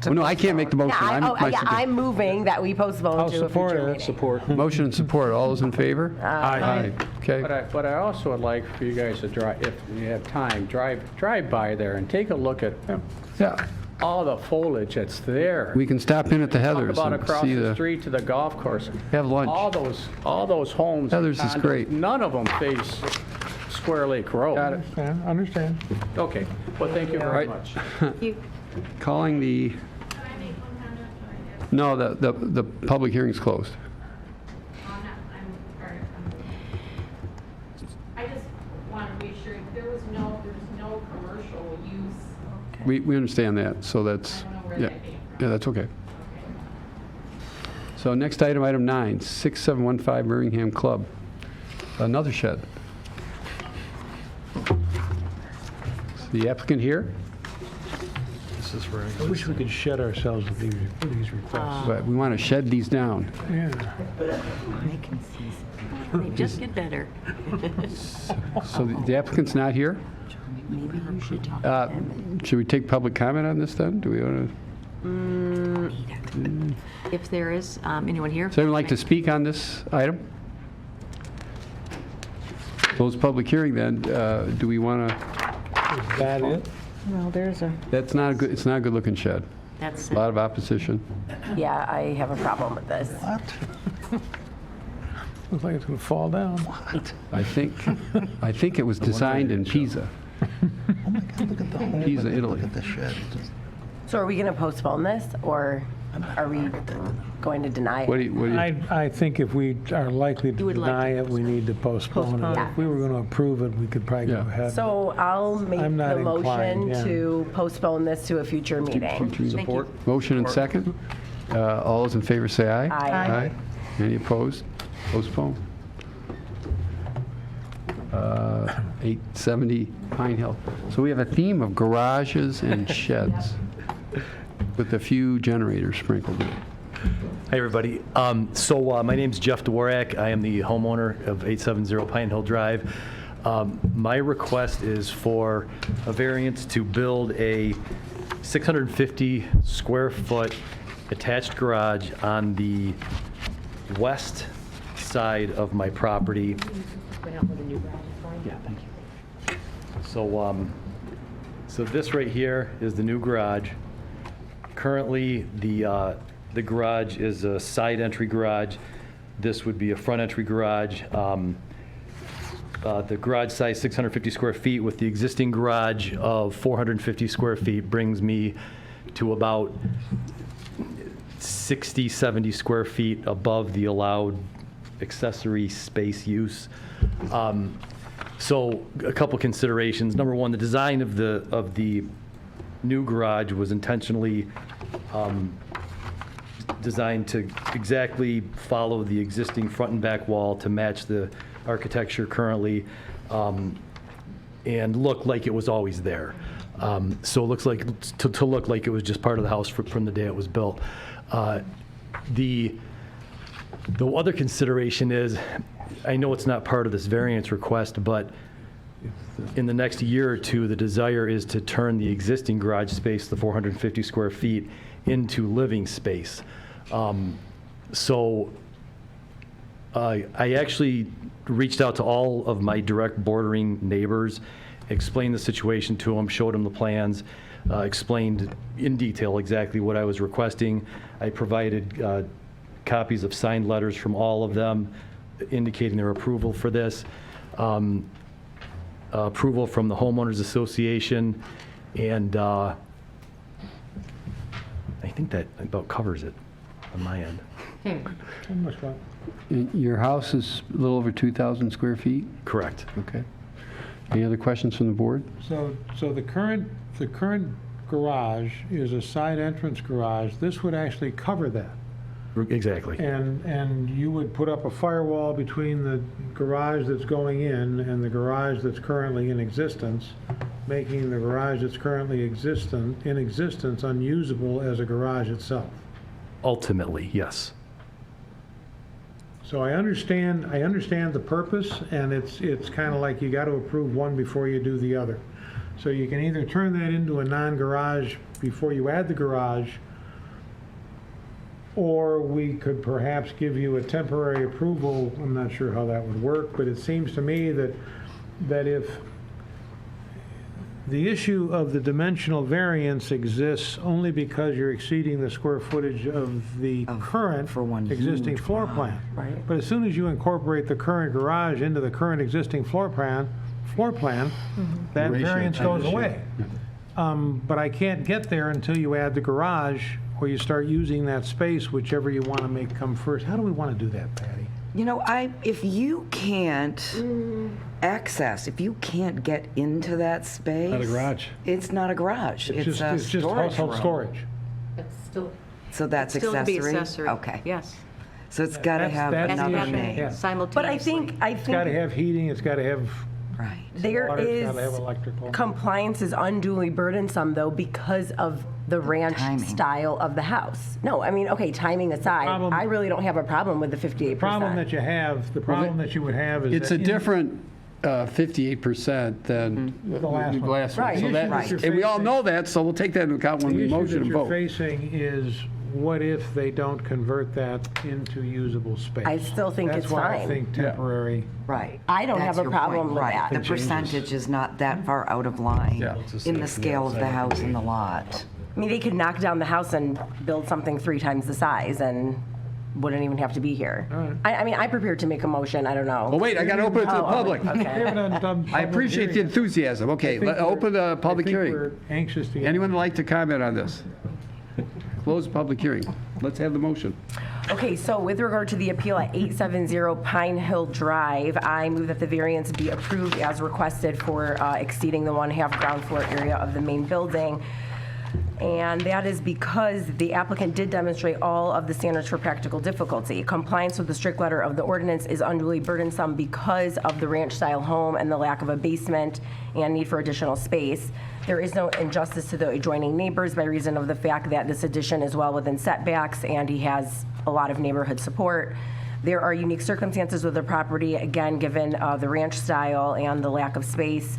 Oh, no, I can't make the motion. I'm moving that we postpone I'll to a support future it. meeting. Support. Motion and support. All those in favor? Aye. Okay. But I also would like for you guys to drive, if you have time, drive by there and take a look at Yeah. all the foliage that's there. We can stop in at the Talk Heathers about and across see the the, street to the golf course. have lunch. All those homes. and Heathers is condos, great. None of them face Square Lake Road. Got it. Understand. Okay, well, thank you very Right. much. Calling the, no, the public hearing's closed. I just want to be sure, there's no commercial use. We understand that, so that's, I don't know where yeah, that came yeah, that's okay. So next item, item 9, 6715 Birmingham Club. Another shed. Is the applicant here? This is where I wish we could shed ourselves with these requests. But we want to shed these down. Yeah. They just get better. So the applicant's not here? Maybe you should talk to them. Should we take public comment on this then? Do we want to? If there is anyone here. Does anyone like to speak on this item? Close public hearing then. Do we want to? Is that it? Well, there's a, That's not a good. It's not a good looking shed. That's A lot of opposition. Yeah, I have a problem with this. Looks like it's going to fall down. I think it was designed in Pisa. Pisa, Italy. So are we going to postpone this, or are we going to deny What do it? you? I think if we are likely to You would like deny to it, we need to postpone it. Yeah. If we were going to approve it, we could probably go Yeah. ahead. So I'll make I'm not the motion inclined, yeah. to postpone this to a future meeting. Support. Motion and second. All those in favor say aye. Aye. Aye. Any opposed? Postpone. 870 Pine Hill. So we have a theme of garages and sheds with a few generators sprinkled in. Hi, everybody. My name's Jeff Dworak. I am the homeowner of 870 Pine Hill Drive. My request is for a variance to build a 650 square foot attached garage on the west side of my property. Yeah, thank you. So this right here is the new garage. Currently, the garage is a side entry garage. This would be a front entry garage. The garage size 650 square feet with the existing garage of 450 square feet brings me to about 60, 70 square feet above the allowed accessory space use. So a couple considerations. Number one, the design of the new garage was intentionally designed to exactly follow the existing front and back wall to match the architecture currently and look like it was always there. So it looks like to look like it was just part of the house from the day it was built. The other consideration is, I know it's not part of this variance request, but in the next year or two, the desire is to turn the existing garage space, the 450 square feet, into living space. I actually reached out to all of my direct bordering neighbors, explained the situation to them, showed them the plans, explained in detail exactly what I was requesting. I provided copies of signed letters from all of them indicating their approval for this. approval from the homeowners association, and I think that about covers it on my end. Your house is a little over 2,000 square feet? Correct. Okay. Any other questions from the board? So the current garage is a side entrance garage. This would actually cover that. Exactly. And you would put up a firewall between the garage that's going in and the garage that's currently in existence, making the garage that's currently in existence unusable as a garage itself. Ultimately, yes. So I understand the purpose, and it's kind of like you got to approve one before you do the other. So you can either turn that into a non-garage before you add the garage, or we could perhaps give you a temporary approval. I'm not sure how that would work, but it seems to me that if the issue of the dimensional variance exists only because you're exceeding the square footage of the current existing floor plan. Right. But as soon as you incorporate the current garage into the current existing floor plan, that variance goes away. But I can't get there until you add the garage, or you start using that space, whichever you want to make come first. How do we want to do that, Patty? You know, if you can't access, if you can't get into that space. Not a garage. It's not a garage. It's just household storage. It's still. So that's Still accessory? to be accessory. Okay. Yes. So it's got to have that's the another issue. name. Yeah. Simultaneously. But I It's got to think have heating, it's got to have Right. there water, it's got is to have electrical. compliance is unduly burdensome, though, because of the ranch timing. style of the house. No, I mean, okay, timing aside, Problem- I really don't have a problem with the 58%. The problem that you would have is It's that a different 58% than The last one. last one. Right. So The that- issue that you're and we all facing- know that, so we'll take that into account when The we issue motion that and you're vote. facing is, what if they don't convert that into usable space? I still think it's That's why I fine. think temporary. Right. I don't That's have a your problem point. with Right. that. The percentage is not that far out of line Yeah. in the scale of the house and the lot. I mean, they could knock down the house and build something 3 times the size and wouldn't even have to be here. I mean, I'm prepared to make a motion, I don't know. Well, wait, I got to open it to the Oh, public. okay. I appreciate the enthusiasm. Okay, open the public hearing. We're anxious to get. Anyone like to comment on this? Close the public hearing. Let's have the motion. Okay, so with regard to the appeal at 870 Pine Hill Drive, I move that the variance be approved as requested for exceeding the 1/2 ground floor area of the main building. And that is because the applicant did demonstrate all of the standards for practical difficulty. Compliance with the strict letter of the ordinance is unduly burdensome because of the ranch-style home and the lack of a basement and need for additional space. There is no injustice to the adjoining neighbors by reason of the fact that this addition is well within setbacks and he has a lot of neighborhood support. There are unique circumstances with the property, again, given the ranch style and the lack of space.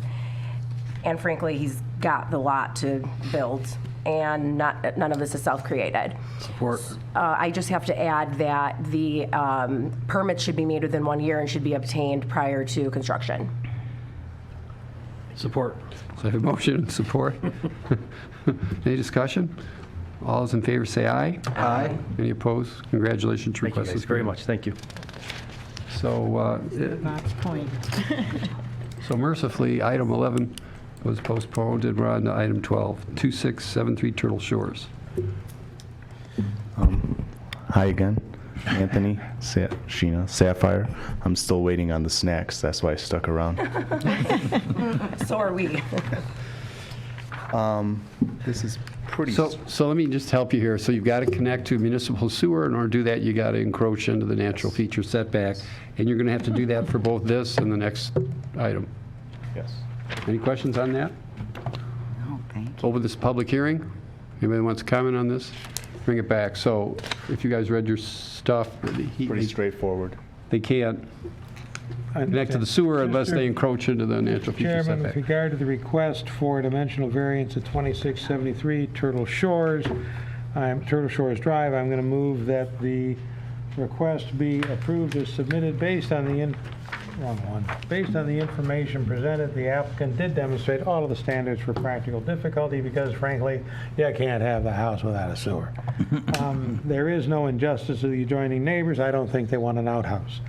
And frankly, he's got the lot to build, and none of this is self-created. Support. I just have to add that the permits should be made within 1 year and should be obtained prior to construction. Support. So I have a motion and support. Any discussion? All those in favor say aye. Aye. Any opposed? Congratulations, Thank you request guys is very granted. much. Thank you. So, Knox Point. so mercifully, item 11 was postponed, and we're on to item 12, 2673 Turtle Shores. Hi again, Anthony, Sheena, Sapphire. I'm still waiting on the snacks. That's why I stuck around. So are we. This is pretty. So let me just help you here. So you've got to connect to municipal sewer. In order to do that, you got to encroach into the natural feature setback, and you're going to have to do that for both this and the next item. Yes. Any questions on that? No, thank you. Over this public hearing? Anybody wants to comment on this? Bring it back. So if you guys read your stuff, Pretty straightforward. they can't connect to the sewer unless they encroach into the natural feature Chairman, with setback. regard to the request for dimensional variance at 2673 Turtle Shores Drive, I'm going to move that the request be approved as submitted based on the Based on the information presented, the applicant did demonstrate all of the standards for practical difficulty because frankly, you can't have the house without a sewer. There is no injustice to the adjoining neighbors. I don't think they want an outhouse.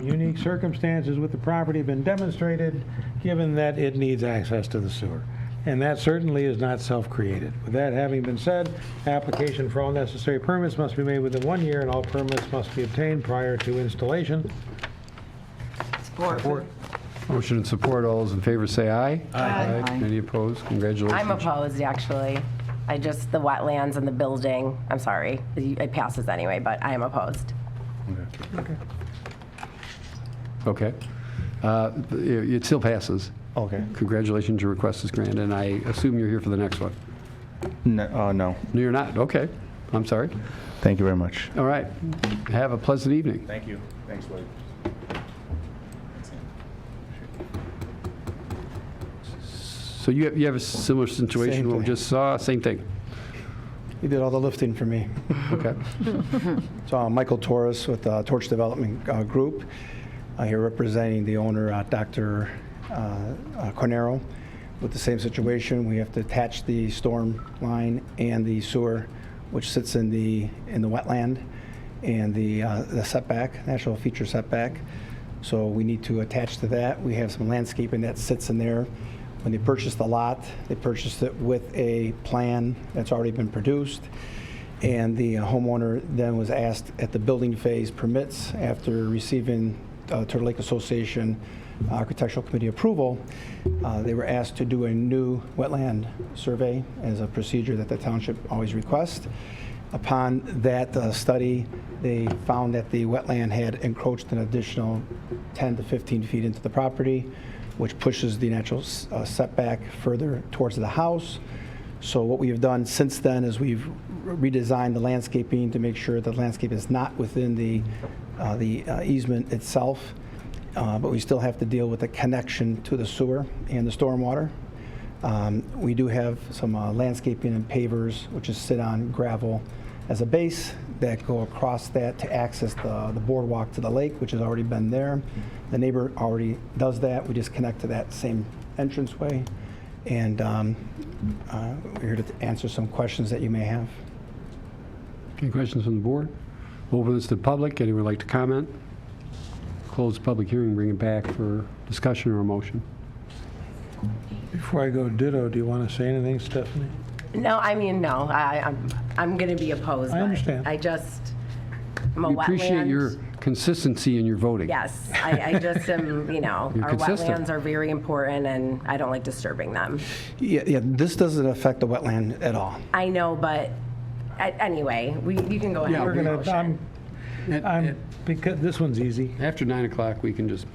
Unique circumstances with the property have been demonstrated, given that it needs access to the sewer. And that certainly is not self-created. With that having been said, application for all necessary permits must be made within 1 year, and all permits must be obtained prior to installation. Support. Motion and support. All those in favor say aye. Aye. Any opposed? Congratulations. I'm opposed, actually. The wetlands and the building, I'm sorry, it passes anyway, but I am opposed. Okay. It still passes. Okay. Congratulations, your request is granted, and I assume you're here for the next one. No. No, you're not. Okay. I'm sorry. Thank you very much. All right. Have a pleasant evening. Thank you. Thanks, Lloyd. So you have a similar situation Same what we thing. just saw? Same thing? He did all the lifting for me. Okay. So I'm Michael Torres with Torch Development Group. Here representing the owner, Dr. Cornero. With the same situation, we have to attach the storm line and the sewer, which sits in the wetland, and the setback, natural feature setback. So we need to attach to that. We have some landscaping that sits in there. When they purchased the lot, they purchased it with a plan that's already been produced. And the homeowner then was asked at the building phase permits, after receiving Turtle Lake Association Architectural Committee approval, they were asked to do a new wetland survey as a procedure that the township always requests. Upon that study, they found that the wetland had encroached an additional 10 to 15 feet into the property, which pushes the natural setback further towards the house. So what we have done since then is we've redesigned the landscaping to make sure the landscape is not within the easement itself, but we still have to deal with the connection to the sewer and the stormwater. We do have some landscaping and pavers, which is sit on gravel as a base, that go across that to access the boardwalk to the lake, which has already been there. The neighbor already does that. We just connect to that same entranceway. And we're here to answer some questions that you may have. Any questions from the board? Open this to the public. Anyone like to comment? Close the public hearing, bring it back for discussion or a motion. Before I go ditto, do you want to say anything, Stephanie? No, no, I'm going to be opposed. I but understand. I'm a We appreciate wetland. your consistency in your voting. Yes, I just am, You're our consistent. wetlands are very important, and I don't like disturbing them. Yeah, this doesn't affect the wetland at all. I know, but anyway, you can go ahead. We're with the gonna, motion. because this one's easy. After 9 o'clock, we can just...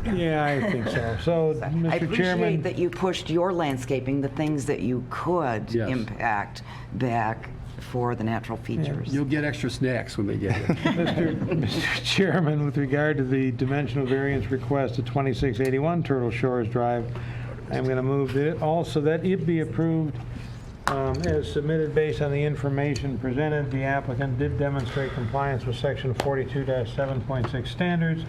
Yeah, I think so. So, I Mr. appreciate Chairman, that you pushed your landscaping, the things that you could Yes. impact, back for the natural features. You'll get extra snacks when they get here. Mr. Chairman, with regard to the dimensional variance request at 2681 Turtle Shores Drive, I'm going to move it also that it be approved as submitted based on the information presented. The applicant did demonstrate compliance with section 42-7.6 standards.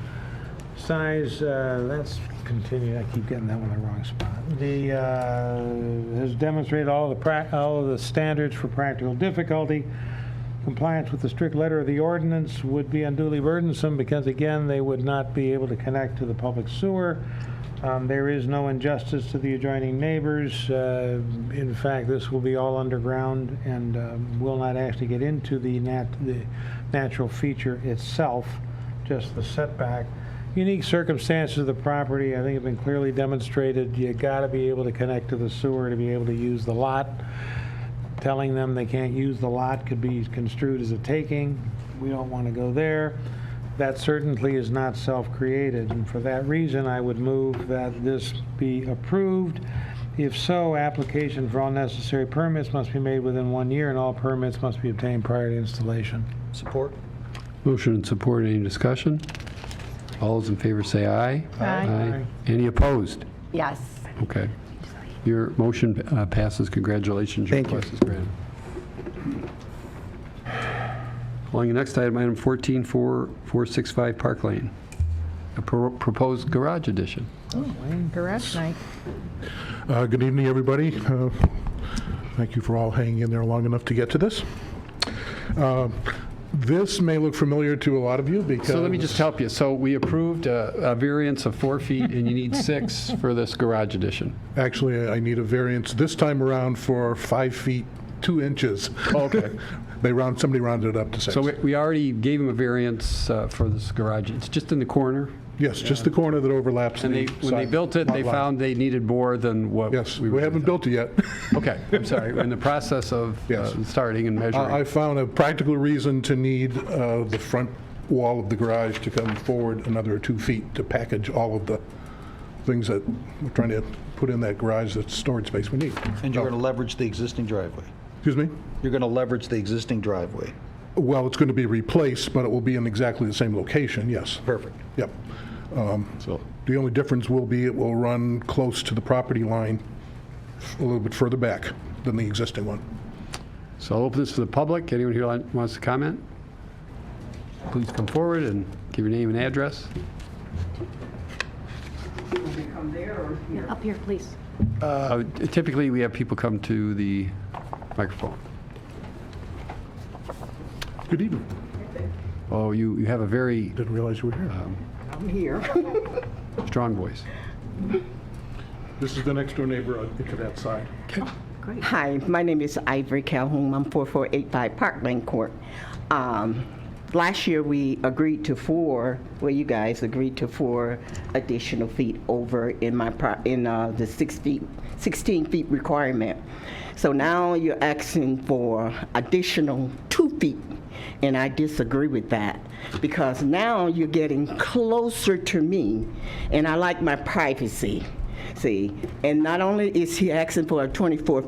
Size, that's continued. I keep getting that one in the wrong spot. The has demonstrated all of the standards for practical difficulty. Compliance with the strict letter of the ordinance would be unduly burdensome because, again, they would not be able to connect to the public sewer. There is no injustice to the adjoining neighbors. In fact, this will be all underground and will not actually get into the natural feature itself, just the setback. Unique circumstances of the property, I think, have been clearly demonstrated. You got to be able to connect to the sewer to be able to use the lot. Telling them they can't use the lot could be construed as a taking. We don't want to go there. That certainly is not self-created, and for that reason, I would move that this be approved. If so, application for all necessary permits must be made within 1 year, and all permits must be obtained prior to installation. Support. Motion and support. Any discussion? All those in favor say aye. Aye. Any opposed? Yes. Okay. Your motion passes. Congratulations. Your request is granted. Calling the next item, item 144465 Park Lane, a proposed garage addition. Garage night. Good evening, everybody. Thank you for all hanging in there long enough to get to this. This may look familiar to a lot of you because... So let me just help you. So we approved a variance of 4 feet, and you need 6 for this garage addition. Actually, I need a variance this time around for 5 feet, 2 inches. Okay. Somebody rounded it up to 6. So we already gave him a variance for this garage. It's just in the corner. Yes, just the corner that overlaps And the when they built it, they lot line. found they needed more than what Yes, we we haven't built it yet. Okay, I'm sorry. We're in the process of starting and measuring. I found a practical reason to need the front wall of the garage to come forward another 2 feet to package all of the things that we're trying to put in that garage, that's storage space we need. And you're going to leverage the existing driveway? Excuse me? You're going to leverage the existing driveway? Well, it's going to be replaced, but it will be in exactly the same location, yes. Perfect. Yep. So the only difference will be it will run close to the property line, a little bit further back than the existing one. So I'll open this to the public. Anyone here wants to comment? Please come forward and give your name and address. Up here, please. Typically, we have people come to the microphone. Good evening. Oh, you have a very... Didn't realize you were here. I'm here. Strong voice. This is the next door neighbor to that side. Great. Hi, my name is Ivory Calhoun. I'm 4485 Parkland Court. Last year we agreed to you guys agreed to 4 additional feet over in the 16 feet requirement. So now you're asking for additional 2 feet, and I disagree with that because now you're getting closer to me, and I like my privacy. See, and not only is he asking for a 24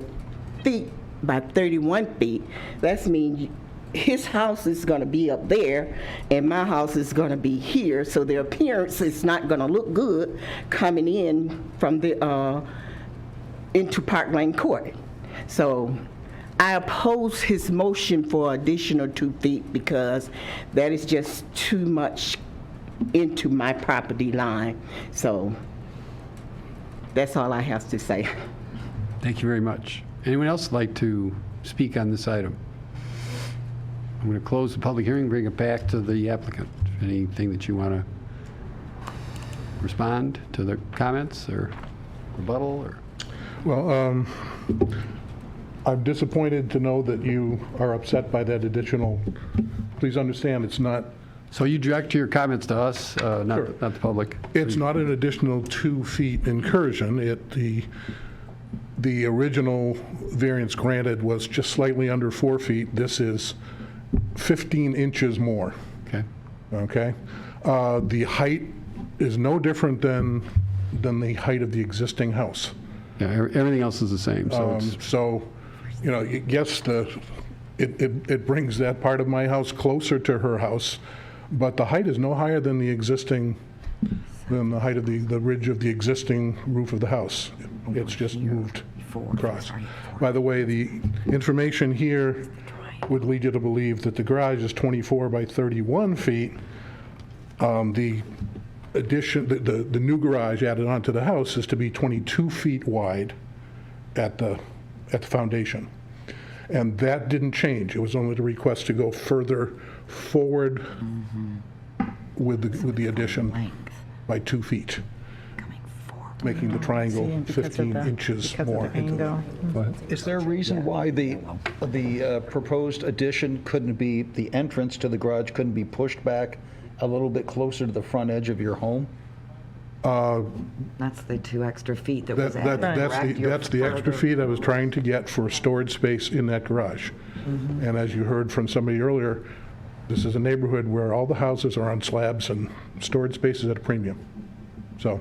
feet by 31 feet, that means his house is going to be up there and my house is going to be here, so the appearance is not going to look good coming in from the into Park Lane Court. So I oppose his motion for additional 2 feet because that is just too much into my property line. So that's all I have to say. Thank you very much. Anyone else like to speak on this item? I'm going to close the public hearing, bring it back to the applicant. Anything that you want to respond to the comments or rebuttal? Or? Well, I'm disappointed to know that you are upset by that additional. Please understand, it's not. So you direct your comments to us, not the public? It's not an additional 2 feet incursion. The original variance granted was just slightly under 4 feet. This is 15 inches more. Okay. Okay. The height is no different than the height of the existing house. Yeah, everything else is the same. So you know, yes, it brings that part of my house closer to her house, but the height is no higher than the height of the ridge of the existing roof of the house. It's just moved across. By the way, the information here would lead you to believe that the garage is 24 by 31 feet. The addition, the new garage added onto the house is to be 22 feet wide at the foundation. And that didn't change. It was only the request to go further forward with the addition by 2 feet, making the triangle 15 inches more. Is there a reason why the proposed addition couldn't be, the entrance to the garage couldn't be pushed back a little bit closer to the front edge of your home? That's the 2 extra feet that was added. That's the extra feet I was trying to get for storage space in that garage. And as you heard from somebody earlier, this is a neighborhood where all the houses are on slabs and storage space is at a premium. So.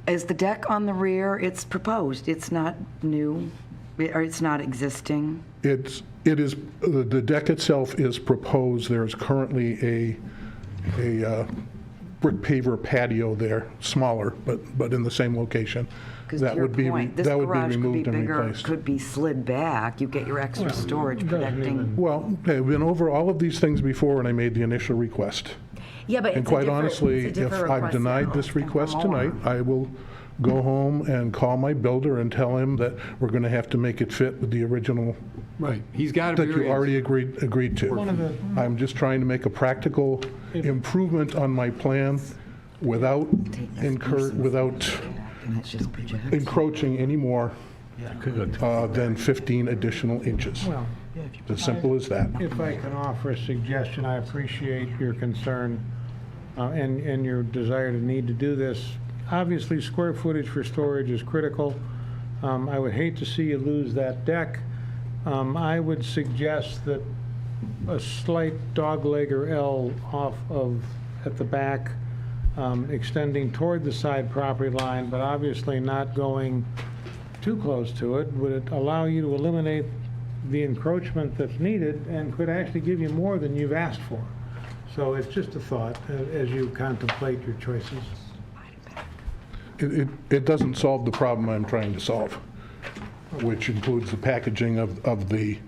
Is the deck on the rear, it's proposed, it's not new, or it's not existing? It is, the deck itself is proposed. There's currently a brick paver patio there, smaller, but in the same location. That would be removed and replaced. Could be slid back. You get your extra storage protecting. Well, I've been over all of these things before when I made the initial request. Yeah, but and quite honestly, if I've denied this request tonight, I will go home and call my builder and tell him that we're going to have to make it fit with the original Right. He's got a that you variance. already agreed to. One of the- I'm just trying to make a practical improvement on my plan without encroaching any more than 15 additional inches. Well, As simple as that. if I can offer a suggestion, I appreciate your concern and your desire to need to do this. Obviously, square footage for storage is critical. I would hate to see you lose that deck. I would suggest that a slight dogleg or L off of, at the back, extending toward the side property line, but obviously not going too close to it, would allow you to eliminate the encroachment that's needed and could actually give you more than you've asked for. So it's just a thought as you contemplate your choices. It doesn't solve the problem I'm trying to solve, which includes the packaging of the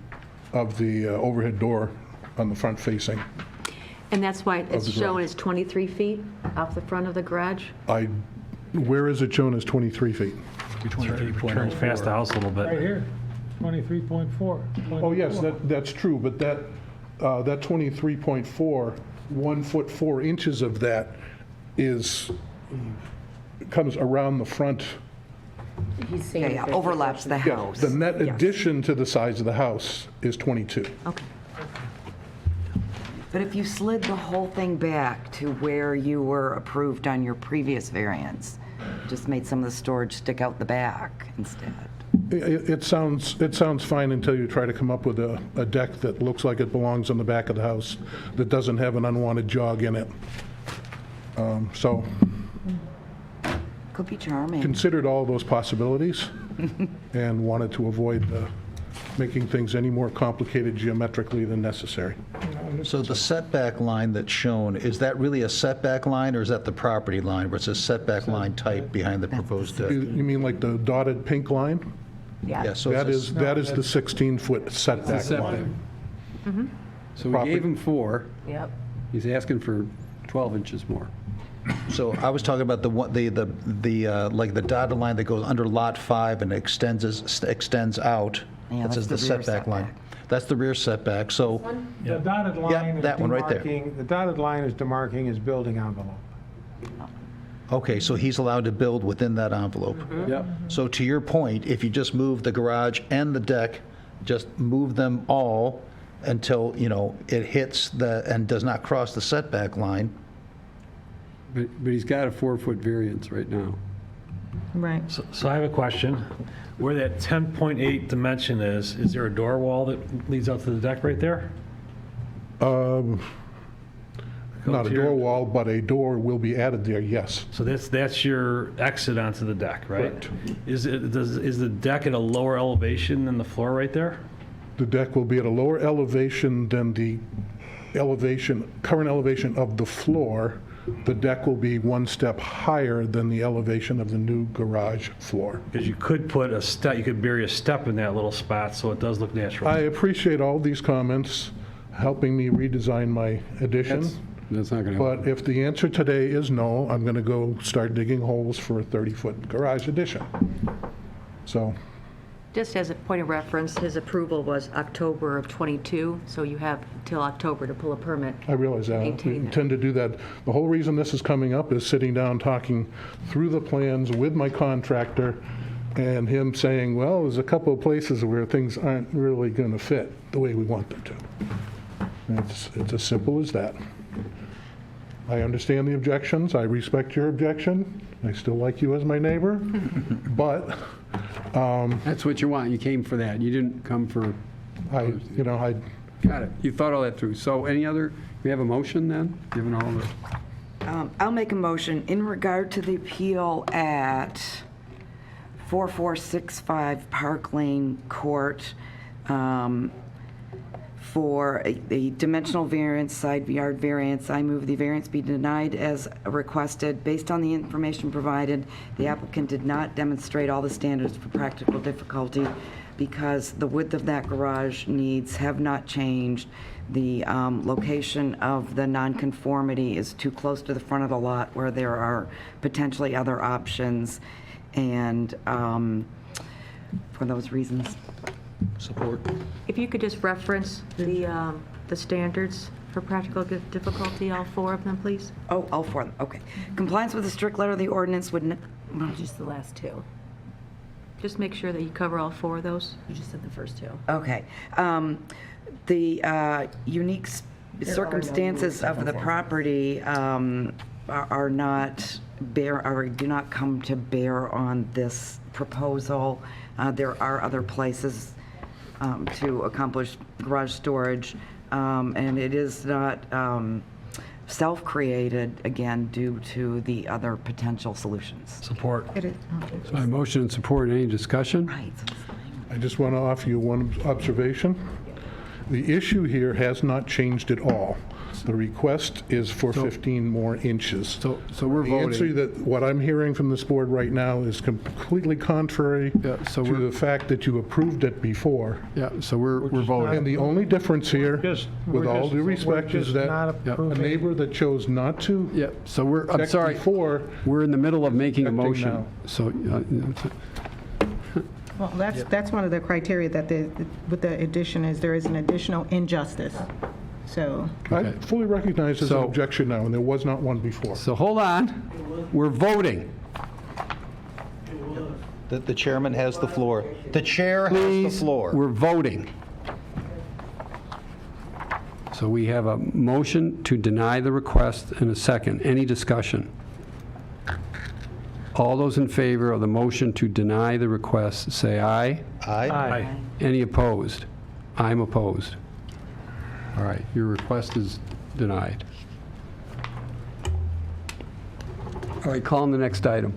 overhead door on the front facing. And that's why it's the shown garage. as 23 feet off the front of the garage? Where is it shown as 23 feet? Turns past the house a little Right bit. here, 23.4. Oh, yes, that's true, but that 23.4, 1 foot 4 inches of that comes around the front. He's saying Yeah, overlaps the Yeah, house. the net addition to the size of the house is 22. Okay. But if you slid the whole thing back to where you were approved on your previous variance, just made some of the storage stick out the back instead. It sounds fine until you try to come up with a deck that looks like it belongs on the back of the house, that doesn't have an unwanted jog in it. So Could be charming. considered all those possibilities and wanted to avoid making things any more complicated geometrically than necessary. So the setback line that's shown, is that really a setback line, or is that the property line, where it's a setback line type behind the proposed deck? You mean like the dotted pink line? Yeah. Yeah, so That it's is the 16-foot setback setback. line. So we gave him 4. Yep. He's asking for 12 inches more. So I was talking about like the dotted line that goes under Lot 5 and extends out. Yeah, That says that's the the rear setback line. That's the rear setback, so, The dotted line is that one right there. demarking, the dotted line is demarking his building envelope. okay, so he's allowed to build within that envelope. Yep. So to your point, if you just move the garage and the deck, just move them all until, it hits and does not cross the setback line. But he's got a 4-foot variance right now. Right. So I have a question. Where that 10.8 dimension is there a door wall that leads out to the deck right there? Not a here. door wall, but a door will be added there, yes. So that's your exit onto the deck, right? Correct. Is the deck at a lower elevation than the floor right there? The deck will be at a lower elevation than the current elevation of the floor. The deck will be 1 step higher than the elevation of the new garage floor. Because you could put a step, you could bury a step in that little spot so it does look natural. I appreciate all these comments, helping me redesign my addition. That's not going to help. But if the answer today is no, I'm going to go start digging holes for a 30-foot garage addition. So, Just as a point of reference, his approval was October of '22, so you have till October to pull a permit. I realize that. We Maintain that. intend to do that. The whole reason this is coming up is sitting down, talking through the plans with my contractor, and him saying, well, there's a couple of places where things aren't really going to fit the way we want them to. And it's as simple as that. I understand the objections. I respect your objection. I still like you as my neighbor, but That's what you want. You came for that. You didn't come for, I got it. You thought all that through. So we have a motion then, given all the, I'll make a motion in regard to the appeal at 4465 Park Lane Court for a dimensional variance, side yard variance. I move the variance be denied as requested. Based on the information provided, the applicant did not demonstrate all the standards for practical difficulty because the width of that garage needs have not changed. The location of the nonconformity is too close to the front of the lot where there are potentially other options. And for those reasons. Support. If you could just reference the standards for practical difficulty, all 4 of them, please. Oh, all 4 of them, okay. Compliance with the strict letter of the ordinance would, Just the last 2. Just make sure that you cover all 4 of those. You just said the first 2. okay. The unique circumstances of the circumstances. property are not do not come to bear on this proposal. There are other places to accomplish garage storage, and it is not self-created, again, due to the other potential solutions. Support. It is, So I motion and support. Any discussion? Right. I just want to offer you one observation. The issue here has not changed at all. The request is for 15 more inches. So we're The answer voting. that, what I'm hearing from this board right now is completely contrary so to we're- the fact that you approved it before. Yeah, so we're voting. And the only difference here, with all due respect, is that a neighbor that chose not to Yeah, so I'm check sorry, before, we're in the middle of making a Objecting motion. now. So, well, that's one of the criteria that with the addition is there is an additional injustice. So, I fully recognize there's an So- objection now, and there was not one before. so hold on. We're voting. The chairman has the floor. The chair has the Please, floor. we're voting. So we have a motion to deny the request and a second. Any discussion? All those in favor of the motion to deny the request, say aye. Aye. Any opposed? I'm opposed. All right, your request is denied. All right, call on the next item.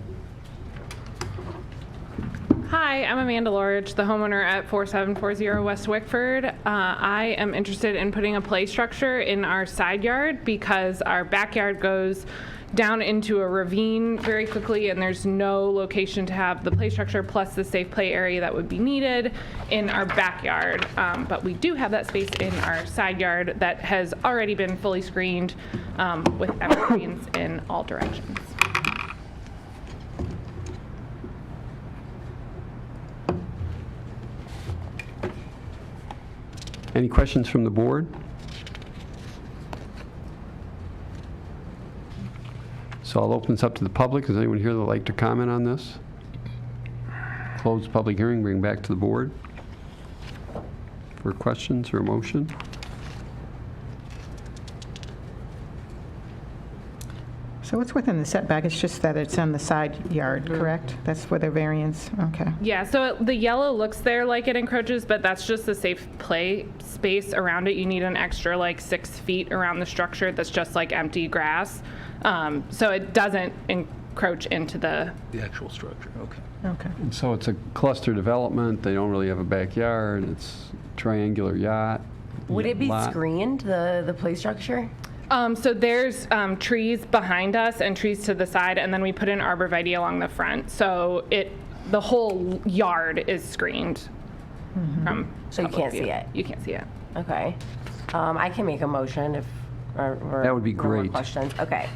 Hi, I'm Amanda Lorich, the homeowner at 4740 West Wickford. I am interested in putting a play structure in our side yard because our backyard goes down into a ravine very quickly, and there's no location to have the play structure plus the safe play area that would be needed in our backyard. But we do have that space in our side yard that has already been fully screened with evergreens in all directions. Any questions from the board? So I'll open this up to the public. Is anyone here that would like to comment on this? Close the public hearing, bring back to the board for questions or a motion. so it's within the setback, it's just that it's on the side yard, correct? That's where the variance, okay. Yeah, so the yellow looks there like it encroaches, but that's just the safe play space around it. You need an extra like 6 feet around the structure that's just like empty grass. So it doesn't encroach into the actual structure, okay. Okay. And so it's a cluster development. They don't really have a backyard. It's triangular yacht. Would it be lot. screened, the play structure? So there's trees behind us and trees to the side, and then we put an arborvitae along the front. So the whole yard is screened from So you public can't view. see it? You can't see it. Okay. I can make a motion if, or That would be no more great. questions. Okay.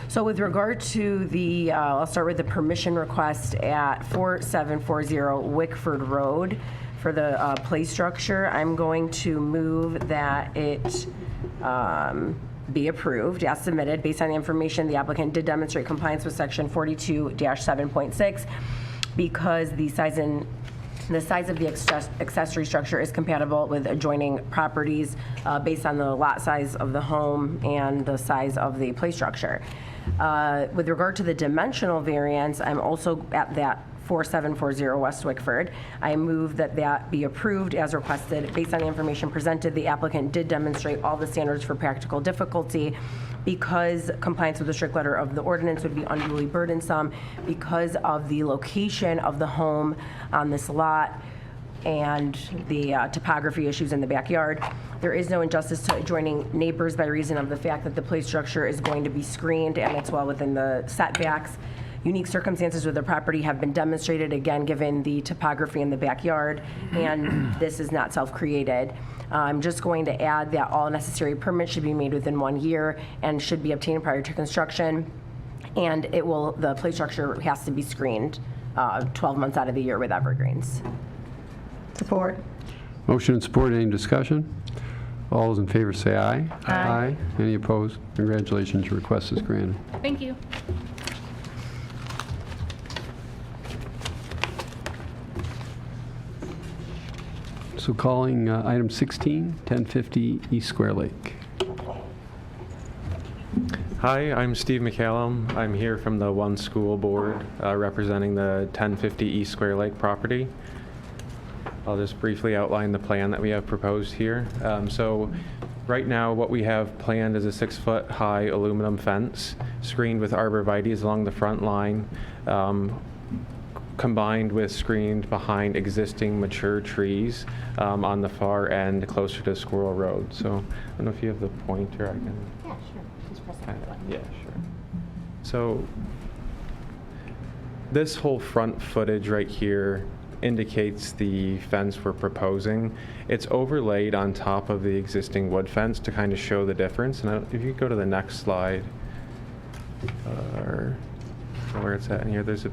So with regard to the, I'll start with the permission request at 4740 Wickford Road for the play structure. I'm going to move that it be approved as submitted based on the information the applicant did demonstrate compliance with section 42-7.6 because the size of the accessory structure is compatible with adjoining properties based on the lot size of the home and the size of the play structure. With regard to the dimensional variance, I'm also at that 4740 West Wickford. I move that that be approved as requested. Based on the information presented, the applicant did demonstrate all the standards for practical difficulty because compliance with the strict letter of the ordinance would be unduly burdensome because of the location of the home on this lot and the topography issues in the backyard. There is no injustice to adjoining neighbors by reason of the fact that the play structure is going to be screened and it's well within the setbacks. Unique circumstances with the property have been demonstrated, again, given the topography in the backyard, and this is not self-created. I'm just going to add that all necessary permits should be made within 1 year and should be obtained prior to construction, and the play structure has to be screened 12 months out of the year with evergreens. Support. Motion and support, any discussion? All those in favor say aye. Aye. Any opposed? Congratulations, your request is granted. Thank you. So calling item 16, 1050 East Square Lake. Hi, I'm Steve McCallum. I'm here from the One School Board representing the 1050 East Square Lake property. I'll just briefly outline the plan that we have proposed here. So right now what we have planned is a 6-foot high aluminum fence screened with arborvitaes along the front line, combined with screened behind existing mature trees on the far end closer to Squirrel Road. So I don't know if you have the pointer. I can. Yeah, sure. Just press that button. Yeah, sure. So this whole front footage right here indicates the fence we're proposing. It's overlaid on top of the existing wood fence to kind of show the difference. And if you go to the next slide, or where it's at in here, there's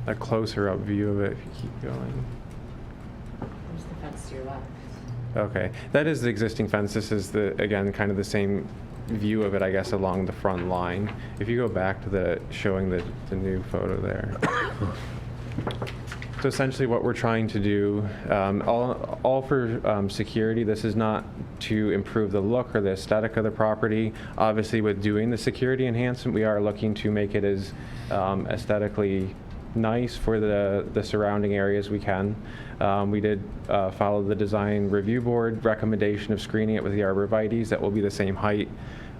a closer up view of it if you keep going. There's the fence to your left. Okay, that is the existing fence. This is again, kind of the same view of it, I guess, along the front line. If you go back to showing the new photo there. So essentially what we're trying to do, all for security. This is not to improve the look or the aesthetic of the property. Obviously with doing the security enhancement, we are looking to make it as aesthetically nice for the surrounding areas we can. We did follow the design review board recommendation of screening it with the arborvitaes. That will be the same height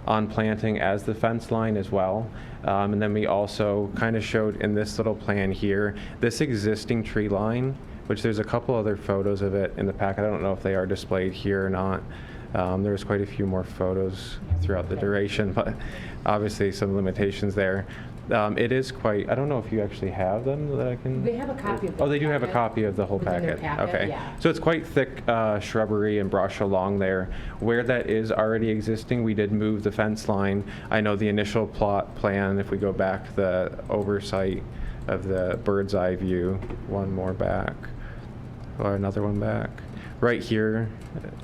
on planting as the fence line as well. And then we also kind of showed in this little plan here, this existing tree line, which there's a couple other photos of it in the packet. I don't know if they are displayed here or not. There's quite a few more photos throughout the duration, but obviously some limitations there. It is quite, I don't know if you actually have them that I can. They have a copy of the Oh, they do have a packet. copy of the whole Within their packet. packet, Okay. yeah. So it's quite thick shrubbery and brush along there. Where that is already existing, we did move the fence line. I know the initial plot plan, if we go back to the oversight of the bird's eye view, one more back, or another one back. Right here,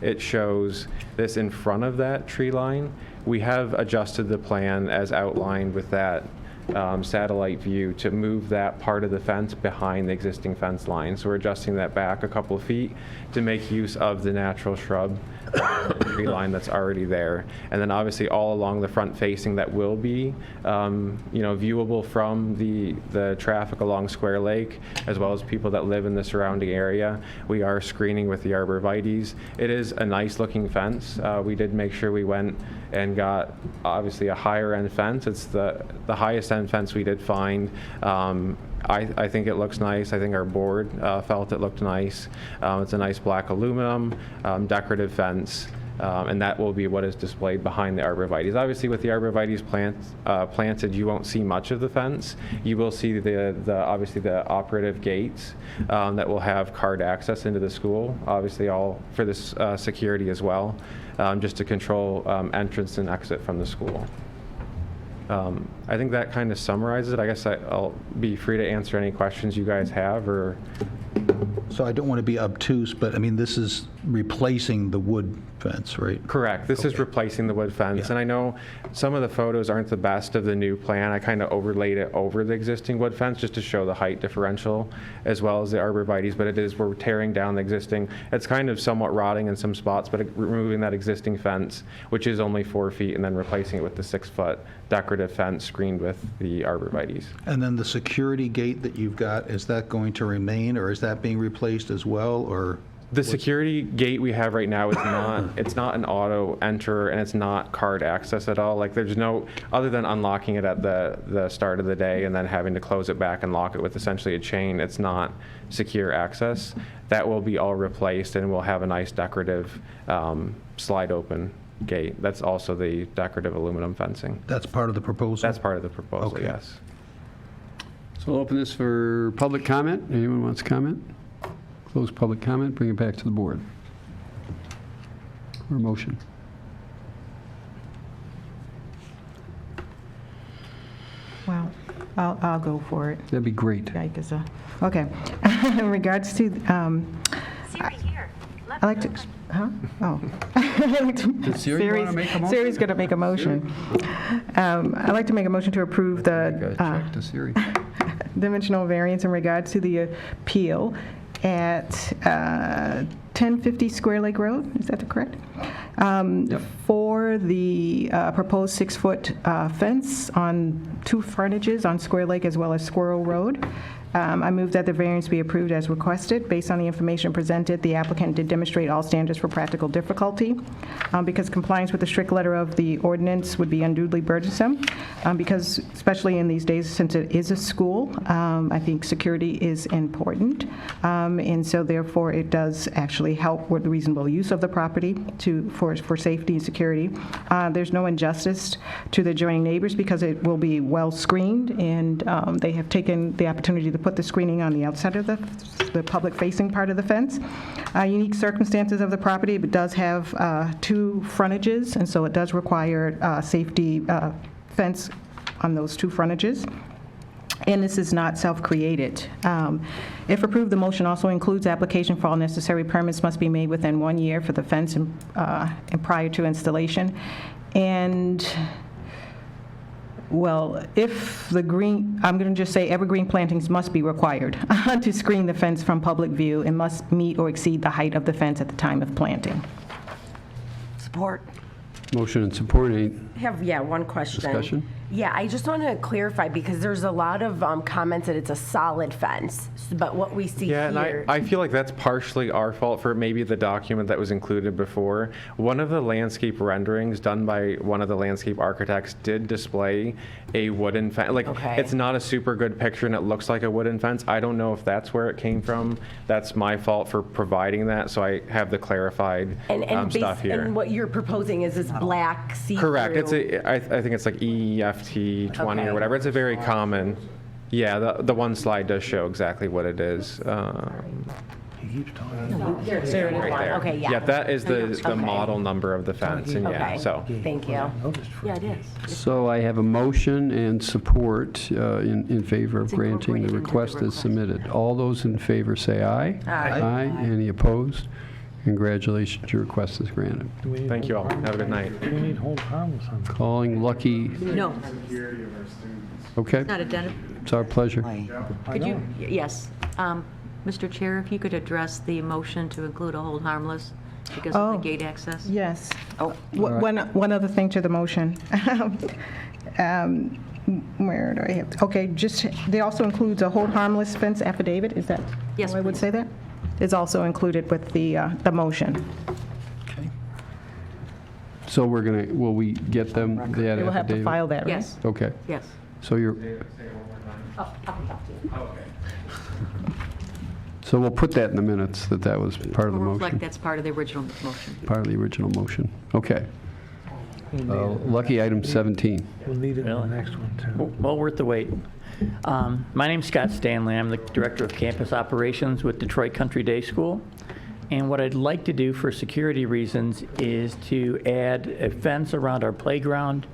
it shows this in front of that tree line. We have adjusted the plan as outlined with that satellite view to move that part of the fence behind the existing fence line. So we're adjusting that back a couple of feet to make use of the natural shrub tree line that's already there. And then obviously all along the front facing that will be viewable from the traffic along Square Lake, as well as people that live in the surrounding area. We are screening with the arborvitaes. It is a nice looking fence. We did make sure we went and got obviously a higher end fence. It's the highest end fence we did find. I think it looks nice. I think our board felt it looked nice. It's a nice black aluminum decorative fence. And that will be what is displayed behind the arborvitaes. Obviously, with the arborvitaes planted, you won't see much of the fence. You will see obviously the operative gates that will have card access into the school. Obviously, all for this security as well, just to control entrance and exit from the school. I think that kind of summarizes it. I guess I'll be free to answer any questions you guys have, or. So I don't want to be obtuse, but I mean, this is replacing the wood fence, right? Correct. This is replacing the wood fence. And I know some of the photos aren't the best of the new plan. I kind of overlaid it over the existing wood fence just to show the height differential as well as the arborvitaes, but we're tearing down the existing. It's kind of somewhat rotting in some spots, but removing that existing fence, which is only 4 feet, and then replacing it with the 6-foot decorative fence screened with the arborvitaes. And then the security gate that you've got, is that going to remain, or is that being replaced as well, or? The security gate we have right now is it's not an auto enter, and it's not card access at all. Like, there's no, other than unlocking it at the start of the day and then having to close it back and lock it with essentially a chain, it's not secure access. That will be all replaced, and we'll have a nice decorative slide open gate. That's also the decorative aluminum fencing. That's part of the proposal? That's part of the proposal, Okay. yes. So we'll open this for public comment. Anyone wants to comment? Close public comment, bring it back to the board. Or motion. Wow. I'll go for it. That'd be great. Okay. In regards to, I like to, huh? Oh. Does Siri wanna make a motion? Siri's going to make a motion. I'd like to make a motion to approve the Check to Siri. dimensional variance in regards to the appeal at 1050 Square Lake Road. Is that correct? For the proposed 6-foot fence on 2 frontages on Square Lake as well as Squirrel Road. I move that the variance be approved as requested. Based on the information presented, the applicant did demonstrate all standards for practical difficulty. Because compliance with the strict letter of the ordinance would be unduly burdensome, because especially in these days, since it is a school, I think security is important. And so therefore, it does actually help with the reasonable use of the property for safety and security. There's no injustice to the adjoining neighbors because it will be well screened, and they have taken the opportunity to put the screening on the outside of the public-facing part of the fence. Unique circumstances of the property, it does have 2 frontages, and so it does require safety fence on those 2 frontages. And this is not self-created. If approved, the motion also includes application for all necessary permits must be made within 1 year for the fence and prior to installation. And well, if the green, I'm going to just say evergreen plantings must be required to screen the fence from public view and must meet or exceed the height of the fence at the time of planting. Support. Motion and support. Any I have, one question. discussion? Yeah, I just want to clarify because there's a lot of comments that it's a solid fence, but what we see Yeah, here. and I feel like that's partially our fault for maybe the document that was included before. One of the landscape renderings done by one of the landscape architects did display a wooden fence. Like, it's not a super good picture and it looks like a wooden fence. I don't know if that's where it came from. That's my fault for providing that, so I have the clarified stuff here. And what you're proposing is this black see-through. Correct. I think it's like EFT 20 or whatever. It's a very common. Yeah, the one slide does show exactly what it is. There it is. Right there. Okay, yeah. Yeah, that is the Okay. model number of the fence, and yeah, Okay. so. Thank you. Yeah, it is. So I have a motion and support in favor of granting the request as submitted. All those in favor say aye. Aye. Any opposed? Congratulations, your request is granted. Thank you all. Have a good night. Do we need hold harmless on that? Calling Lucky. No, Okay, not identified. it's our pleasure. Could you, yes. Mr. Chair, if you could address the motion to include a hold harmless because of the gate access? Yes. Oh, One other thing to the motion. Where do I have? Okay, just, they also includes a hold harmless fence affidavit, is that? Yes, how I would please. say that? Is also included with the motion. So we're going to, will we get them the affidavit? They will have to file that, right? Yes, Okay, yes. so you're, I'll come talk to you. so we'll put that in the minutes, that was part of the We'll reflect motion. that's part of the original motion. Part of the original motion. Okay. Lucky item 17. We'll need it in the next one, too. Well worth the wait. My name's Scott Stanley. I'm the Director of Campus Operations with Detroit Country Day School. And what I'd like to do for security reasons is to add a fence around our playground.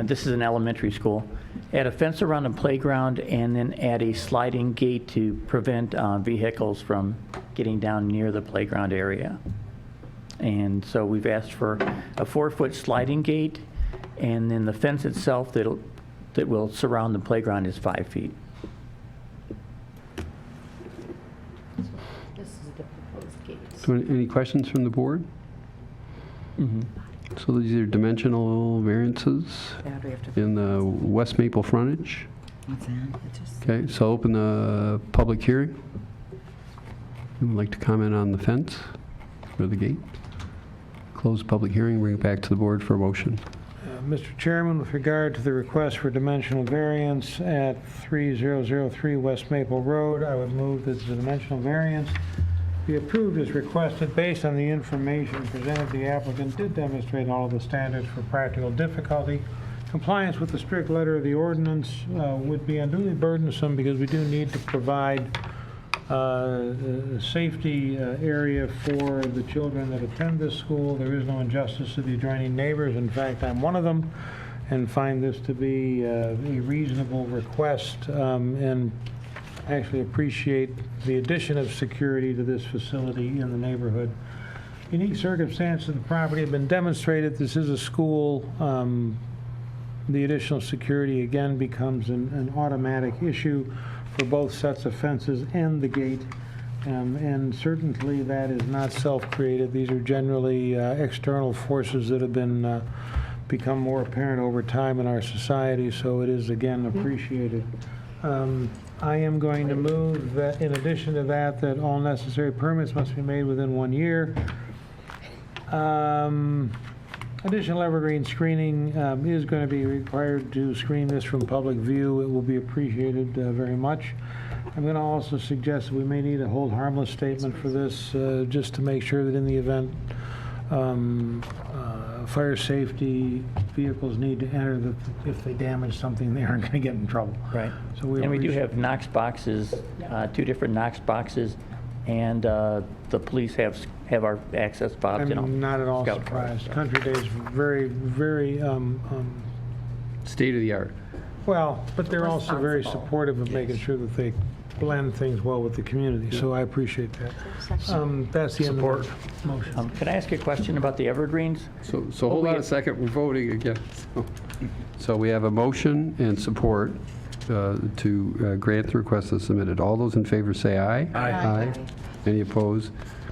This is an elementary school. Add a fence around the playground and then add a sliding gate to prevent vehicles from getting down near the playground area. And so we've asked for a 4-foot sliding gate, and then the fence itself that will surround the playground is 5 feet. This is the proposed gate. So any questions from the board? So these are dimensional variances in the West Maple frontage. What's that? It just- Okay, so open the public hearing. Who would like to comment on the fence or the gate? Close the public hearing, bring it back to the board for a motion. Mr. Chairman, with regard to the request for dimensional variance at 3003 West Maple Road, I would move that the dimensional variance be approved as requested based on the information presented. The applicant did demonstrate all of the standards for practical difficulty. Compliance with the strict letter of the ordinance would be unduly burdensome because we do need to provide a safety area for the children that attend this school. There is no injustice to the adjoining neighbors. In fact, I'm one of them. and find this to be a reasonable request, and actually appreciate the addition of security to this facility in the neighborhood. Unique circumstances of the property have been demonstrated. This is a school. The additional security, again, becomes an automatic issue for both sets of fences and the gate. And certainly that is not self-created. These are generally external forces that have been become more apparent over time in our society, so it is, again, appreciated. I am going to move that, in addition to that, that all necessary permits must be made within 1 year. Additional evergreen screening is going to be required to screen this from public view. It will be appreciated very much. I'm going to also suggest that we may need a hold harmless statement for this, just to make sure that in the event fire safety vehicles need to enter, that if they damage something, they aren't going to get in trouble. Right. So we And we do appreciate- have Knox boxes, 2 different Knox boxes, and the police have our access fobs, you know. I'm not at all scout cars. surprised. Country Day is very, very, State of the art. well, but they're also very supportive of making sure that they blend things well with the community, so I appreciate that. That's the end of the motion. Can I ask you a question about the evergreens? So hold on a second, we're voting again. So we have a motion and support to grant the request as submitted. All those in favor say aye. Aye. Any opposed?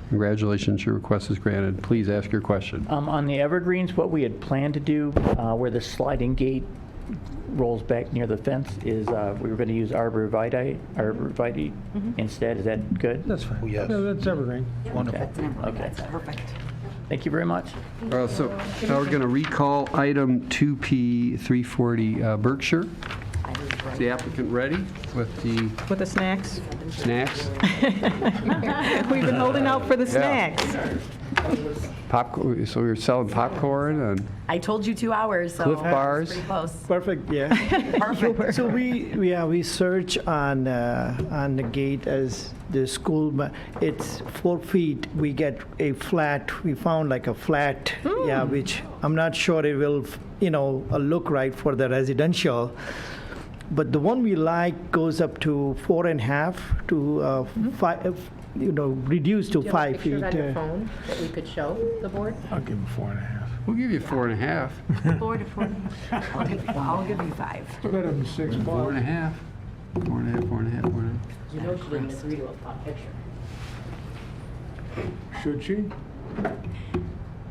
Congratulations, your request is granted. Please ask your question. On the evergreens, what we had planned to do, where the sliding gate rolls back near the fence, is we were going to use arborvitae instead. Is that good? That's fine. Oh, yes. Yeah, that's evergreen. Wonderful. Okay. Perfect. Thank you very much. So now we're going to recall item 2P 340 Berkshire. Is the applicant ready with the snacks? snacks? We've been holding out for the Yeah. snacks. Popcorn, so we were selling popcorn and I told you 2 hours, so Cliff it's Bars. pretty close. Perfect, yeah. Perfect. So we search on the gate as the school, it's 4 feet, we get a flat, we found like a flat, yeah, which I'm not sure it will, look right for the residential. But the one we like goes up to 4.5 to 5, reduced to 5 feet. Do you have a picture on your phone that we could show the board? I'll give them 4.5. we'll give you 4.5. 4 to 4. I'll give you 5. It's better than 6 bucks. 4.5. 4.5, 4.5, 4.5. You know she didn't agree to a picture. Should she?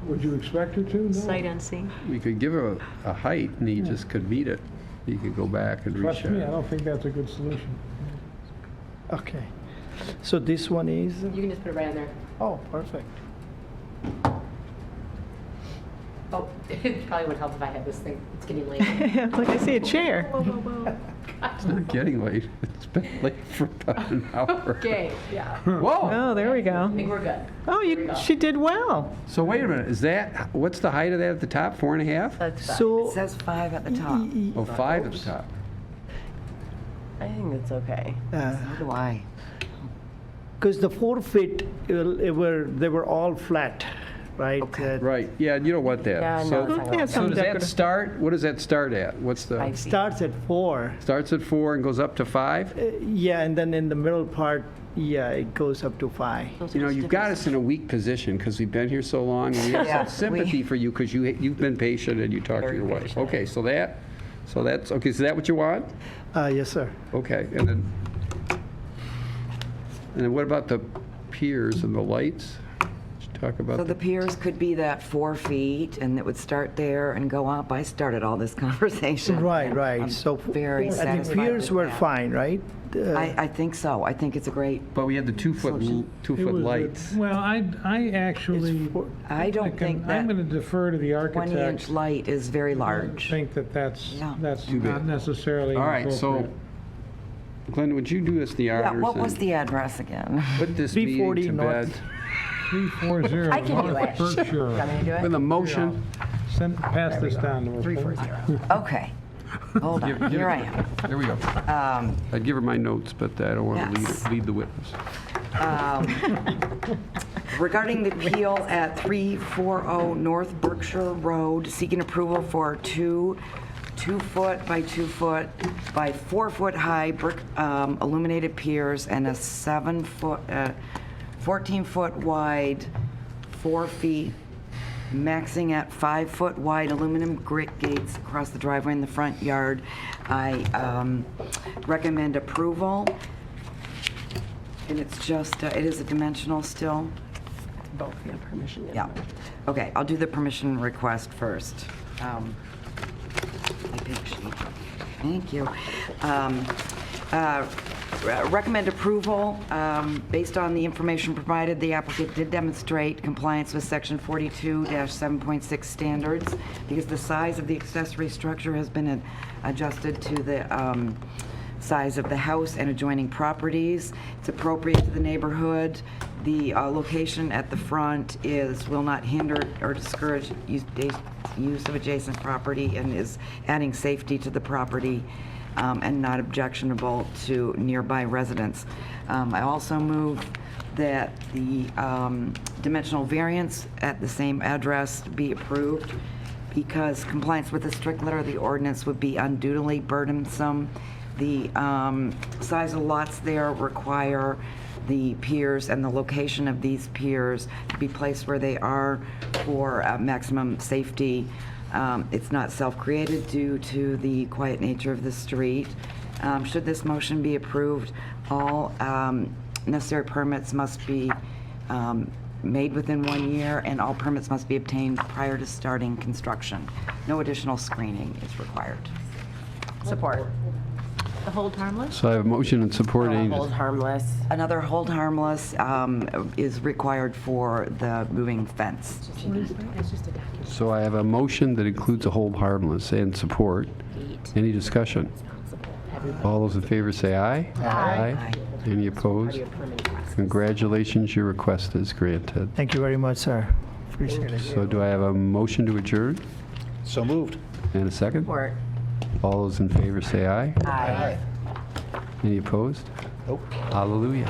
Would you expect her to? No. Sight unseen. We could give her a height and he just could meet it. He could go back and reach Trust me, I out. don't think that's a good solution. Okay. So this one is, You can just put it right in there. oh, perfect. Oh, it probably would help if I had this thing. It's getting late. Like I see a chair. Whoa, whoa, whoa. It's not getting late. It's been late for about an hour. Okay, yeah. Whoa! Oh, there we go. I think we're good. Oh, she did well. So wait a minute, what's the height of that at the top, 4.5? That's 5. So, It says 5 at the top. Oh, 5 at the top. I think it's okay. So do I. because the 4 feet, they were all flat, right? Right, yeah, you don't want that. Yeah, So- no, it's not Yeah, gonna So some does that decorative. start, what does that start at? What's the, 5 feet. Starts at 4. starts at 4 and goes up to 5? Yeah, and then in the middle part, yeah, it goes up to 5. You know, you've got us in a weak position because we've been here so long, and we have Yeah, some sympathy for you because you've been patient and you talked to your wife. Okay, so that's, okay, so that what you want? Yes, sir. Okay, and then what about the piers and the lights? Did you talk about So the piers could be that 4 feet, and it would start there and go up. I started all this conversation. Right, right. I'm So very I think satisfied piers with were that. fine, right? I think so. I think it's a great, But we had the 2-foot It was lights. Well, I actually, I don't think I'm that going to defer to the 20-inch architect. light is very I large. think that's Yeah. not necessarily All right, so, appropriate. Glenn, would you do us the Yeah, honors what was and the address again? put this 340 meeting to bed? North. 340 I can do North it. Berkshire. You want me to do it? With a motion? Pass this down to her. 340. Okay. Hold on, here I am. There we go. I'd give her my notes, but I don't want to Yes. lead the witness. Regarding the appeal at 340 North Berkshire Road, seeking approval for 2 2-foot by 2-foot by 4-foot high brick illuminated piers and a 14-foot wide, 4 feet, maxing at 5-foot wide aluminum grit gates across the driveway in the front yard. I recommend approval. And it's just, it is a dimensional still? Both, yeah, permission. Yeah. Okay, I'll do the permission request first. My pink sheet. Thank you. Recommend approval. Based on the information provided, the applicant did demonstrate compliance with Section 42-7.6 standards because the size of the accessory structure has been adjusted to the size of the house and adjoining properties. It's appropriate to the neighborhood. The location at the front will not hinder or discourage use of adjacent property and is adding safety to the property and not objectionable to nearby residents. I also move that the dimensional variance at the same address be approved because compliance with the strict letter of the ordinance would be unduly burdensome. The size of lots there require the piers and the location of these piers to be placed where they are for maximum safety. It's not self-created due to the quiet nature of the street. Should this motion be approved, all necessary permits must be made within 1 year and all permits must be obtained prior to starting construction. No additional screening is required. Support. The hold harmless? So I have a motion and support. Any Hold harmless. Another hold harmless is required for the moving fence. It's just a document. So I have a motion that includes a hold harmless and support. Any discussion? All those in favor say aye. Aye. Any opposed? Congratulations, your request is granted. Thank you very much, sir. Appreciate it. So do I have a motion to adjourn? So moved. And a second? Support. All those in favor say aye. Aye. Any opposed? Nope. Hallelujah.